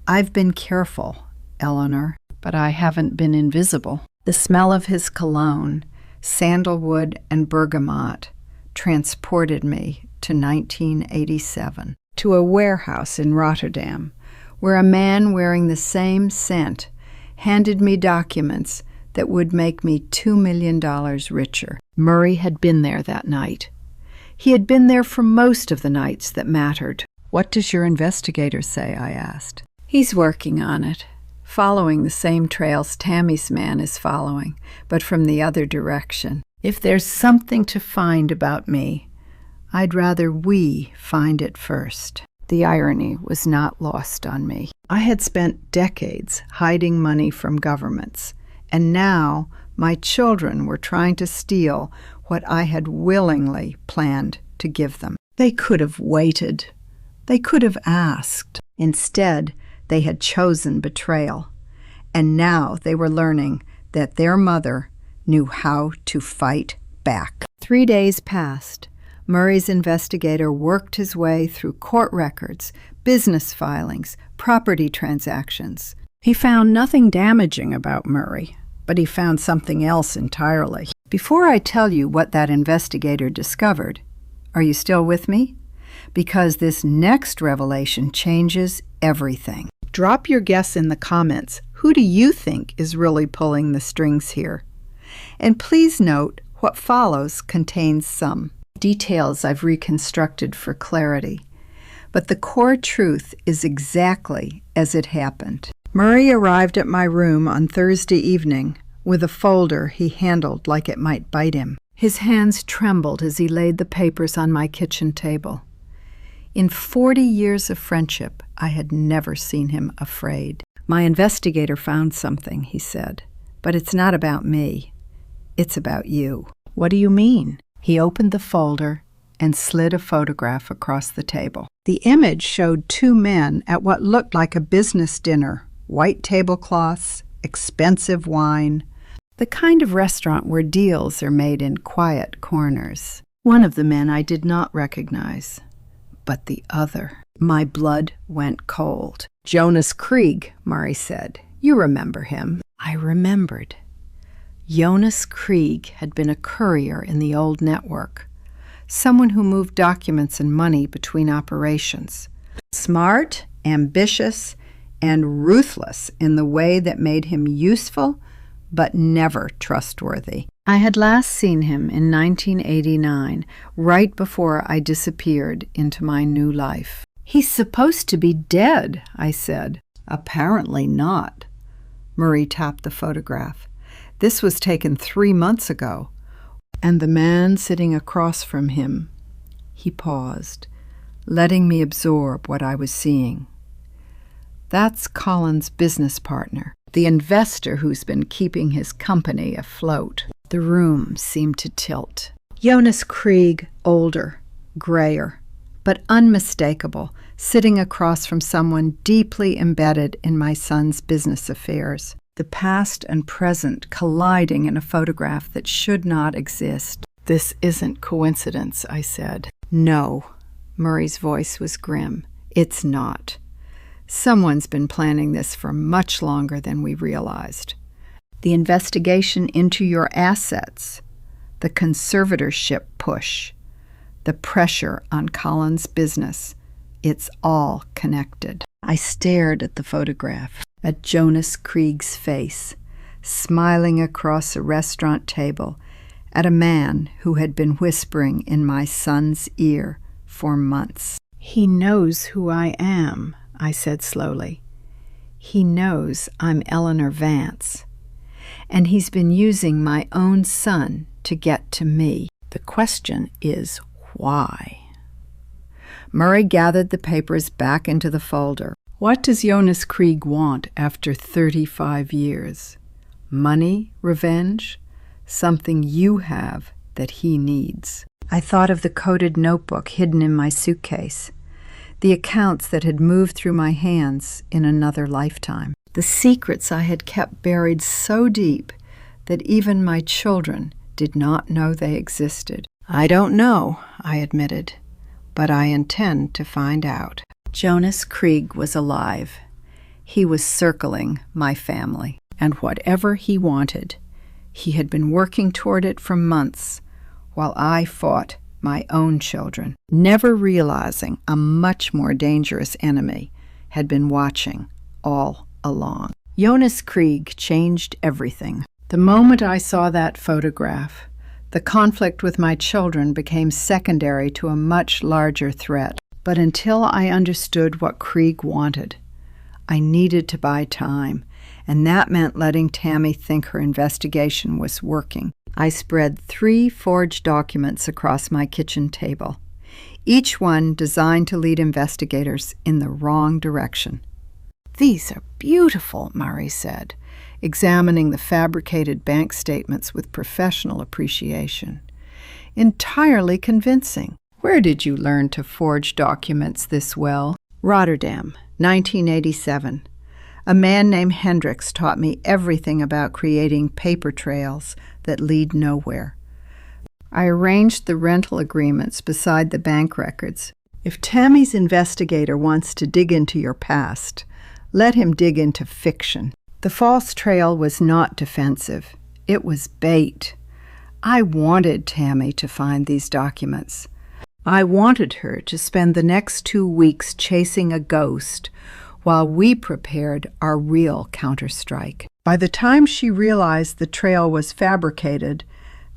"I've been careful, Eleanor, but I haven't been invisible." The smell of his cologne, sandalwood and bergamot, transported me to 1987, to a warehouse in Rotterdam, where a man wearing the same scent handed me documents that would make me $2 million richer. Murray had been there that night. He had been there for most of the nights that mattered. "What does your investigator say?" I asked. "He's working on it, following the same trails Tammy's man is following, but from the other direction. If there's something to find about me, I'd rather we find it first." The irony was not lost on me. I had spent decades hiding money from governments, and now my children were trying to steal what I had willingly planned to give them. They could have waited. They could have asked. Instead, they had chosen betrayal, and now they were learning that their mother knew how to fight back. 3 days passed. Murray's investigator worked his way through court records, business filings, property transactions. He found nothing damaging about Murray, but he found something else entirely. Before I tell you what that investigator discovered, are you still with me? Because this next revelation changes everything. Drop your guess in the comments. Who do you think is really pulling the strings here? And please note what follows contains some details I've reconstructed for clarity, but the core truth is exactly as it happened. Murray arrived at my room on Thursday evening with a folder he handled like it might bite him. His hands trembled as he laid the papers on my kitchen table. In 40 years of friendship, I had never seen him afraid. "My investigator found something," he said,
But it's not about me. It's about you.
What do you mean? He opened the folder and slid a photograph across the table. The image showed two men at what looked like a business dinner, white tablecloths, expensive wine, the kind of restaurant where deals are made in quiet corners. One of the men I did not recognize, but the other. My blood went cold. Jonas Krieg, Murray said. You remember him. I remembered. Jonas Krieg had been a courier in the old network, someone who moved documents and money between operations. Smart, ambitious, and ruthless in the way that made him useful but never trustworthy. I had last seen him in 1989, right before I disappeared into my new life. He's supposed to be dead, I said. Apparently not. Murray tapped the photograph. This was taken 3 months ago. And the man sitting across from him, he paused, letting me absorb what I was seeing. That's Colin's business partner, the investor who's been keeping his company afloat. The room seemed to tilt. Jonas Krieg, older, grayer, but unmistakable, sitting across from someone deeply embedded in my son's business affairs. The past and present colliding in a photograph that should not exist. This isn't coincidence, I said. No, Murray's voice was grim. It's not. Someone's been planning this for much longer than we realized. The investigation into your assets, the conservatorship push, the pressure on Colin's business, it's all connected. I stared at the photograph, at Jonas Krieg's face, smiling across a restaurant table, at a man who had been whispering in my son's ear for months. He knows who I am, I said slowly. He knows I'm Eleanor Vance. And he's been using my own son to get to me. The question is why? Murray gathered the papers back into the folder. What does Jonas Krieg want after 35 years? Money, revenge, something you have that he needs. I thought of the coded notebook hidden in my suitcase, the accounts that had moved through my hands in another lifetime, the secrets I had kept buried so deep that even my children did not know they existed. I don't know, I admitted, but I intend to find out. Jonas Krieg was alive. He was circling my family, and whatever he wanted, he had been working toward it for months, while I fought my own children, never realizing a much more dangerous enemy had been watching all along. Jonas Krieg changed everything. The moment I saw that photograph, the conflict with my children became secondary to a much larger threat. But until I understood what Krieg wanted, I needed to buy time, and that meant letting Tammy think her investigation was working. I spread 3 forged documents across my kitchen table, each one designed to lead investigators in the wrong direction. These are beautiful, Murray said, examining the fabricated bank statements with professional appreciation. Entirely convincing. Where did you learn to forge documents this well? Rotterdam, 1987. A man named Hendricks taught me everything about creating paper trails that lead nowhere. I arranged the rental agreements beside the bank records. If Tammy's investigator wants to dig into your past, let him dig into fiction. The false trail was not defensive. It was bait. I wanted Tammy to find these documents. I wanted her to spend the next 2 weeks chasing a ghost while we prepared our real counterstrike. By the time she realized the trail was fabricated,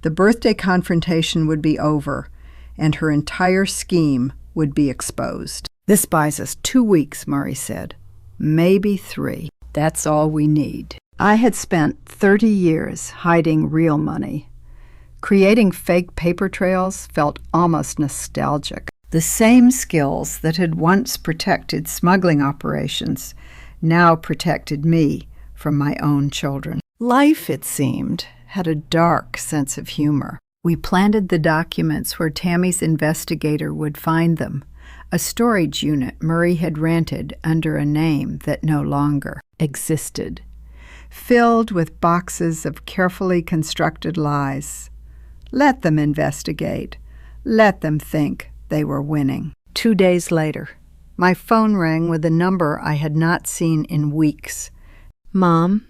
the birthday confrontation would be over, and her entire scheme would be exposed. This buys us 2 weeks, Murray said. Maybe 3. That's all we need. I had spent 30 years hiding real money. Creating fake paper trails felt almost nostalgic. The same skills that had once protected smuggling operations now protected me from my own children.
Life, it seemed, had a dark sense of humor. We planted the documents where Tammy's investigator would find them, a storage unit Murray had rented under a name that no longer existed, filled with boxes of carefully constructed lies. Let them investigate. Let them think they were winning. 2 days later, my phone rang with a number I had not seen in weeks. "Mom?"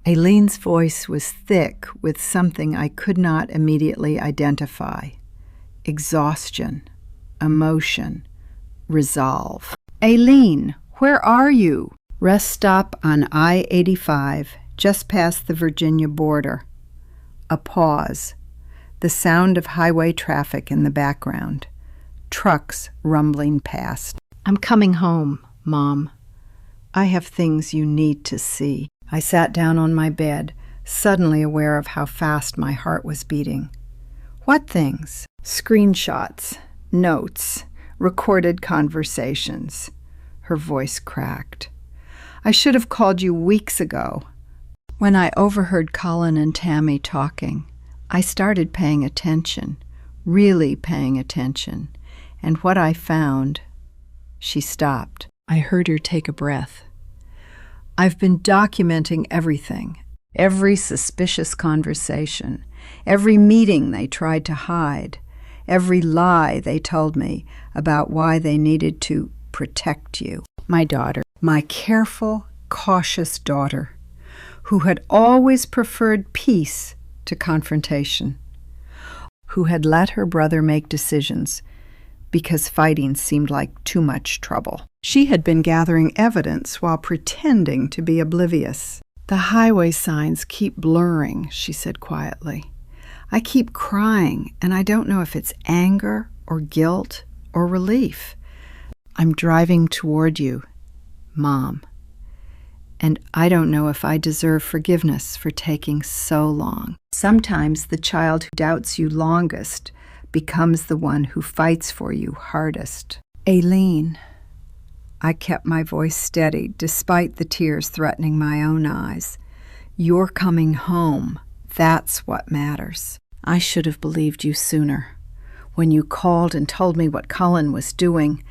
Aileen's voice was thick with something I could not immediately identify. Exhaustion, emotion, resolve. "Aileen, where are you?" "Rest stop on I-85, just past the Virginia border." A pause. The sound of highway traffic in the background. Trucks rumbling past. "I'm coming home, Mom. I have things you need to see." I sat down on my bed, suddenly aware of how fast my heart was beating. "What things?" "Screenshots, notes, recorded conversations." Her voice cracked. "I should have called you weeks ago." When I overheard Colin and Tammy talking, I started paying attention, really paying attention, and what I found... She stopped. I heard her take a breath. "I've been documenting everything, every suspicious conversation, every meeting they tried to hide, every lie they told me about why they needed to protect you." My daughter, my careful, cautious daughter, who had always preferred peace to confrontation, who had let her brother make decisions because fighting seemed like too much trouble. She had been gathering evidence while pretending to be oblivious. "The highway signs keep blurring," she said quietly. "I keep crying, and I don't know if it's anger or guilt or relief. I'm driving toward you, Mom, and I don't know if I deserve forgiveness for taking so long." Sometimes the child who doubts you longest becomes the one who fights for you hardest. "Aileen." I kept my voice steady despite the tears threatening my own eyes. "You're coming home. That's what matters." I should have believed you sooner. When you called and told me what Colin was doing,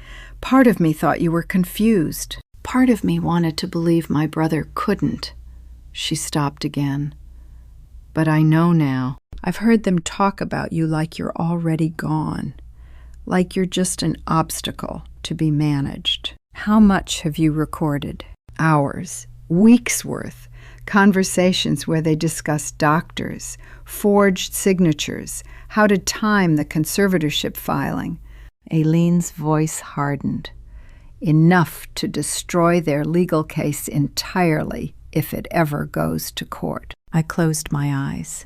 part of me thought you were confused. Part of me wanted to believe my brother couldn't. She stopped again. "But I know now. I've heard them talk about you like you're already gone, like you're just an obstacle to be managed." "How much have you recorded?" "Hours, weeks' worth. Conversations where they discussed doctors, forged signatures, how to time the conservatorship filing." Aileen's voice hardened. "Enough to destroy their legal case entirely if it ever goes to court." I closed my eyes.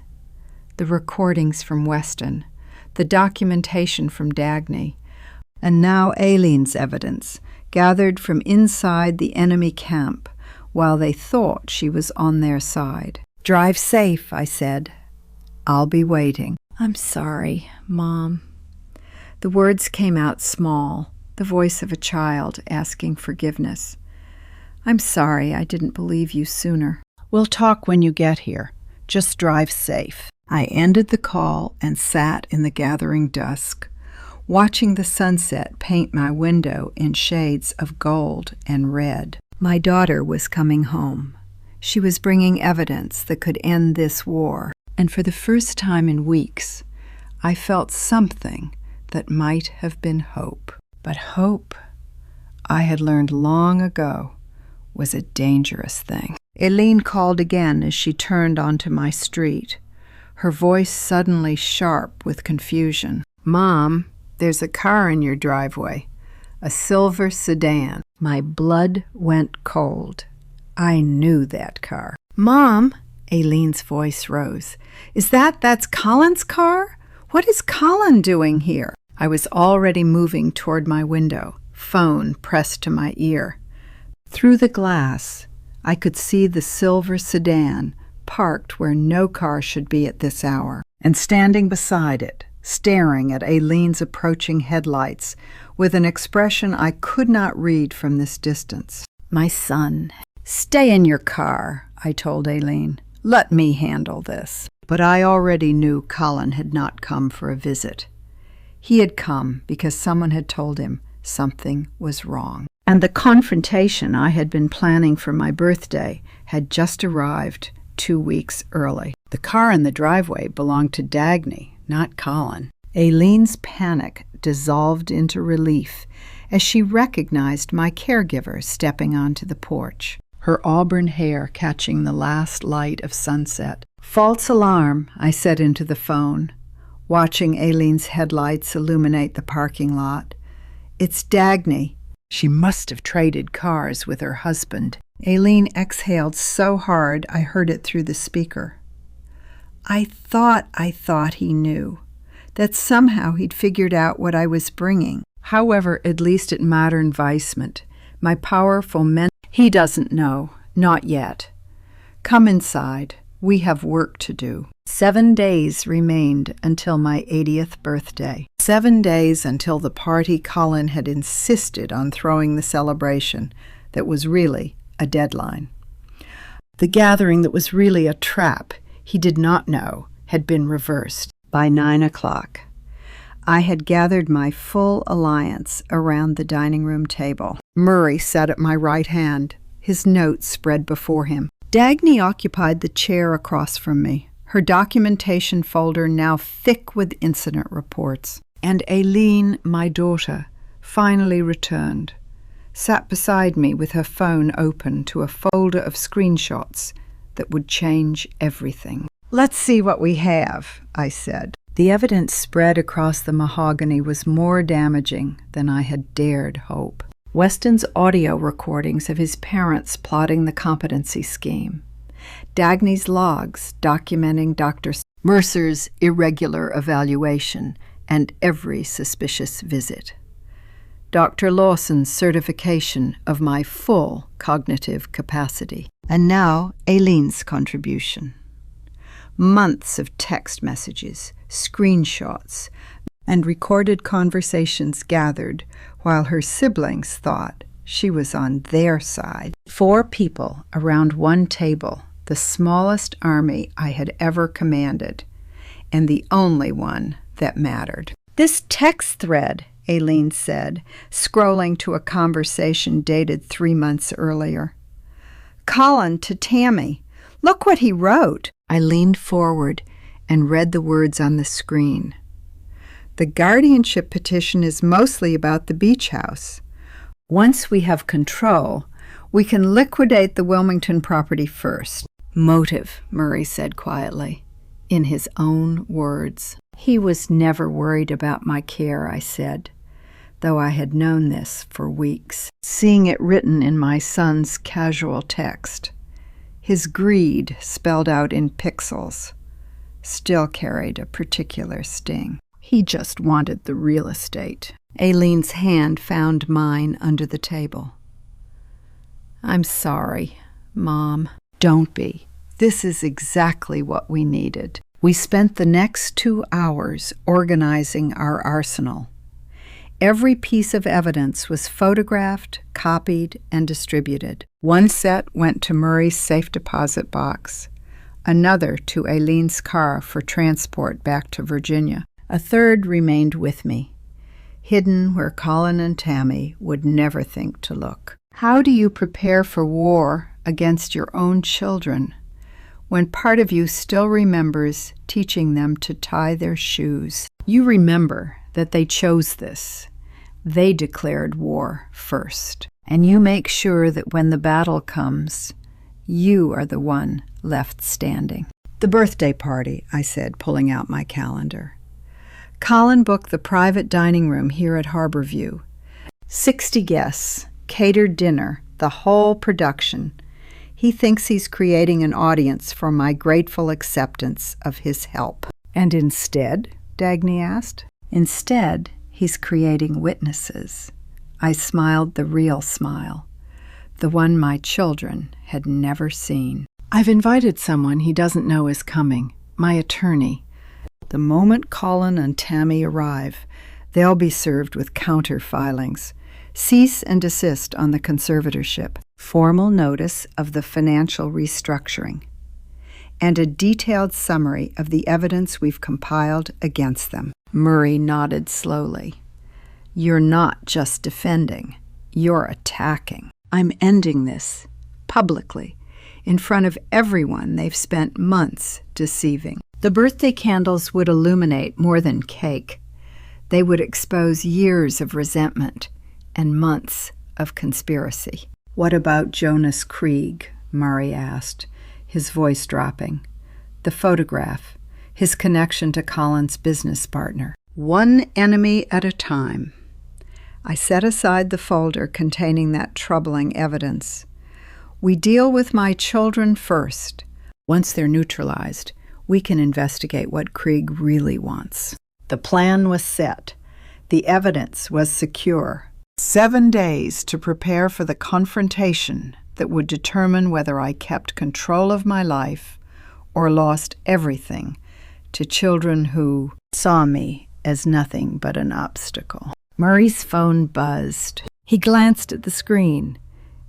The recordings from Weston, the documentation from Dagny, and now Aileen's evidence, gathered from inside the enemy camp while they thought she was on their side. "Drive safe," I said. "I'll be waiting." "I'm sorry, Mom." The words came out small, the voice of a child asking forgiveness. "I'm sorry I didn't believe you sooner. We'll talk when you get here. Just drive safe." I ended the call and sat in the gathering dusk, watching the sunset paint my window in shades of gold and red. My daughter was coming home. She was bringing evidence that could end this war, and for the first time in weeks, I felt something that might have been hope. But hope, I had learned long ago, was a dangerous thing. Aileen called again as she turned onto my street, her voice suddenly sharp with confusion. "Mom, there's a car in your driveway, a silver sedan." My blood went cold. I knew that car. "Mom," Aileen's voice rose, That's Colin's car? What is Colin doing here?" I was already moving toward my window, phone pressed to my ear. Through the glass, I could see the silver sedan parked where no car should be at this hour, and standing beside it, staring at Aileen's approaching headlights with an expression I could not read from this distance. "My son, stay in your car," I told Aileen. Let me handle this. But I already knew Colin had not come for a visit. He had come because someone had told him something was wrong. And the confrontation I had been planning for my birthday had just arrived 2 weeks early. The car in the driveway belonged to Dagny, not Colin. Aileen's panic dissolved into relief as she recognized my caregiver stepping onto the porch, her auburn hair catching the last light of sunset. "False alarm," I said into the phone, watching Aileen's headlights illuminate the parking lot. "It's Dagny." She must have traded cars with her husband. Aileen exhaled so hard I heard it through the speaker. I thought he knew, that somehow he'd figured out what I was bringing. However, at least at Modern Weissment, my powerful men... He doesn't know, not yet. Come inside. We have work to do. 7 days remained until my 80th birthday. 7 days until the party Colin had insisted on throwing the celebration that was really a deadline. The gathering that was really a trap he did not know had been reversed. By 9 o'clock, I had gathered my full alliance around the dining room table. Murray sat at my right hand, his notes spread before him. Dagny occupied the chair across from me, her documentation folder now thick with incident reports. And Aileen, my daughter, finally returned, sat beside me with her phone open to a folder of screenshots that would change everything. "Let's see what we have," I said. The evidence spread across the mahogany was more damaging than I had dared hope. Weston's audio recordings of his parents plotting the competency scheme. Dagny's logs documenting Dr. Mercer's irregular evaluation and every suspicious visit. Dr. Lawson's certification of my full cognitive capacity. And now Aileen's contribution. Months of text messages, screenshots, and recorded conversations gathered while her siblings thought she was on their side. 4 people around one table, the smallest army I had ever commanded, and the only one that mattered. "This text thread," Aileen said, scrolling to a conversation dated 3 months earlier. "Colin to Tammy. Look what he wrote." I leaned forward and read the words on the screen. "The guardianship petition is mostly about the beach house. Once we have control, we can liquidate the Wilmington property first." "Motive," Murray said quietly, in his own words. "He was never worried about my care," I said, though I had known this for weeks, seeing it written in my son's casual text. His greed, spelled out in pixels, still carried a particular sting. He just wanted the real estate. Aileen's hand found mine under the table. "I'm sorry, Mom." "Don't be. This is exactly what we needed." We spent the next 2 hours organizing our arsenal. Every piece of evidence was photographed, copied, and distributed. One set went to Murray's safe deposit box, another to Aileen's car for transport back to Virginia. A third remained with me, hidden where Colin and Tammy would never think to look. How do you prepare for war against your own children when part of you still remembers teaching them to tie their shoes? You remember that they chose this. They declared war first. And you make sure that when the battle comes, you are the one left standing. "The birthday party," I said, pulling out my calendar. Colin booked the private dining room here at Harborview. 60 guests, catered dinner, the whole production. He thinks he's creating an audience for my grateful acceptance of his help. "And instead?" Dagny asked. "Instead, he's creating witnesses." I smiled the real smile, the one my children had never seen. "I've invited someone he doesn't know is coming, my attorney. The moment Colin and Tammy arrive, they'll be served with counter filings. Cease and desist on the conservatorship. Formal notice of the financial restructuring. and a detailed summary of the evidence we've compiled against them.
Murray nodded slowly. You're not just defending, you're attacking. I'm ending this, publicly, in front of everyone they've spent months deceiving. The birthday candles would illuminate more than cake. They would expose years of resentment and months of conspiracy. What about Jonas Krieg? Murray asked, his voice dropping. The photograph, his connection to Colin's business partner. One enemy at a time. I set aside the folder containing that troubling evidence. We deal with my children first. Once they're neutralized, we can investigate what Krieg really wants. The plan was set. The evidence was secure. 7 days to prepare for the confrontation that would determine whether I kept control of my life or lost everything to children who saw me as nothing but an obstacle. Murray's phone buzzed. He glanced at the screen,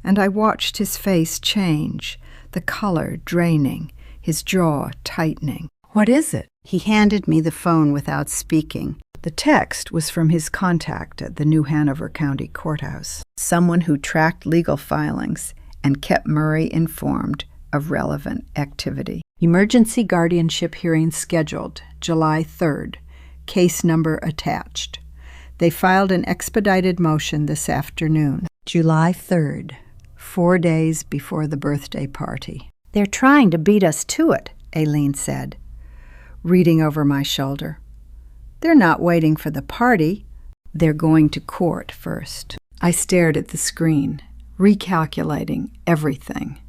and I watched his face change, the color draining, his jaw tightening. What is it? He handed me the phone without speaking. The text was from his contact at the New Hanover County Courthouse, someone who tracked legal filings and kept Murray informed of relevant activity. Emergency guardianship hearing scheduled, July 3rd. Case number attached. They filed an expedited motion this afternoon, July 3rd, 4 days before the birthday party. They're trying to beat us to it, Aileen said, reading over my shoulder. They're not waiting for the party. They're going to court first. I stared at the screen, recalculating everything.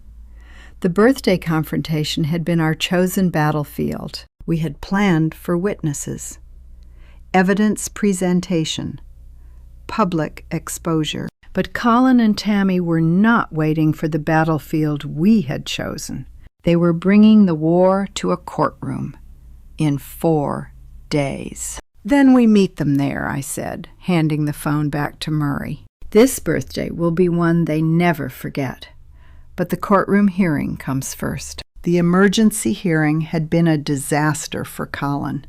The birthday confrontation had been our chosen battlefield. We had planned for witnesses, evidence presentation, public exposure. But Colin and Tammy were not waiting for the battlefield we had chosen. They were bringing the war to a courtroom in 4 days. Then we meet them there, I said, handing the phone back to Murray. This birthday will be one they never forget. But the courtroom hearing comes first. The emergency hearing had been a disaster for Colin.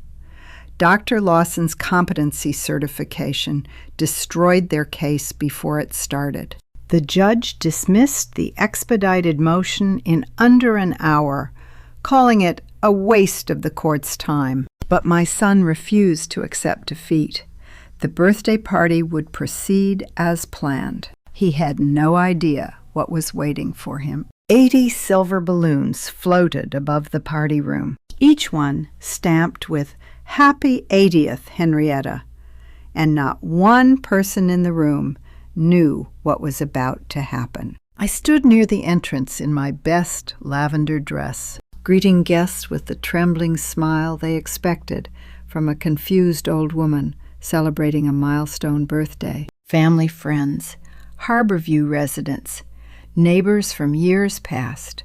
Dr. Lawson's competency certification destroyed their case before it started. The judge dismissed the expedited motion in under an hour, calling it a waste of the court's time. But my son refused to accept defeat. The birthday party would proceed as planned. He had no idea what was waiting for him. 80 silver balloons floated above the party room, each one stamped with Happy 80th, Henrietta, and not one person in the room knew what was about to happen. I stood near the entrance in my best lavender dress, greeting guests with the trembling smile they expected from a confused old woman celebrating a milestone birthday. Family friends, Harborview residents, neighbors from years past.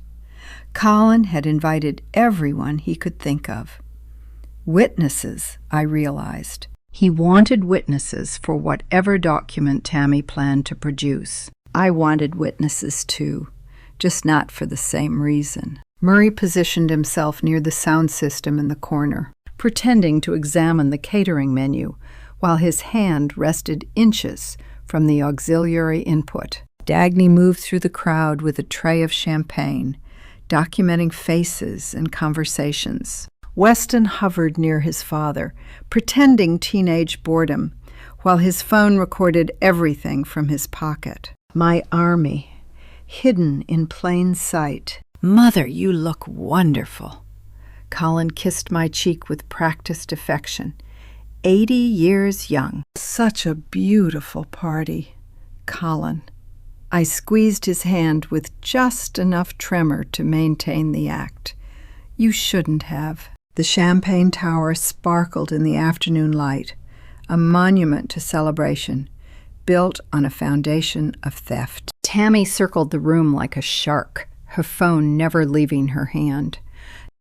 Colin had invited everyone he could think of. Witnesses, I realized. He wanted witnesses for whatever document Tammy planned to produce. I wanted witnesses too, just not for the same reason. Murray positioned himself near the sound system in the corner, pretending to examine the catering menu, while his hand rested inches from the auxiliary input. Dagny moved through the crowd with a tray of champagne, documenting faces and conversations. Weston hovered near his father, pretending teenage boredom, while his phone recorded everything from his pocket. My army, hidden in plain sight. Mother, you look wonderful. Colin kissed my cheek with practiced affection. 80 years young. Such a beautiful party. Colin. I squeezed his hand with just enough tremor to maintain the act. You shouldn't have. The champagne tower sparkled in the afternoon light, a monument to celebration, built on a foundation of theft. Tammy circled the room like a shark, her phone never leaving her hand.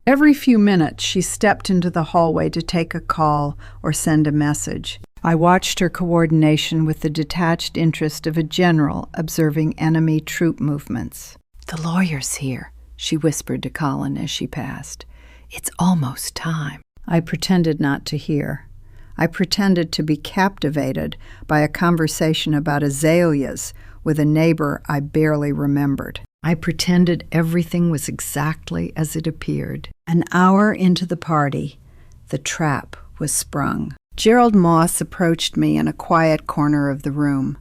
Every few minutes, she stepped into the hallway to take a call or send a message. I watched her coordination with the detached interest of a general observing enemy troop movements. The lawyer's here, she whispered to Colin as she passed. "It's almost time."
I pretended not to hear. I pretended to be captivated by a conversation about azaleas with a neighbor I barely remembered. I pretended everything was exactly as it appeared. An hour into the party, the trap was sprung. Gerald Moss approached me in a quiet corner of the room,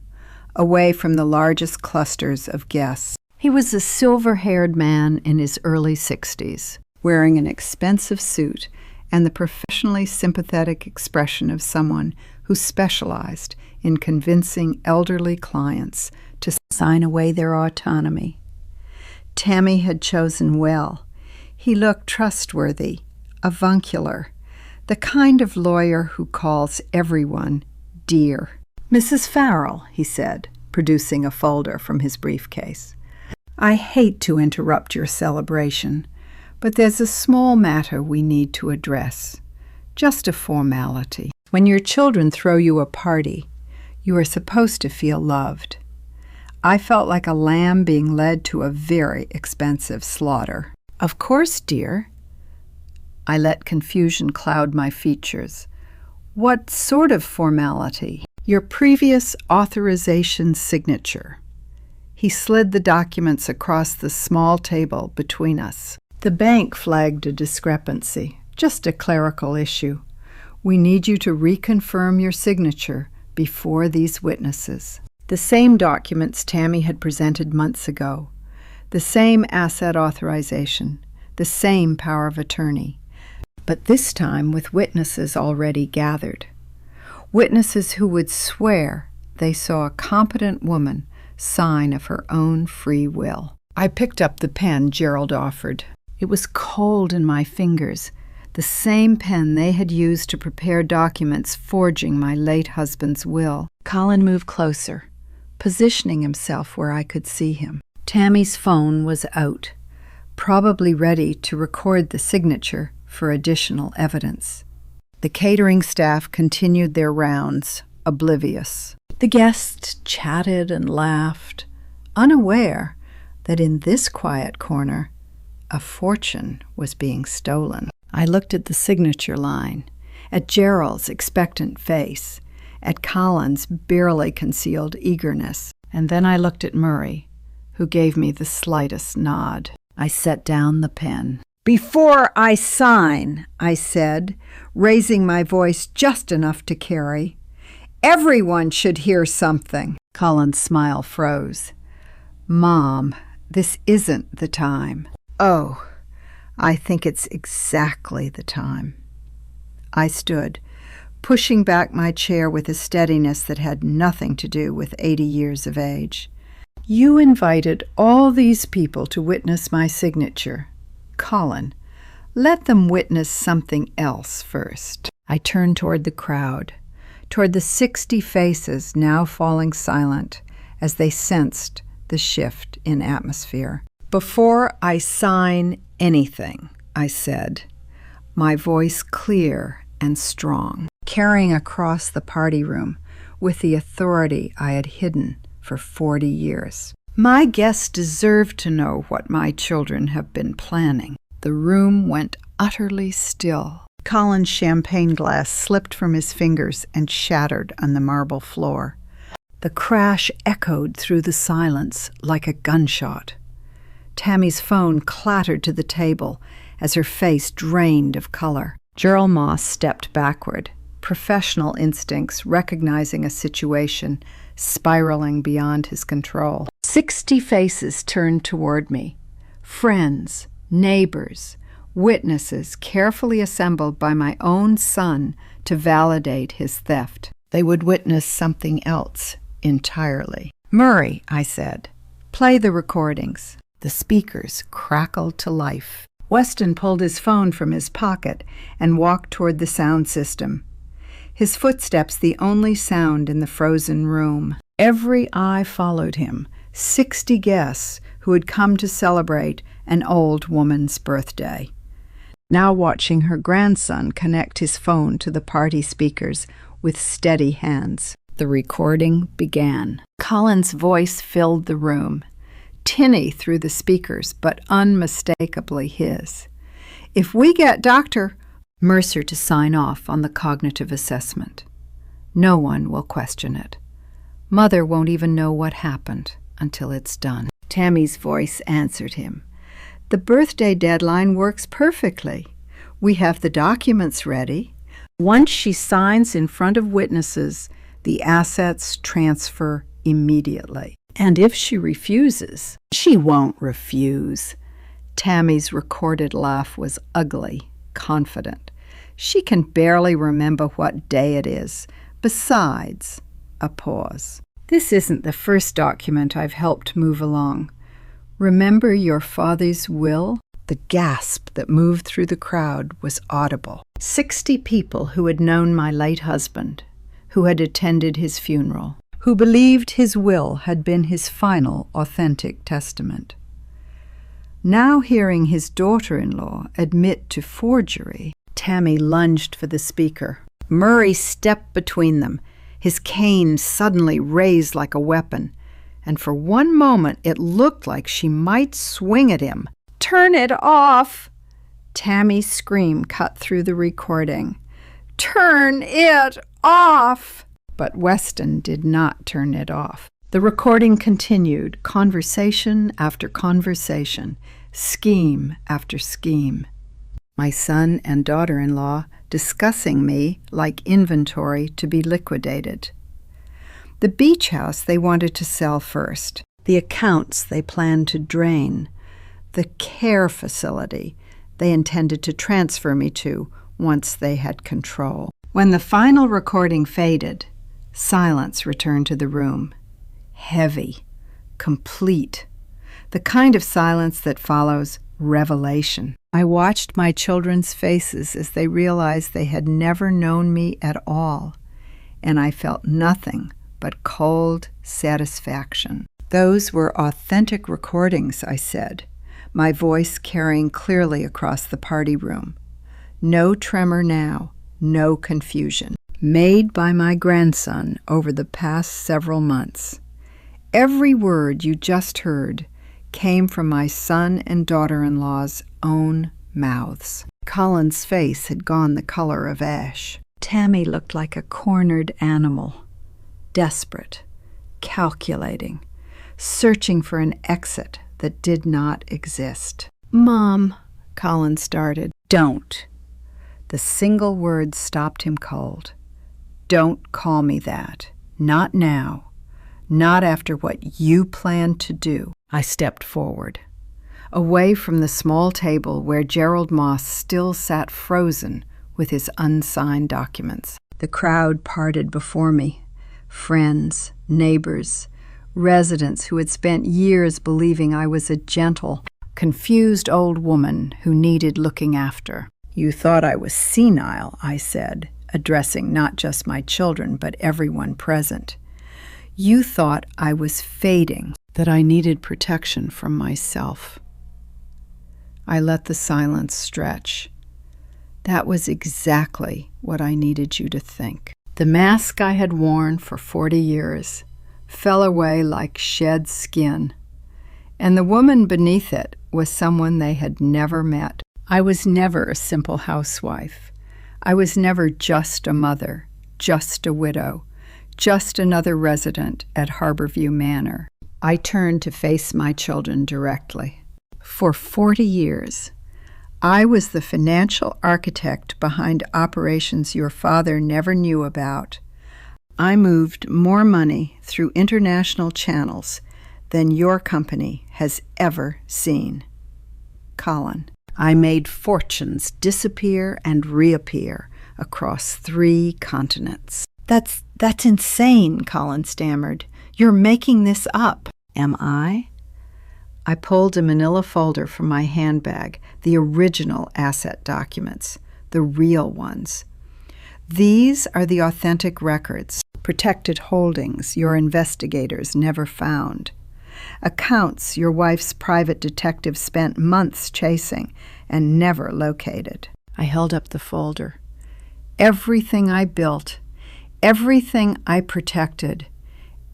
away from the largest clusters of guests. He was a silver-haired man in his early 60s, wearing an expensive suit and the professionally sympathetic expression of someone who specialized in convincing elderly clients to sign away their autonomy. Tammy had chosen well. He looked trustworthy, avuncular, the kind of lawyer who calls everyone dear. "Mrs. Farrell," he said, producing a folder from his briefcase. "I hate to interrupt your celebration, but there's a small matter we need to address. Just a formality. When your children throw you a party, you are supposed to feel loved. I felt like a lamb being led to a very expensive slaughter." "Of course, dear." I let confusion cloud my features. "What sort of formality?" "Your previous authorization signature." He slid the documents across the small table between us. "The bank flagged a discrepancy, just a clerical issue. We need you to reconfirm your signature before these witnesses." The same documents Tammy had presented months ago, the same asset authorization, the same power of attorney, but this time with witnesses already gathered. Witnesses who would swear they saw a competent woman sign of her own free will. I picked up the pen Gerald offered. It was cold in my fingers, the same pen they had used to prepare documents forging my late husband's will. Colin moved closer, positioning himself where I could see him. Tammy's phone was out, probably ready to record the signature for additional evidence. The catering staff continued their rounds, oblivious. The guests chatted and laughed, unaware that in this quiet corner, a fortune was being stolen. I looked at the signature line, at Gerald's expectant face, at Colin's barely concealed eagerness, and then I looked at Murray, who gave me the slightest nod. I set down the pen. "Before I sign," I said, raising my voice just enough to carry, "everyone should hear something." Colin's smile froze. "Mom, this isn't the time." "Oh, I think it's exactly the time." I stood, pushing back my chair with a steadiness that had nothing to do with 80 years of age. "You invited all these people to witness my signature. Colin, let them witness something else first." I turned toward the crowd, toward the 60 faces now falling silent as they sensed the shift in atmosphere. "Before I sign anything," I said, my voice clear and strong, carrying across the party room with the authority I had hidden for 40 years. "My guests deserve to know what my children have been planning." The room went utterly still. Colin's champagne glass slipped from his fingers and shattered on the marble floor. The crash echoed through the silence like a gunshot. Tammy's phone clattered to the table as her face drained of color. Gerald Moss stepped backward, professional instincts recognizing a situation spiraling beyond his control. 60 faces turned toward me. Friends, neighbors, witnesses carefully assembled by my own son to validate his theft. They would witness something else entirely. "Murray," I said, "play the recordings." The speakers crackled to life. Weston pulled his phone from his pocket and walked toward the sound system, his footsteps the only sound in the frozen room. Every eye followed him, 60 guests who had come to celebrate an old woman's birthday, now watching her grandson connect his phone to the party speakers with steady hands. The recording began. Colin's voice filled the room,
tinny through the speakers, but unmistakably his. "If we get Dr. Mercer to sign off on the cognitive assessment, no one will question it. Mother won't even know what happened until it's done." Tammy's voice answered him. "The birthday deadline works perfectly. We have the documents ready. Once she signs in front of witnesses, the assets transfer immediately. And if she refuses—" "She won't refuse." Tammy's recorded laugh was ugly, confident. "She can barely remember what day it is. Besides," a pause, "this isn't the first document I've helped move along. Remember your father's will?" The gasp that moved through the crowd was audible. 60 people who had known my late husband, who had attended his funeral, who believed his will had been his final authentic testament. Now hearing his daughter-in-law admit to forgery, Tammy lunged for the speaker. Murray stepped between them, his cane suddenly raised like a weapon, and for one moment it looked like she might swing at him. "Turn it off!" Tammy's scream cut through the recording. "Turn it off!" But Weston did not turn it off. The recording continued, conversation after conversation, scheme after scheme. My son and daughter-in-law discussing me like inventory to be liquidated. The beach house they wanted to sell first, the accounts they planned to drain, the care facility they intended to transfer me to once they had control. When the final recording faded, silence returned to the room. Heavy, complete, the kind of silence that follows revelation. I watched my children's faces as they realized they had never known me at all, and I felt nothing but cold satisfaction. "Those were authentic recordings," I said, my voice carrying clearly across the party room. No tremor now, no confusion. "Made by my grandson over the past several months. Every word you just heard came from my son and daughter-in-law's own mouths." Colin's face had gone the color of ash. Tammy looked like a cornered animal, desperate, calculating, searching for an exit that did not exist. "Mom," Colin started. "Don't." The single word stopped him cold. "Don't call me that. Not now. Not after what you planned to do." I stepped forward, away from the small table where Gerald Moss still sat frozen with his unsigned documents. The crowd parted before me. Friends, neighbors, residents who had spent years believing I was a gentle, confused old woman who needed looking after. "You thought I was senile," I said, addressing not just my children, but everyone present. "You thought I was fading, that I needed protection from myself." I let the silence stretch. That was exactly what I needed you to think. The mask I had worn for 40 years fell away like shed skin, and the woman beneath it was someone they had never met. I was never a simple housewife. I was never just a mother, just a widow, just another resident at Harborview Manor. I turned to face my children directly. For 40 years, I was the financial architect behind operations your father never knew about. I moved more money through international channels than your company has ever seen. Colin. I made fortunes disappear and reappear across 3 continents. That's insane, Colin stammered. "You're making this up." "Am I?" I pulled a manila folder from my handbag, the original asset documents, the real ones. "These are the authentic records, protected holdings your investigators never found. Accounts your wife's private detective spent months chasing and never located." I held up the folder. "Everything I built, everything I protected,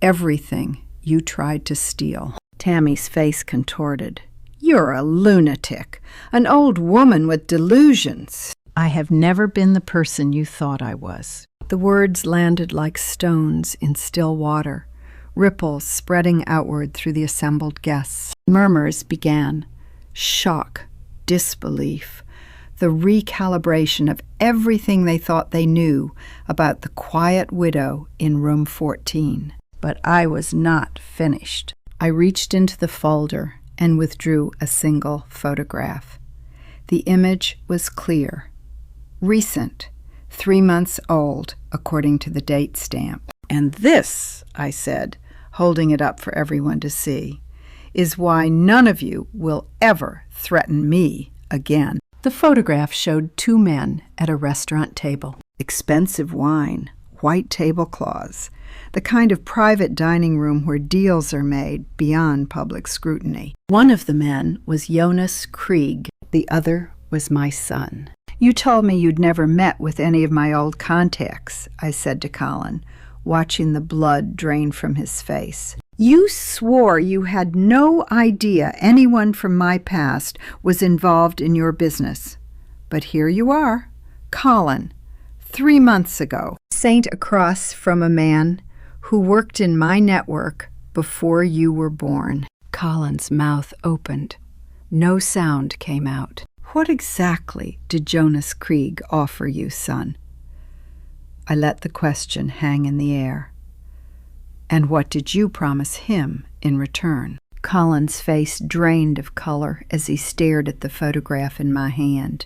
everything you tried to steal." Tammy's face contorted. You're a lunatic, an old woman with delusions. I have never been the person you thought I was. The words landed like stones in still water, ripples spreading outward through the assembled guests. Murmurs began. Shock, disbelief, the recalibration of everything they thought they knew about the quiet widow in room 14. But I was not finished. I reached into the folder and withdrew a single photograph. The image was clear. Recent, 3 months old, according to the date stamp. And this, I said, holding it up for everyone to see, is why none of you will ever threaten me again. The photograph showed 2 men at a restaurant table. Expensive wine, white tablecloths, the kind of private dining room where deals are made beyond public scrutiny. One of the men was Jonas Krieg. The other was my son. You told me you'd never met with any of my old contacts, I said to Colin, watching the blood drain from his face. You swore you had no idea anyone from my past was involved in your business. But here you are, Colin, 3 months ago. Saint across from a man who worked in my network before you were born. Colin's mouth opened. No sound came out. What exactly did Jonas Krieg offer you, son? I let the question hang in the air. And what did you promise him in return? Colin's face drained of color as he stared at the photograph in my hand.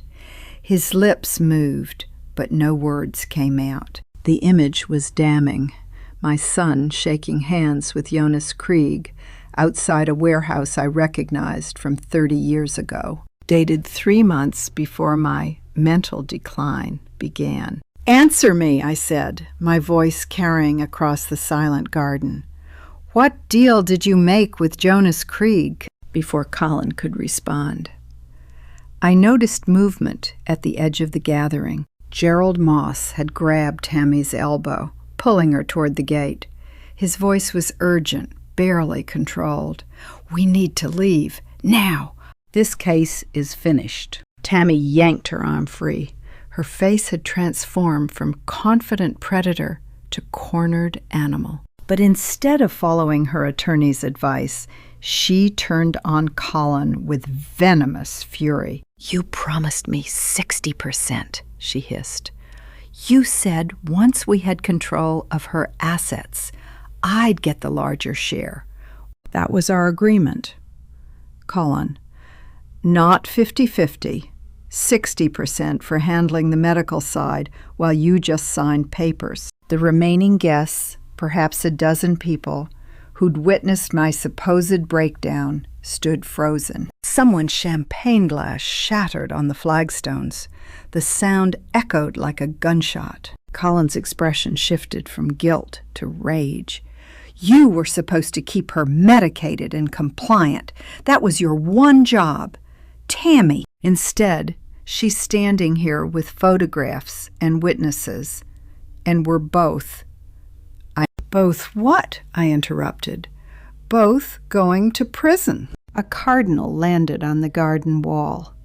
His lips moved, but no words came out. The image was damning. My son shaking hands with Jonas Krieg outside a warehouse I recognized from 30 years ago, dated 3 months before my mental decline began. Answer me, I said, my voice carrying across the silent garden. What deal did you make with Jonas Krieg? Before Colin could respond. I noticed movement at the edge of the gathering. Gerald Moss had grabbed Tammy's elbow, pulling her toward the gate. His voice was urgent, barely controlled. We need to leave, now. This case is finished. Tammy yanked her arm free. Her face had transformed from confident predator to cornered animal. But instead of following her attorney's advice, she turned on Colin with venomous fury. You promised me 60%, she hissed. You said once we had control of her assets, I'd get the larger share. That was our agreement. Colin, not 50-50, 60% for handling the medical side while you just signed papers. The remaining guests, perhaps a dozen people, who'd witnessed my supposed breakdown, stood frozen. Someone's champagne glass shattered on the flagstones. The sound echoed like a gunshot. Colin's expression shifted from guilt to rage. You were supposed to keep her medicated and compliant. That was your one job. Tammy. Instead, she's standing here with photographs and witnesses, and we're both. Both what? I interrupted. Both going to prison. A cardinal landed on the garden wall.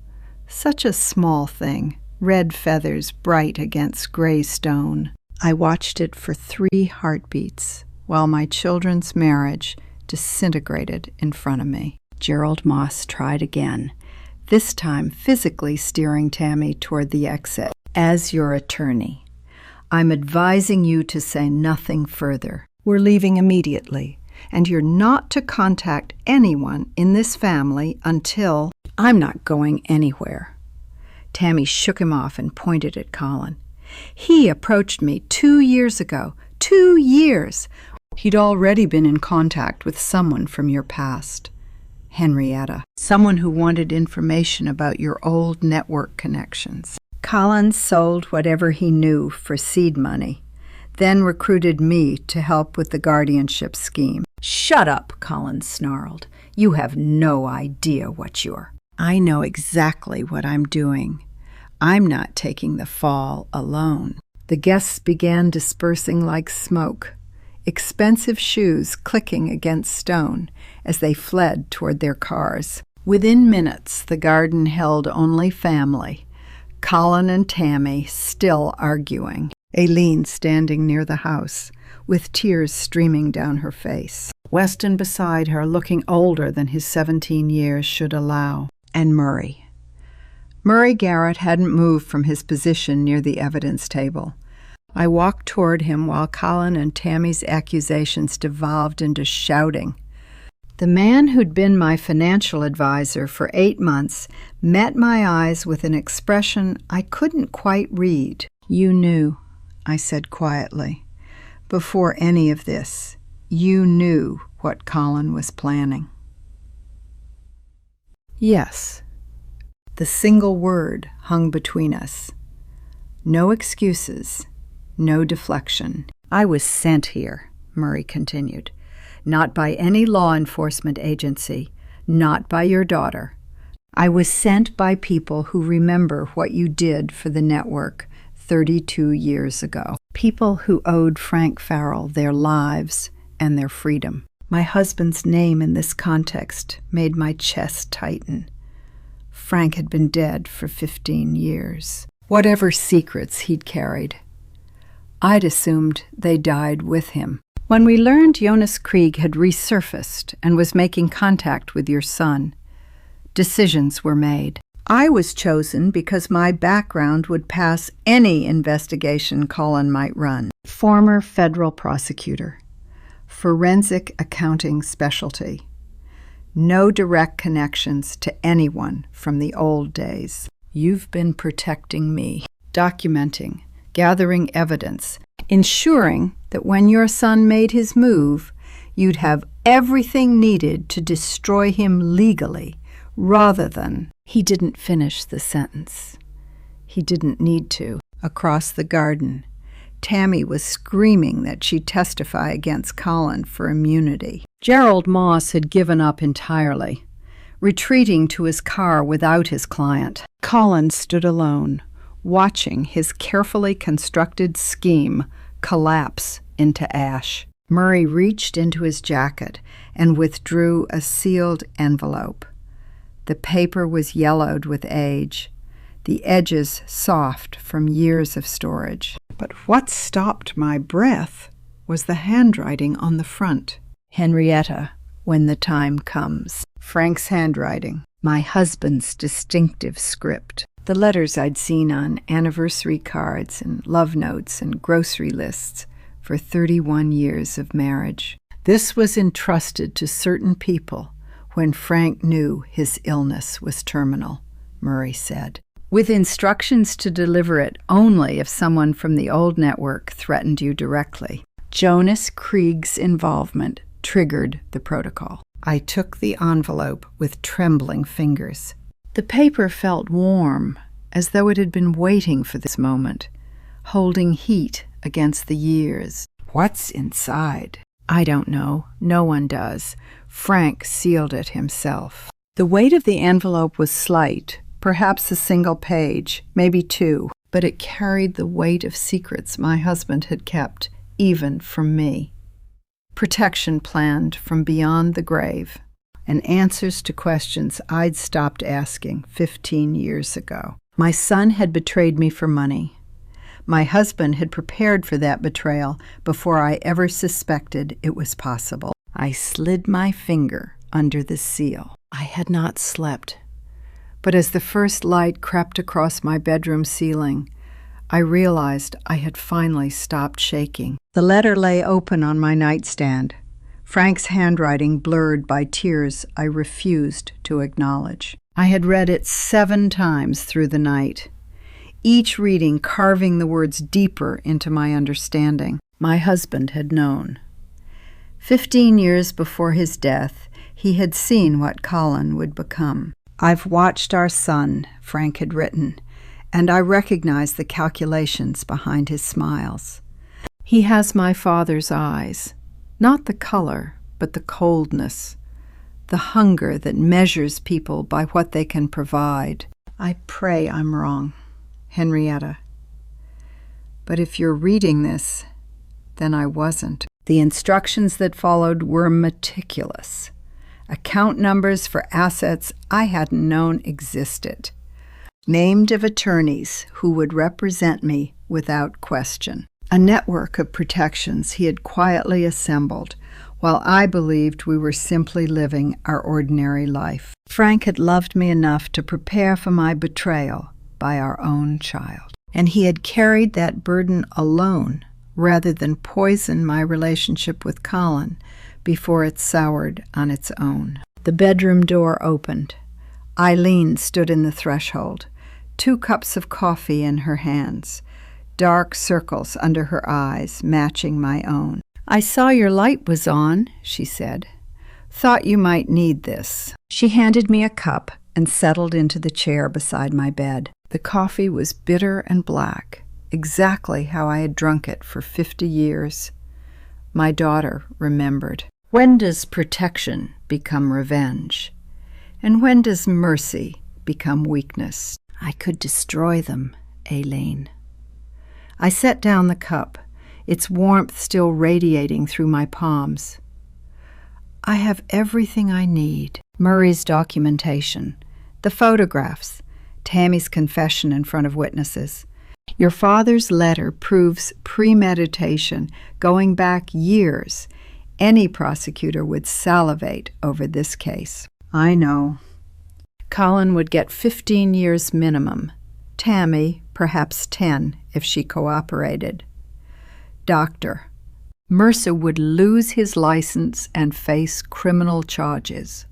Such a small thing, red feathers bright against gray stone. I watched it for 3 heartbeats while my children's marriage disintegrated in front of me. Gerald Moss tried again, this time physically steering Tammy toward the exit. As your attorney, I'm advising you to say nothing further. We're leaving immediately, and you're not to contact anyone in this family until... I'm not going anywhere. Tammy shook him off and pointed at Colin. He approached me 2 years ago. 2 years! He'd already been in contact with someone from your past. Henrietta. Someone who wanted information about your old network connections. Colin sold whatever he knew for seed money, then recruited me to help with the guardianship scheme. Shut up, Colin snarled. You have no idea what you're... I know exactly what I'm doing. I'm not taking the fall alone. The guests began dispersing like smoke.
expensive shoes clicking against stone as they fled toward their cars. Within minutes, the garden held only family, Colin and Tammy still arguing, Aileen standing near the house, with tears streaming down her face. Weston beside her, looking older than his 17 years should allow, and Murray. Murray Garrett hadn't moved from his position near the evidence table. I walked toward him while Colin and Tammy's accusations devolved into shouting. The man who'd been my financial advisor for 8 months met my eyes with an expression I couldn't quite read. "You knew," I said quietly. "Before any of this, you knew what Colin was planning." Yes. The single word hung between us. No excuses, no deflection. "I was sent here," Murray continued. "Not by any law enforcement agency, not by your daughter. I was sent by people who remember what you did for the network 32 years ago. People who owed Frank Farrell their lives and their freedom." My husband's name in this context made my chest tighten. Frank had been dead for 15 years. Whatever secrets he'd carried, I'd assumed they died with him. When we learned Jonas Krieg had resurfaced and was making contact with your son, decisions were made. I was chosen because my background would pass any investigation Colin might run. Former federal prosecutor, forensic accounting specialty, no direct connections to anyone from the old days. You've been protecting me, documenting, gathering evidence, ensuring that when your son made his move, you'd have everything needed to destroy him legally, rather than— He didn't finish the sentence. He didn't need to. Across the garden, Tammy was screaming that she'd testify against Colin for immunity. Gerald Moss had given up entirely, retreating to his car without his client. Colin stood alone, watching his carefully constructed scheme collapse into ash. Murray reached into his jacket and withdrew a sealed envelope. The paper was yellowed with age, the edges soft from years of storage. But what stopped my breath was the handwriting on the front. "Henrietta, when the time comes." Frank's handwriting, my husband's distinctive script. The letters I'd seen on anniversary cards and love notes and grocery lists for 31 years of marriage. This was entrusted to certain people when Frank knew his illness was terminal, Murray said, with instructions to deliver it only if someone from the old network threatened you directly. Jonas Krieg's involvement triggered the protocol. I took the envelope with trembling fingers. The paper felt warm, as though it had been waiting for this moment, holding heat against the years. What's inside? I don't know. No one does. Frank sealed it himself. The weight of the envelope was slight, perhaps a single page, maybe 2, but it carried the weight of secrets my husband had kept, even from me. Protection planned from beyond the grave, and answers to questions I'd stopped asking 15 years ago. My son had betrayed me for money. My husband had prepared for that betrayal before I ever suspected it was possible. I slid my finger under the seal. I had not slept, but as the first light crept across my bedroom ceiling, I realized I had finally stopped shaking. The letter lay open on my nightstand, Frank's handwriting blurred by tears I refused to acknowledge. I had read it 7 times through the night, each reading carving the words deeper into my understanding. My husband had known. 15 years before his death, he had seen what Colin would become. "I've watched our son," Frank had written, and I recognized the calculations behind his smiles. He has my father's eyes, not the color, but the coldness, the hunger that measures people by what they can provide. I pray I'm wrong, Henrietta. But if you're reading this, then I wasn't.
The instructions that followed were meticulous. Account numbers for assets I hadn't known existed. Named of attorneys who would represent me without question. A network of protections he had quietly assembled, while I believed we were simply living our ordinary life. Frank had loved me enough to prepare for my betrayal by our own child, and he had carried that burden alone rather than poison my relationship with Colin before it soured on its own. The bedroom door opened. Eileen stood in the threshold, 2 cups of coffee in her hands, dark circles under her eyes matching my own. "I saw your light was on," she said. "Thought you might need this." She handed me a cup and settled into the chair beside my bed. The coffee was bitter and black, exactly how I had drunk it for 50 years. My daughter remembered. When does protection become revenge? And when does mercy become weakness? I could destroy them, Aileen. I set down the cup, its warmth still radiating through my palms. I have everything I need. Murray's documentation, the photographs, Tammy's confession in front of witnesses. Your father's letter proves premeditation going back years. Any prosecutor would salivate over this case. I know. Colin would get 15 years minimum. Tammy, perhaps 10, if she cooperated. Doctor, Mercer would lose his license and face criminal charges.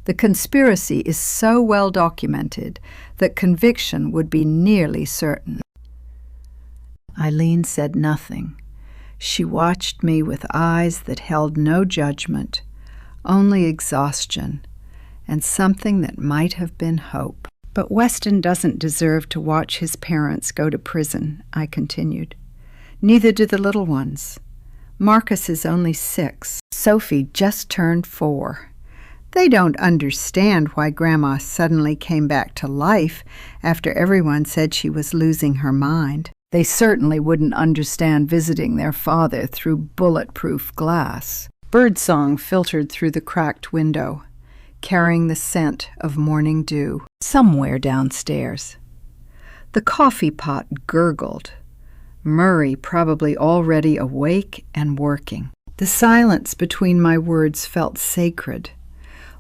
The conspiracy is so well documented that conviction would be nearly certain. Eileen said nothing. She watched me with eyes that held no judgment, only exhaustion, and something that might have been hope. But Weston doesn't deserve to watch his parents go to prison, I continued. Neither do the little ones. Marcus is only 6. Sophie just turned 4. They don't understand why Grandma suddenly came back to life after everyone said she was losing her mind. They certainly wouldn't understand visiting their father through bulletproof glass. Birdsong filtered through the cracked window, carrying the scent of morning dew somewhere downstairs. The coffee pot gurgled. Murray probably already awake and working. The silence between my words felt sacred,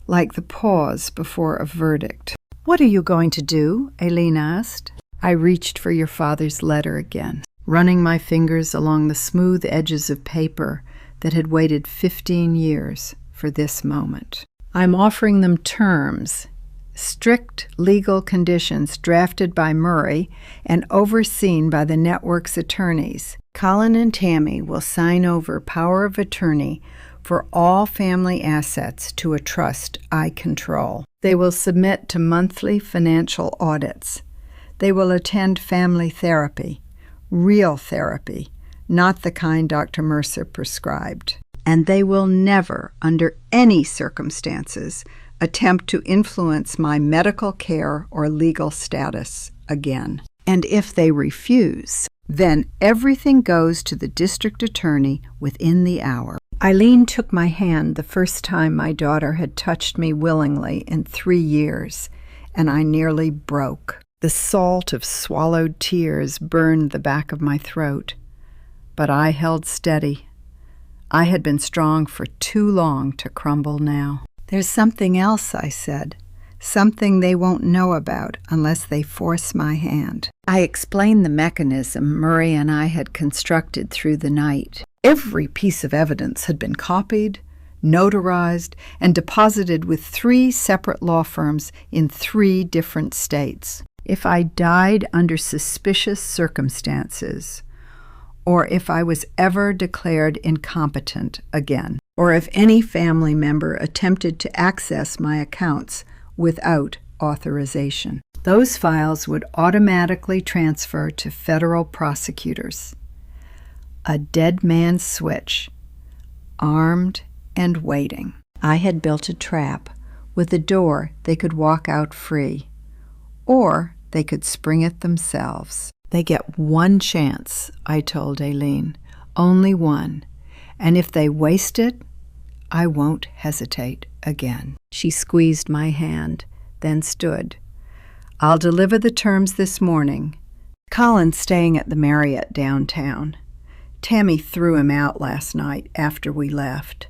like the pause before a verdict. "What are you going to do?" Aileen asked. I reached for your father's letter again, running my fingers along the smooth edges of paper that had waited 15 years for this moment. I'm offering them terms, strict legal conditions drafted by Murray and overseen by the network's attorneys. Colin and Tammy will sign over power of attorney for all family assets to a trust I control. They will submit to monthly financial audits. They will attend family therapy, real therapy, not the kind Dr. Mercer prescribed. And they will never, under any circumstances, attempt to influence my medical care or legal status again. And if they refuse, then everything goes to the district attorney within the hour. Eileen took my hand the first time my daughter had touched me willingly in 3 years, and I nearly broke. The salt of swallowed tears burned the back of my throat, but I held steady. I had been strong for too long to crumble now. "There's something else," I said, "something they won't know about unless they force my hand." I explained the mechanism Murray and I had constructed through the night. Every piece of evidence had been copied, notarized, and deposited with 3 separate law firms in 3 different states. If I died under suspicious circumstances, or if I was ever declared incompetent again, or if any family member attempted to access my accounts without authorization, those files would automatically transfer to federal prosecutors. A dead man's switch, armed and waiting. I had built a trap with a door they could walk out free, or they could spring it themselves. They get 1 chance, I told Aileen, only one, And if they waste it, I won't hesitate again." She squeezed my hand, then stood. "I'll deliver the terms this morning. Colin's staying at the Marriott downtown. Tammy threw him out last night after we left.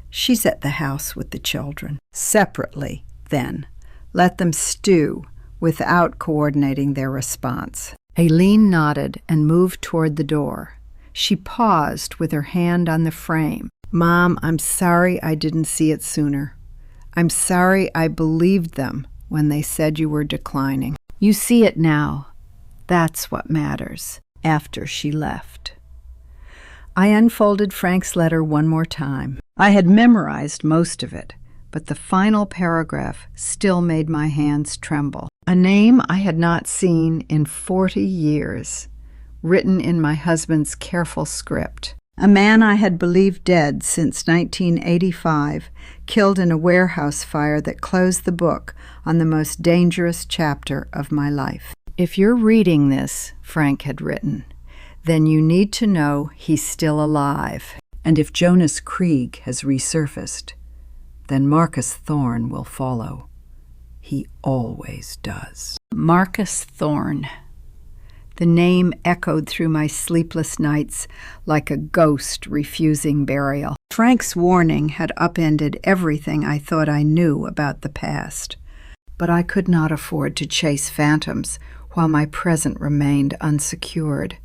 She's at the house with the children. Separately, then. Let them stew without coordinating their response." Aileen nodded and moved toward the door. She paused with her hand on the frame. "Mom, I'm sorry I didn't see it sooner. I'm sorry I believed them when they said you were declining. You see it now. That's what matters." After she left, I unfolded Frank's letter one more time. I had memorized most of it, but the final paragraph still made my hands tremble. A name I had not seen in 40 years, written in my husband's careful script. A man I had believed dead since 1985, killed in a warehouse fire that closed the book on the most dangerous chapter of my life. "If you're reading this," Frank had written, "then you need to know he's still alive. And if Jonas Krieg has resurfaced, then Marcus Thorne will follow. He always does." Marcus Thorne. The name echoed through my sleepless nights like a ghost refusing burial. Frank's warning had upended everything I thought I knew about the past. But I could not afford to chase phantoms while my present remained unsecured.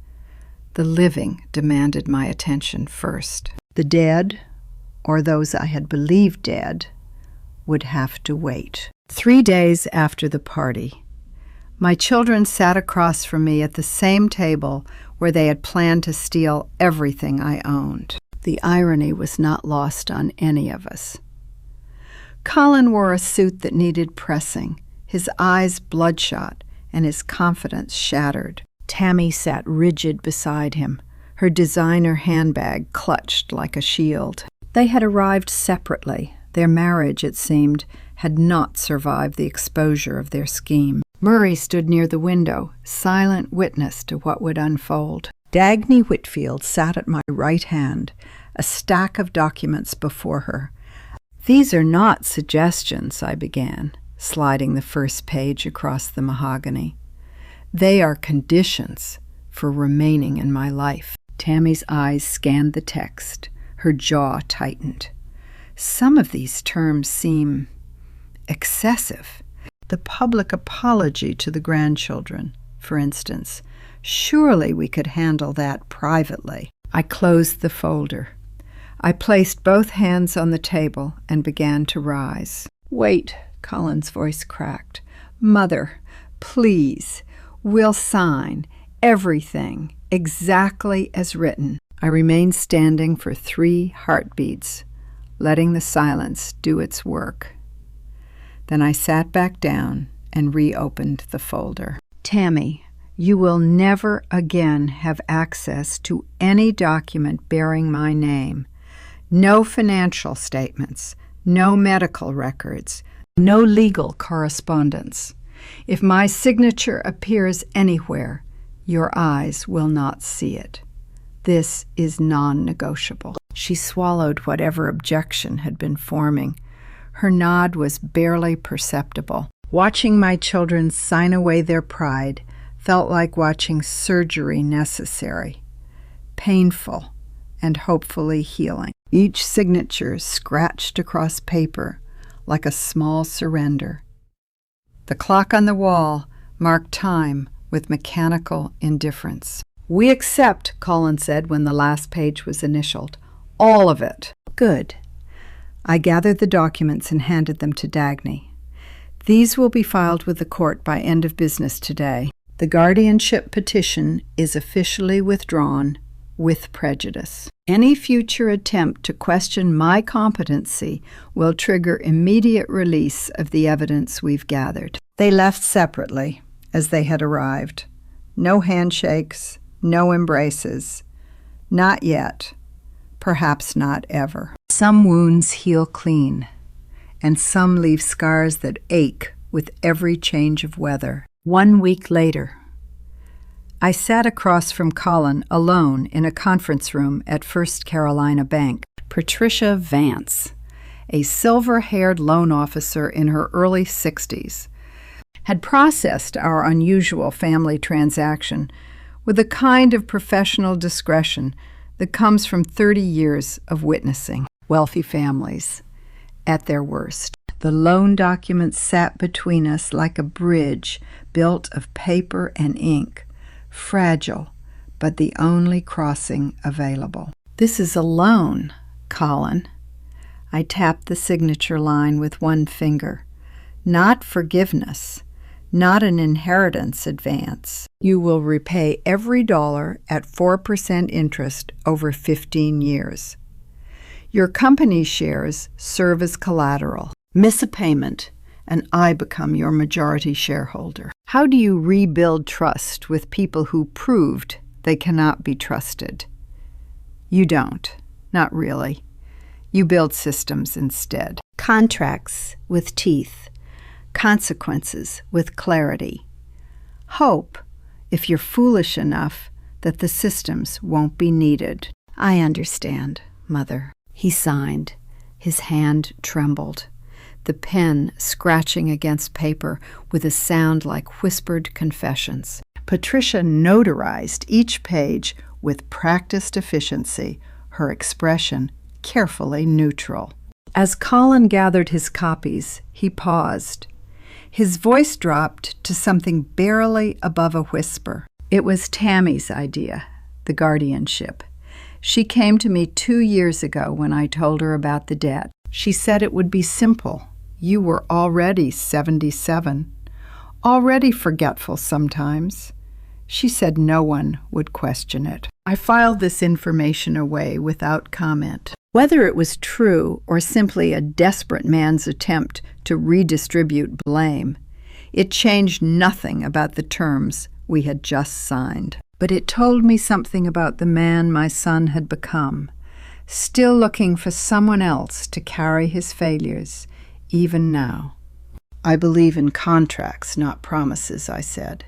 The living demanded my attention first. The dead, or those I had believed dead, would have to wait. 3 days after the party, my children sat across from me at the same table where they had planned to steal everything I owned. The irony was not lost on any of us. Colin wore a suit that needed pressing, his eyes bloodshot and his confidence shattered. Tammy sat rigid beside him, her designer handbag clutched like a shield. They had arrived separately. Their marriage, it seemed, had not survived the exposure of their scheme. Murray stood near the window, silent witness to what would unfold. Dagny Whitfield sat at my right hand, a stack of documents before her. "These are not suggestions," I began, sliding the first page across the mahogany. "They are conditions for remaining in my life." Tammy's eyes scanned the text. Her jaw tightened. "Some of these terms seem excessive. The public apology to the grandchildren, for instance. Surely we could handle that privately." I closed the folder. I placed both hands on the table and began to rise. "Wait," Colin's voice cracked. "Mother, please, we'll sign everything exactly as written." I remained standing for 3 heartbeats, letting the silence do its work. Then I sat back down and reopened the folder. "Tammy, you will never again have access to any document bearing my name. No financial statements, no medical records, no legal correspondence. If my signature appears anywhere, your eyes will not see it. This is non-negotiable." She swallowed whatever objection had been forming. Her nod was barely perceptible. Watching my children sign away their pride felt like watching surgery necessary, painful, and hopefully healing. Each signature scratched across paper like a small surrender. The clock on the wall marked time with mechanical indifference. "We accept," Colin said when the last page was initialed. "All of it." "Good." I gathered the documents and handed them to Dagny. "These will be filed with the court by end of business today. The guardianship petition is officially withdrawn with prejudice. Any future attempt to question my competency will trigger immediate release of the evidence we've gathered." They left separately, as they had arrived. No handshakes, no embraces. Not yet. Perhaps not ever. Some wounds heal clean, and some leave scars that ache with every change of weather. 1 week later,
I sat across from Colin alone in a conference room at First Carolina Bank. Patricia Vance, a silver-haired loan officer in her early 60s, had processed our unusual family transaction with a kind of professional discretion that comes from 30 years of witnessing wealthy families at their worst. The loan documents sat between us like a bridge built of paper and ink, fragile, but the only crossing available. "This is a loan, Colin." I tapped the signature line with one finger. "Not forgiveness, not an inheritance advance. You will repay every dollar at 4% interest over 15 years. Your company shares serve as collateral. Miss a payment, and I become your majority shareholder." How do you rebuild trust with people who proved they cannot be trusted? You don't. Not really. You build systems instead. Contracts with teeth. Consequences with clarity. Hope, if you're foolish enough, that the systems won't be needed. "I understand, Mother." He signed. His hand trembled, the pen scratching against paper with a sound like whispered confessions. Patricia notarized each page with practiced efficiency, her expression carefully neutral. As Colin gathered his copies, he paused. His voice dropped to something barely above a whisper. It was Tammy's idea, the guardianship. She came to me 2 years ago when I told her about the debt. She said it would be simple. You were already 77, already forgetful sometimes. She said no one would question it. I filed this information away without comment. Whether it was true or simply a desperate man's attempt to redistribute blame, it changed nothing about the terms we had just signed. But it told me something about the man my son had become, still looking for someone else to carry his failures, even now. "I believe in contracts, not promises," I said.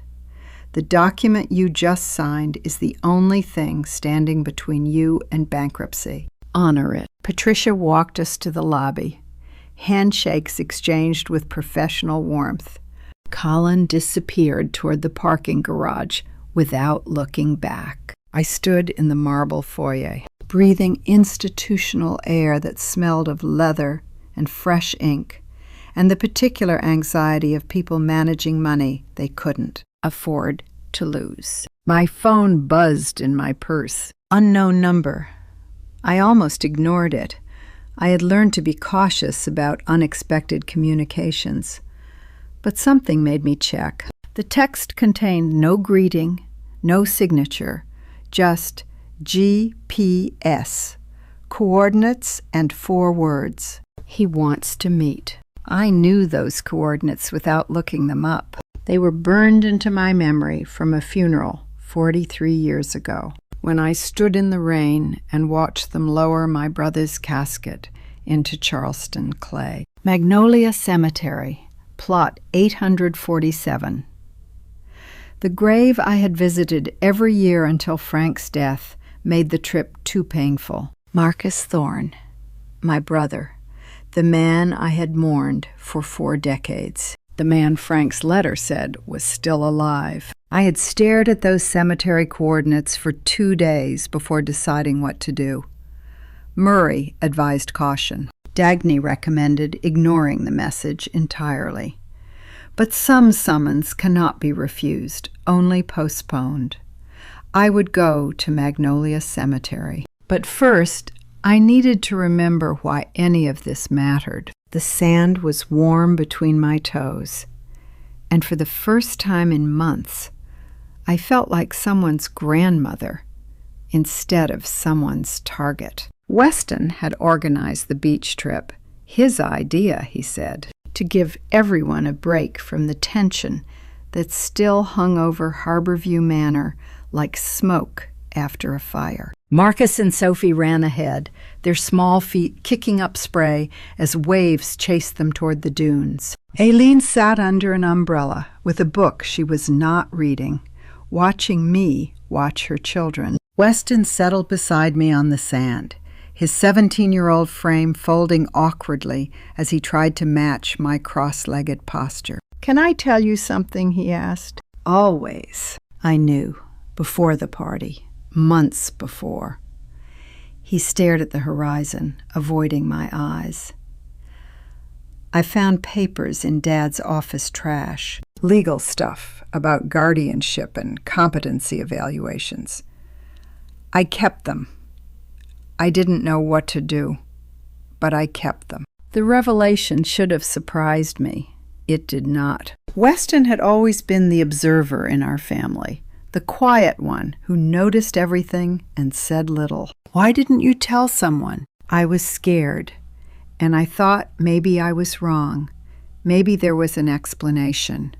"The document you just signed is the only thing standing between you and bankruptcy. Honor it." Patricia walked us to the lobby. Handshakes exchanged with professional warmth. Colin disappeared toward the parking garage without looking back. I stood in the marble foyer, breathing institutional air that smelled of leather and fresh ink, and the particular anxiety of people managing money they couldn't afford to lose. My phone buzzed in my purse. Unknown number. I almost ignored it. I had learned to be cautious about unexpected communications. But something made me check. The text contained no greeting, no signature, just GPS, coordinates and 4 words. He wants to meet. I knew those coordinates without looking them up. They were burned into my memory from a funeral 43 years ago, when I stood in the rain and watched them lower my brother's casket into Charleston clay. Magnolia Cemetery, plot 847. The grave I had visited every year until Frank's death made the trip too painful. Marcus Thorne, my brother, the man I had mourned for 4 decades. The man Frank's letter said was still alive. I had stared at those cemetery coordinates for 2 days before deciding what to do. Murray advised caution. Dagny recommended ignoring the message entirely. But some summons cannot be refused, only postponed. I would go to Magnolia Cemetery. But first, I needed to remember why any of this mattered. The sand was warm between my toes, and for the first time in months, I felt like someone's grandmother instead of someone's target. Weston had organized the beach trip. His idea, he said, to give everyone a break from the tension that still hung over Harborview Manor like smoke after a fire. Marcus and Sophie ran ahead, their small feet kicking up spray as waves chased them toward the dunes. Aileen sat under an umbrella with a book she was not reading,
watching me watch her children.
Weston settled beside me on the sand, his 17-year-old frame folding awkwardly as he tried to match my cross-legged posture.
"Can I tell you something?" he asked.
Always. I knew, before the party, months before. He stared at the horizon, avoiding my eyes. I found papers in Dad's office trash, legal stuff about guardianship and competency evaluations. I kept them. I didn't know what to do, but I kept them.
The revelation should have surprised me. It did not.
Weston had always been the observer in our family, the quiet one who noticed everything and said little. Why didn't you tell someone? I was scared, and I thought maybe I was wrong. Maybe there was an explanation.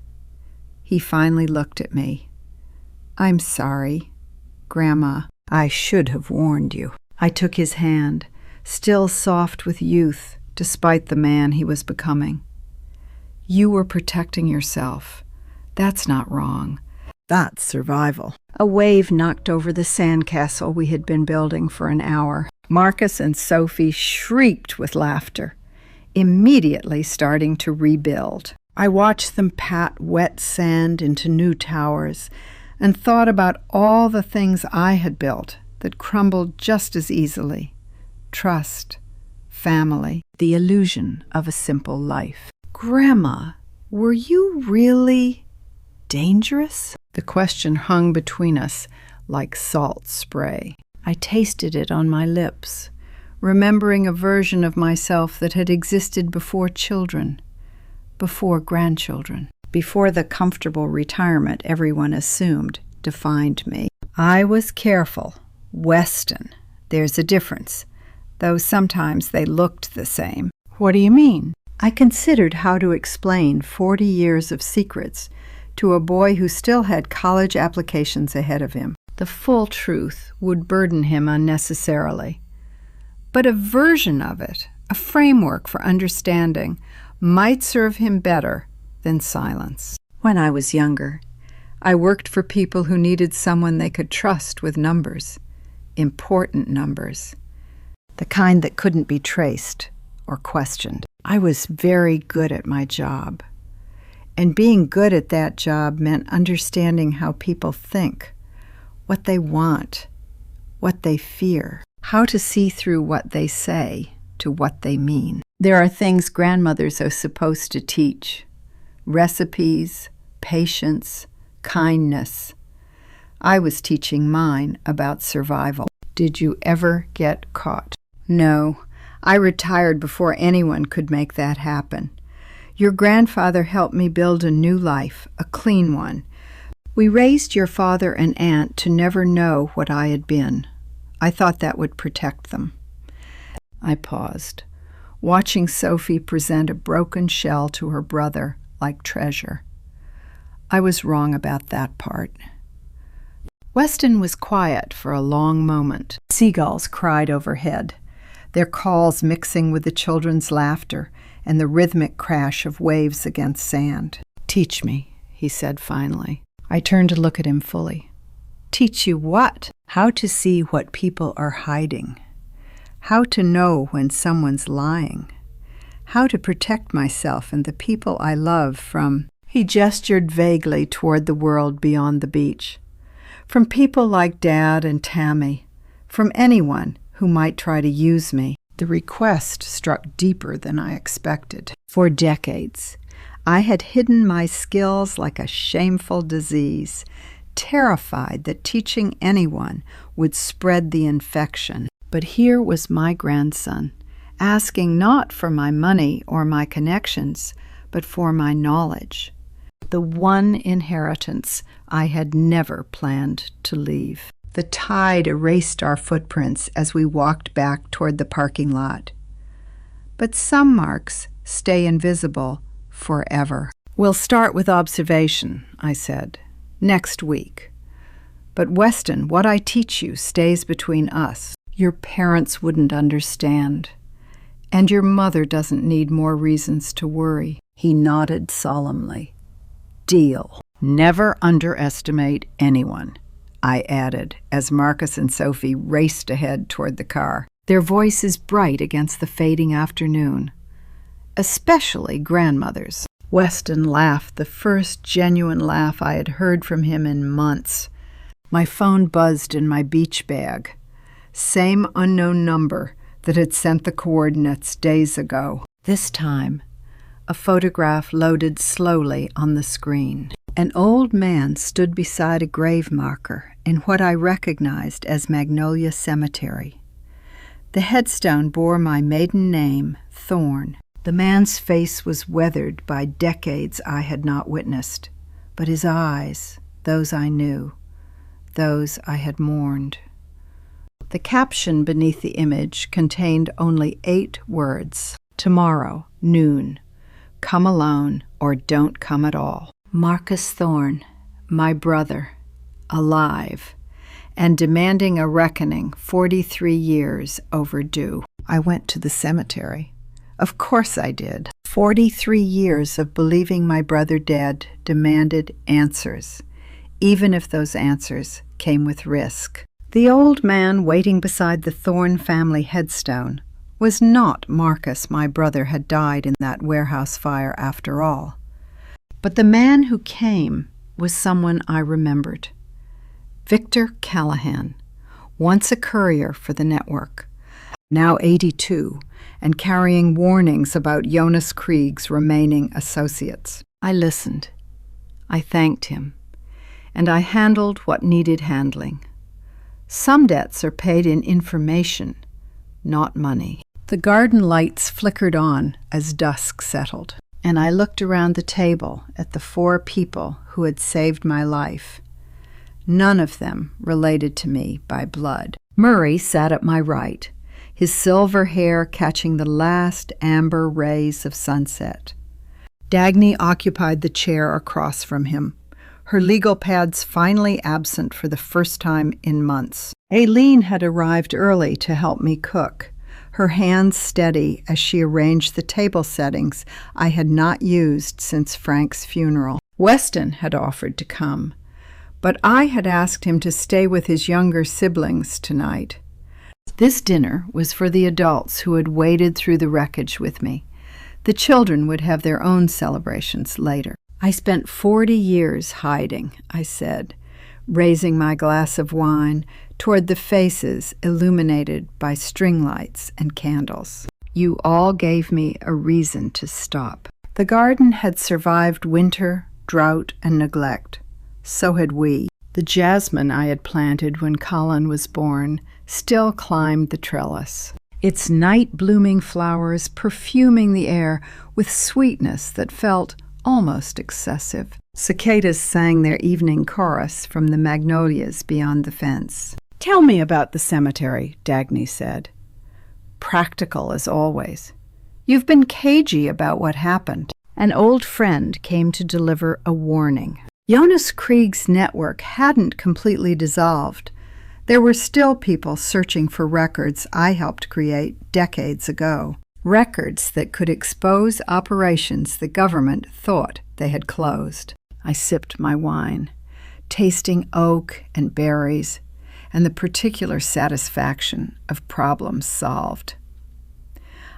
He finally looked at me. "I'm sorry, Grandma. I should have warned you." I took his hand, still soft with youth, despite the man he was becoming. "You were protecting yourself. That's not wrong. That's survival." A wave knocked over the sandcastle we had been building for an hour. Marcus and Sophie shrieked with laughter, immediately starting to rebuild. I watched them pat wet sand into new towers and thought about all the things I had built that crumbled just as easily. Trust, family, the illusion of a simple life. "Grandma, were you really dangerous?" The question hung between us like salt spray. I tasted it on my lips, remembering a version of myself that had existed before children, before grandchildren, before the comfortable retirement everyone assumed defined me. I was careful. Weston. There's a difference, though sometimes they looked the same.
What do you mean?
I considered how to explain 40 years of secrets to a boy who still had college applications ahead of him. The full truth would burden him unnecessarily. But a version of it, a framework for understanding, might serve him better than silence. When I was younger, I worked for people who needed someone they could trust with numbers, important numbers, the kind that couldn't be traced or questioned. I was very good at my job, and being good at that job meant understanding how people think, what they want, what they fear, how to see through what they say to what they mean. There are things grandmothers are supposed to teach: recipes, patience, kindness. I was teaching mine about survival. Did you ever get caught? No, I retired before anyone could make that happen. Your grandfather helped me build a new life, a clean one. We raised your father and aunt to never know what I had been. I thought that would protect them. I paused, watching Sophie present a broken shell to her brother like treasure. I was wrong about that part. Weston was quiet for a long moment. Seagulls cried overhead, their calls mixing with the children's laughter and the rhythmic crash of waves against sand. "Teach me," he said finally. I turned to look at him fully. "Teach you what?" "How to see what people are hiding. How to know when someone's lying. How to protect myself and the people I love from—" He gestured vaguely toward the world beyond the beach. "From people like Dad and Tammy. From anyone who might try to use me." The request struck deeper than I expected. For decades, I had hidden my skills like a shameful disease, terrified that teaching anyone would spread the infection. But here was my grandson, asking not for my money or my connections, but for my knowledge, the one inheritance I had never planned to leave. The tide erased our footprints as we walked back toward the parking lot. But some marks stay invisible forever. "We'll start with observation," I said, "next week. But Weston, what I teach you stays between us. Your parents wouldn't understand, and your mother doesn't need more reasons to worry." He nodded solemnly. "Deal."
Never underestimate anyone, I added as Marcus and Sophie raced ahead toward the car, their voices bright against the fading afternoon. Especially grandmothers. Weston laughed, the first genuine laugh I had heard from him in months. My phone buzzed in my beach bag. Same unknown number that had sent the coordinates days ago. This time, a photograph loaded slowly on the screen. An old man stood beside a grave marker in what I recognized as Magnolia Cemetery. The headstone bore my maiden name, Thorne. The man's face was weathered by decades I had not witnessed, but his eyes, those I knew, those I had mourned. The caption beneath the image contained only 8 words. Tomorrow, noon. Come alone or don't come at all. Marcus Thorne, my brother, alive, and demanding a reckoning 43 years overdue. I went to the cemetery. Of course I did. 43 years of believing my brother dead demanded answers, even if those answers came with risk. The old man waiting beside the Thorne family headstone was not Marcus. My brother had died in that warehouse fire after all. But the man who came was someone I remembered. Victor Callahan, once a courier for the network, now 82, and carrying warnings about Jonas Krieg's remaining associates. I listened. I thanked him. And I handled what needed handling. Some debts are paid in information, not money. The garden lights flickered on as dusk settled, and I looked around the table at the 4 people who had saved my life. None of them related to me by blood. Murray sat at my right, his silver hair catching the last amber rays of sunset. Dagny occupied the chair across from him, her legal pads finally absent for the first time in months. Aileen had arrived early to help me cook, her hands steady as she arranged the table settings I had not used since Frank's funeral. Weston had offered to come, but I had asked him to stay with his younger siblings tonight. This dinner was for the adults who had waded through the wreckage with me. The children would have their own celebrations later. I spent 40 years hiding, I said, raising my glass of wine toward the faces illuminated by string lights and candles. You all gave me a reason to stop. The garden had survived winter, drought, and neglect. So had we. The jasmine I had planted when Colin was born still climbed the trellis, its night-blooming flowers perfuming the air with sweetness that felt almost excessive. Cicadas sang their evening chorus from the magnolias beyond the fence. "Tell me about the cemetery," Dagny said. Practical as always. "You've been cagey about what happened." An old friend came to deliver a warning. Jonas Krieg's network hadn't completely dissolved. There were still people searching for records I helped create decades ago. Records that could expose operations the government thought they had closed. I sipped my wine, tasting oak and berries, and the particular satisfaction of problems solved.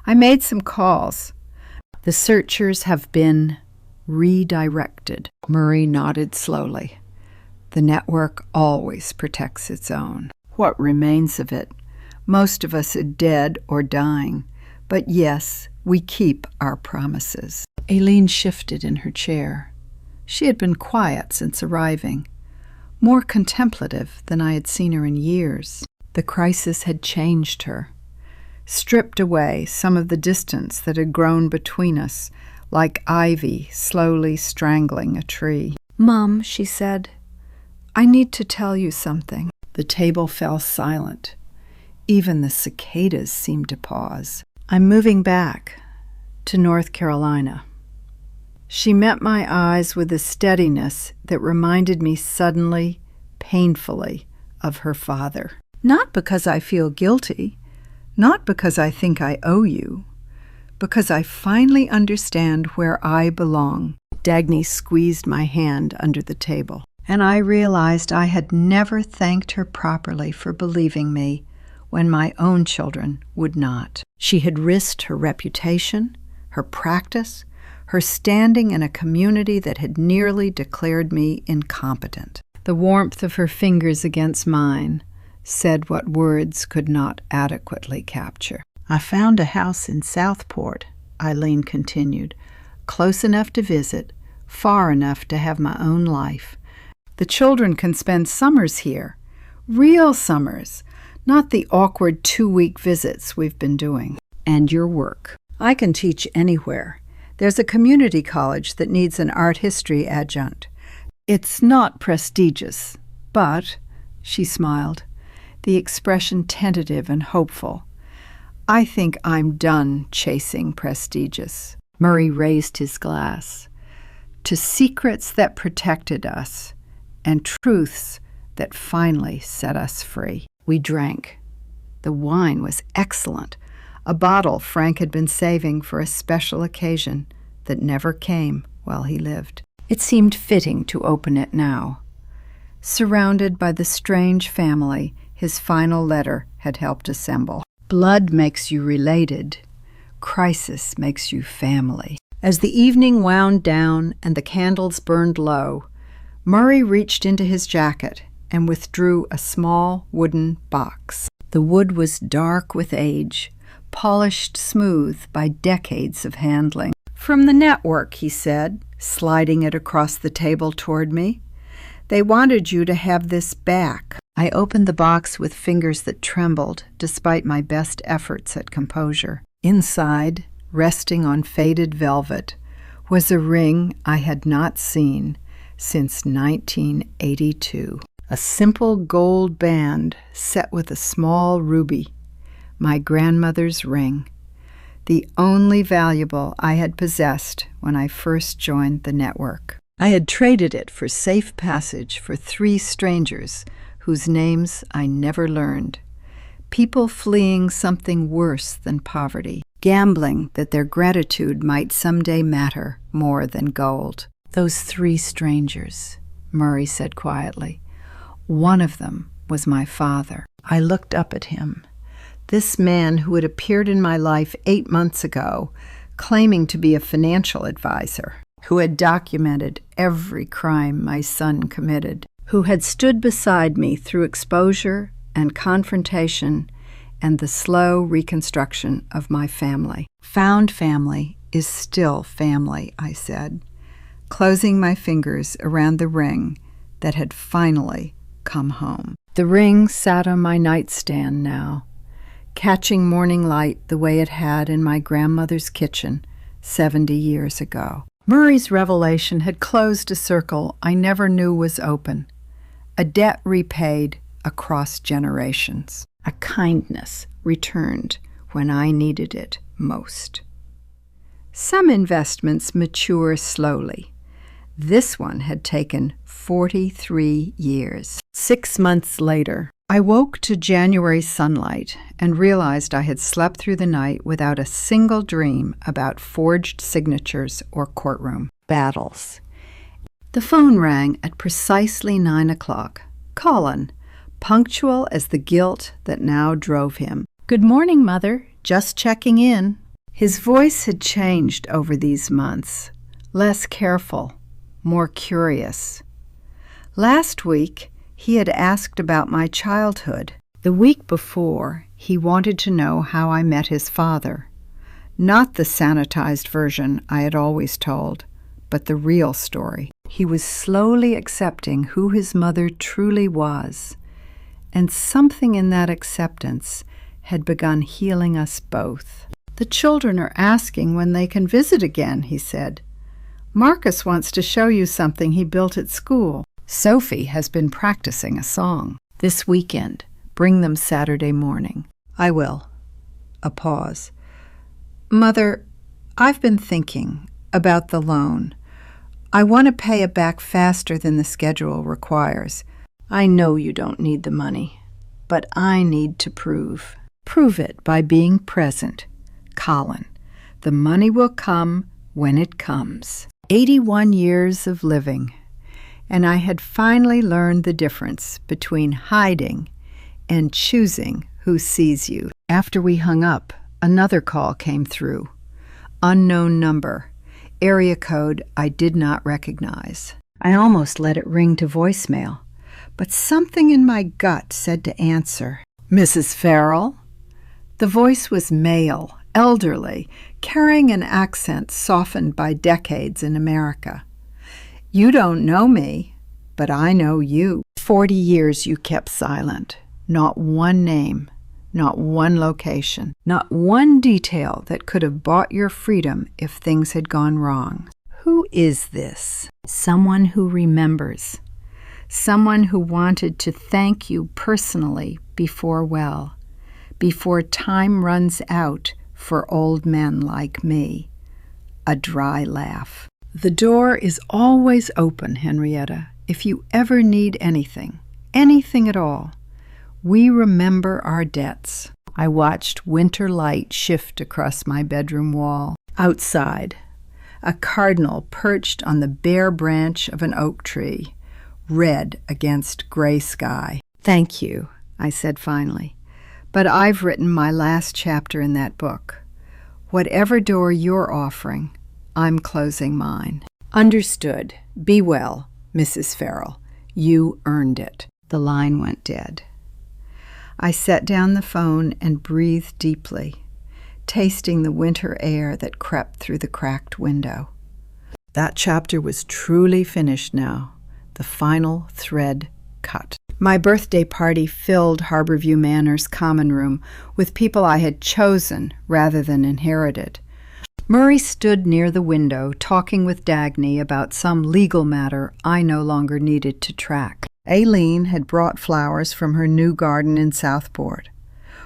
I made some calls. The searchers have been redirected. Murray nodded slowly. The network always protects its own. What remains of it? Most of us are dead or dying. But yes, we keep our promises. Aileen shifted in her chair. She had been quiet since arriving, more contemplative than I had seen her in years. The crisis had changed her, stripped away some of the distance that had grown between us, like ivy slowly strangling a tree. "Mom," she said, "I need to tell you something." The table fell silent. Even the cicadas seemed to pause. "I'm moving back to North Carolina." She met my eyes with a steadiness that reminded me suddenly, painfully, of her father. Not because I feel guilty, not because I think I owe you, because I finally understand where I belong.
Dagny squeezed my hand under the table.
And I realized I had never thanked her properly for believing me when my own children would not.
She had risked her reputation, her practice, her standing in a community that had nearly declared me incompetent.
The warmth of her fingers against mine said what words could not adequately capture.
I found a house in Southport, Eileen continued, close enough to visit, far enough to have my own life. The children can spend summers here, real summers, not the awkward 2-week visits we've been doing.
And your work.
I can teach anywhere. There's a community college that needs an art history adjunct. It's not prestigious, but, she smiled, the expression tentative and hopeful. I think I'm done chasing prestigious.
Murray raised his glass.
To secrets that protected us and truths that finally set us free. We drank. The wine was excellent, a bottle Frank had been saving for a special occasion that never came while he lived. It seemed fitting to open it now. Surrounded by the strange family his final letter had helped assemble. Blood makes you related. Crisis makes you family. As the evening wound down and the candles burned low, Murray reached into his jacket and withdrew a small wooden box. The wood was dark with age, polished smooth by decades of handling. "From the network," he said, sliding it across the table toward me. "They wanted you to have this back." I opened the box with fingers that trembled despite my best efforts at composure. Inside, resting on faded velvet, was a ring I had not seen since 1982. A simple gold band set with a small ruby, my grandmother's ring, the only valuable I had possessed when I first joined the network. I had traded it for safe passage for 3 strangers whose names I never learned, people fleeing something worse than poverty, gambling that their gratitude might someday matter more than gold. "Those 3 strangers," Murray said quietly. "One of them was my father." I looked up at him. This man who had appeared in my life 8 months ago, claiming to be a financial advisor, who had documented every crime my son committed, who had stood beside me through exposure and confrontation and the slow reconstruction of my family. "Found family is still family," I said, closing my fingers around the ring that had finally come home. The ring sat on my nightstand now, catching morning light the way it had in my grandmother's kitchen 70 years ago. Murray's revelation had closed a circle I never knew was open, a debt repaid across generations, a kindness returned when I needed it most. Some investments mature slowly. This one had taken 43 years. 6 months later, I woke to January sunlight and realized I had slept through the night without a single dream about forged signatures or courtroom battles. The phone rang at precisely 9 o'clock. Colin, punctual as the guilt that now drove him. "Good morning, Mother. Just checking in." His voice had changed over these months, less careful, more curious. Last week, he had asked about my childhood. The week before, he wanted to know how I met his father. Not the sanitized version I had always told, but the real story. He was slowly accepting who his mother truly was, and something in that acceptance had begun healing us both. "The children are asking when they can visit again," he said. "Marcus wants to show you something he built at school. Sophie has been practicing a song. This weekend. Bring them Saturday morning." "I will." A pause. "Mother, I've been thinking about the loan. I want to pay it back faster than the schedule requires. I know you don't need the money, but I need to prove. Prove it by being present. Colin, the money will come when it comes."
81 years of living, and I had finally learned the difference between hiding and choosing who sees you. After we hung up, another call came through. Unknown number, area code I did not recognize. I almost let it ring to voicemail, but something in my gut said to answer. Mrs. Farrell? The voice was male, elderly, carrying an accent softened by decades in America. You don't know me, but I know you. 40 years you kept silent. Not one name, not one location, not one detail that could have bought your freedom if things had gone wrong. Who is this? Someone who remembers. Someone who wanted to thank you personally before time runs out for old men like me. A dry laugh. The door is always open, Henrietta, if you ever need anything at all. We remember our debts. I watched winter light shift across my bedroom wall. Outside, a cardinal perched on the bare branch of an oak tree, red against gray sky. Thank you, I said finally, but I've written my last chapter in that book. Whatever door you're offering, I'm closing mine. Understood. Be well, Mrs. Farrell. You earned it. The line went dead. I set down the phone and breathed deeply, tasting the winter air that crept through the cracked window. That chapter was truly finished now, the final thread cut. My birthday party filled Harborview Manor's common room with people I had chosen rather than inherited. Murray stood near the window talking with Dagny about some legal matter I no longer needed to track. Aileen had brought flowers from her new garden in Southport,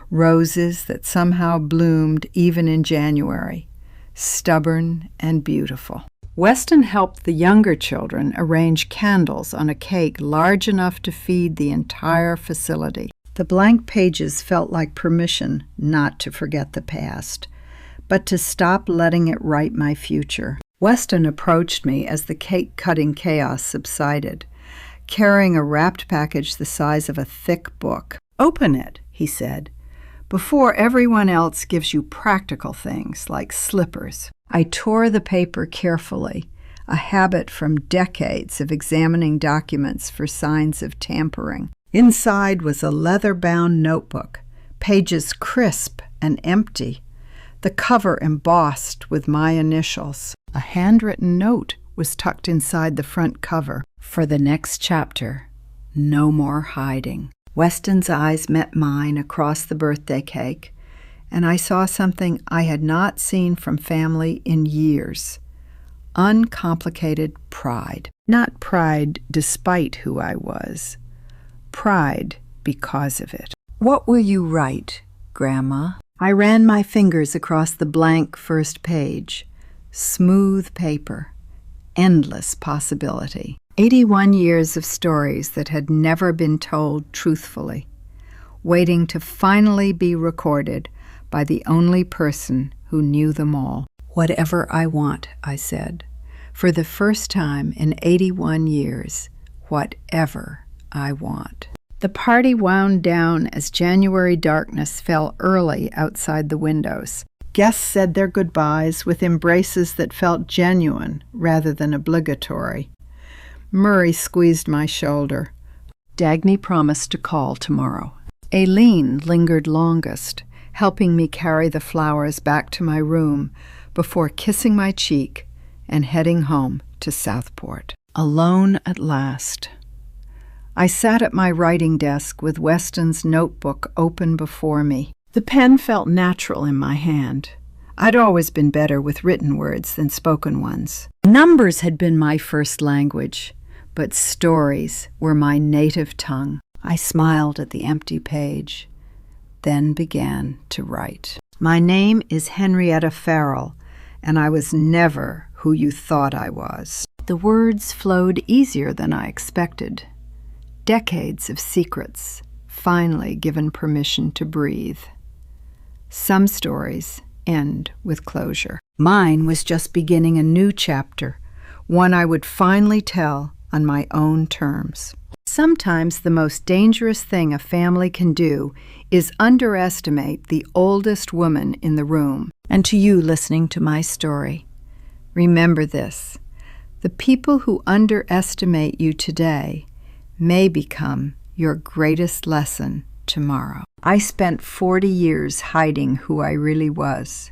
roses that somehow bloomed even in January, stubborn and beautiful. Weston helped the younger children arrange candles on a cake large enough to feed the entire facility. The blank pages felt like permission not to forget the past, but to stop letting it write my future. Weston approached me as the cake-cutting chaos subsided, carrying a wrapped package the size of a thick book. "Open it," he said, "before everyone else gives you practical things like slippers." I tore the paper carefully, a habit from decades of examining documents for signs of tampering. Inside was a leather-bound notebook, pages crisp and empty, the cover embossed with my initials. A handwritten note was tucked inside the front cover. For the next chapter, no more hiding. Weston's eyes met mine across the birthday cake, and I saw something I had not seen from family in years. Uncomplicated pride. Not pride despite who I was. Pride because of it. "What will you write, Grandma?" I ran my fingers across the blank first page. Smooth paper. Endless possibility. 81 years of stories that had never been told truthfully, waiting to finally be recorded by the only person who knew them all. "Whatever I want," I said. For the first time in 81 years, whatever I want. The party wound down as January darkness fell early outside the windows. Guests said their goodbyes with embraces that felt genuine rather than obligatory. Murray squeezed my shoulder. Dagny promised to call tomorrow. Aileen lingered longest, helping me carry the flowers back to my room before kissing my cheek and heading home to Southport. Alone at last. I sat at my writing desk with Weston's notebook open before me. The pen felt natural in my hand. I'd always been better with written words than spoken ones. Numbers had been my first language, but stories were my native tongue. I smiled at the empty page, then began to write. My name is Henrietta Farrell, and I was never who you thought I was. The words flowed easier than I expected. Decades of secrets, finally given permission to breathe. Some stories end with closure. Mine was just beginning a new chapter,
one I would finally tell on my own terms. Sometimes the most dangerous thing a family can do is underestimate the oldest woman in the room. And to you listening to my story, remember this: the people who underestimate you today may become your greatest lesson tomorrow. I spent 40 years hiding who I really was.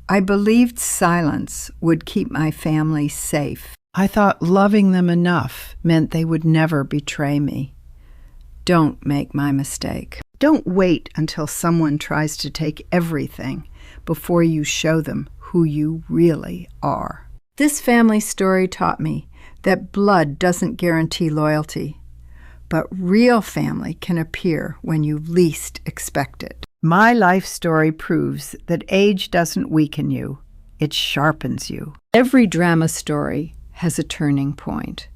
I believed silence would keep my family safe. I thought loving them enough meant they would never betray me. Don't make my mistake. Don't wait until someone tries to take everything before you show them who you really are. This family story taught me that blood doesn't guarantee loyalty, but real family can appear when you least expect it. My life story proves that age doesn't weaken you, it sharpens you. Every drama story has a turning point,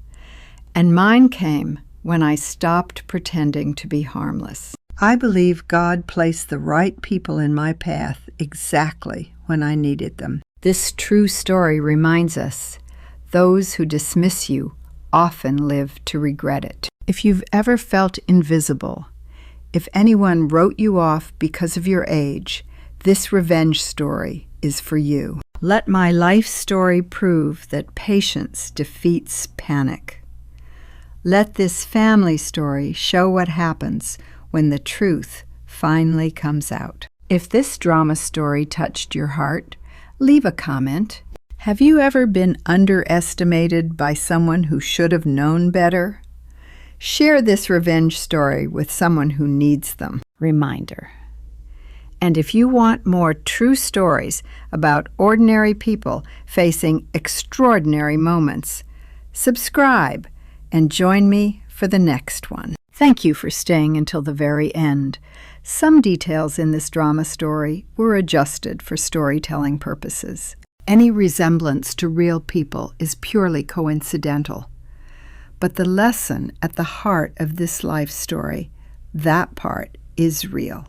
and mine came when I stopped pretending to be harmless. I believe God placed the right people in my path exactly when I needed them. This true story reminds us those who dismiss you often live to regret it. If you've ever felt invisible, if anyone wrote you off because of your age, this revenge story is for you. Let my life story prove that patience defeats panic. Let this family story show what happens when the truth finally comes out. If this drama story touched your heart, leave a comment. Have you ever been underestimated by someone who should have known better? Share this revenge story with someone who needs them. Reminder. And if you want more true stories about ordinary people facing extraordinary moments, subscribe and join me for the next one. Thank you for staying until the very end. Some details in this drama story were adjusted for storytelling purposes. Any resemblance to real people is purely coincidental. But the lesson at the heart of this life story, that part is real.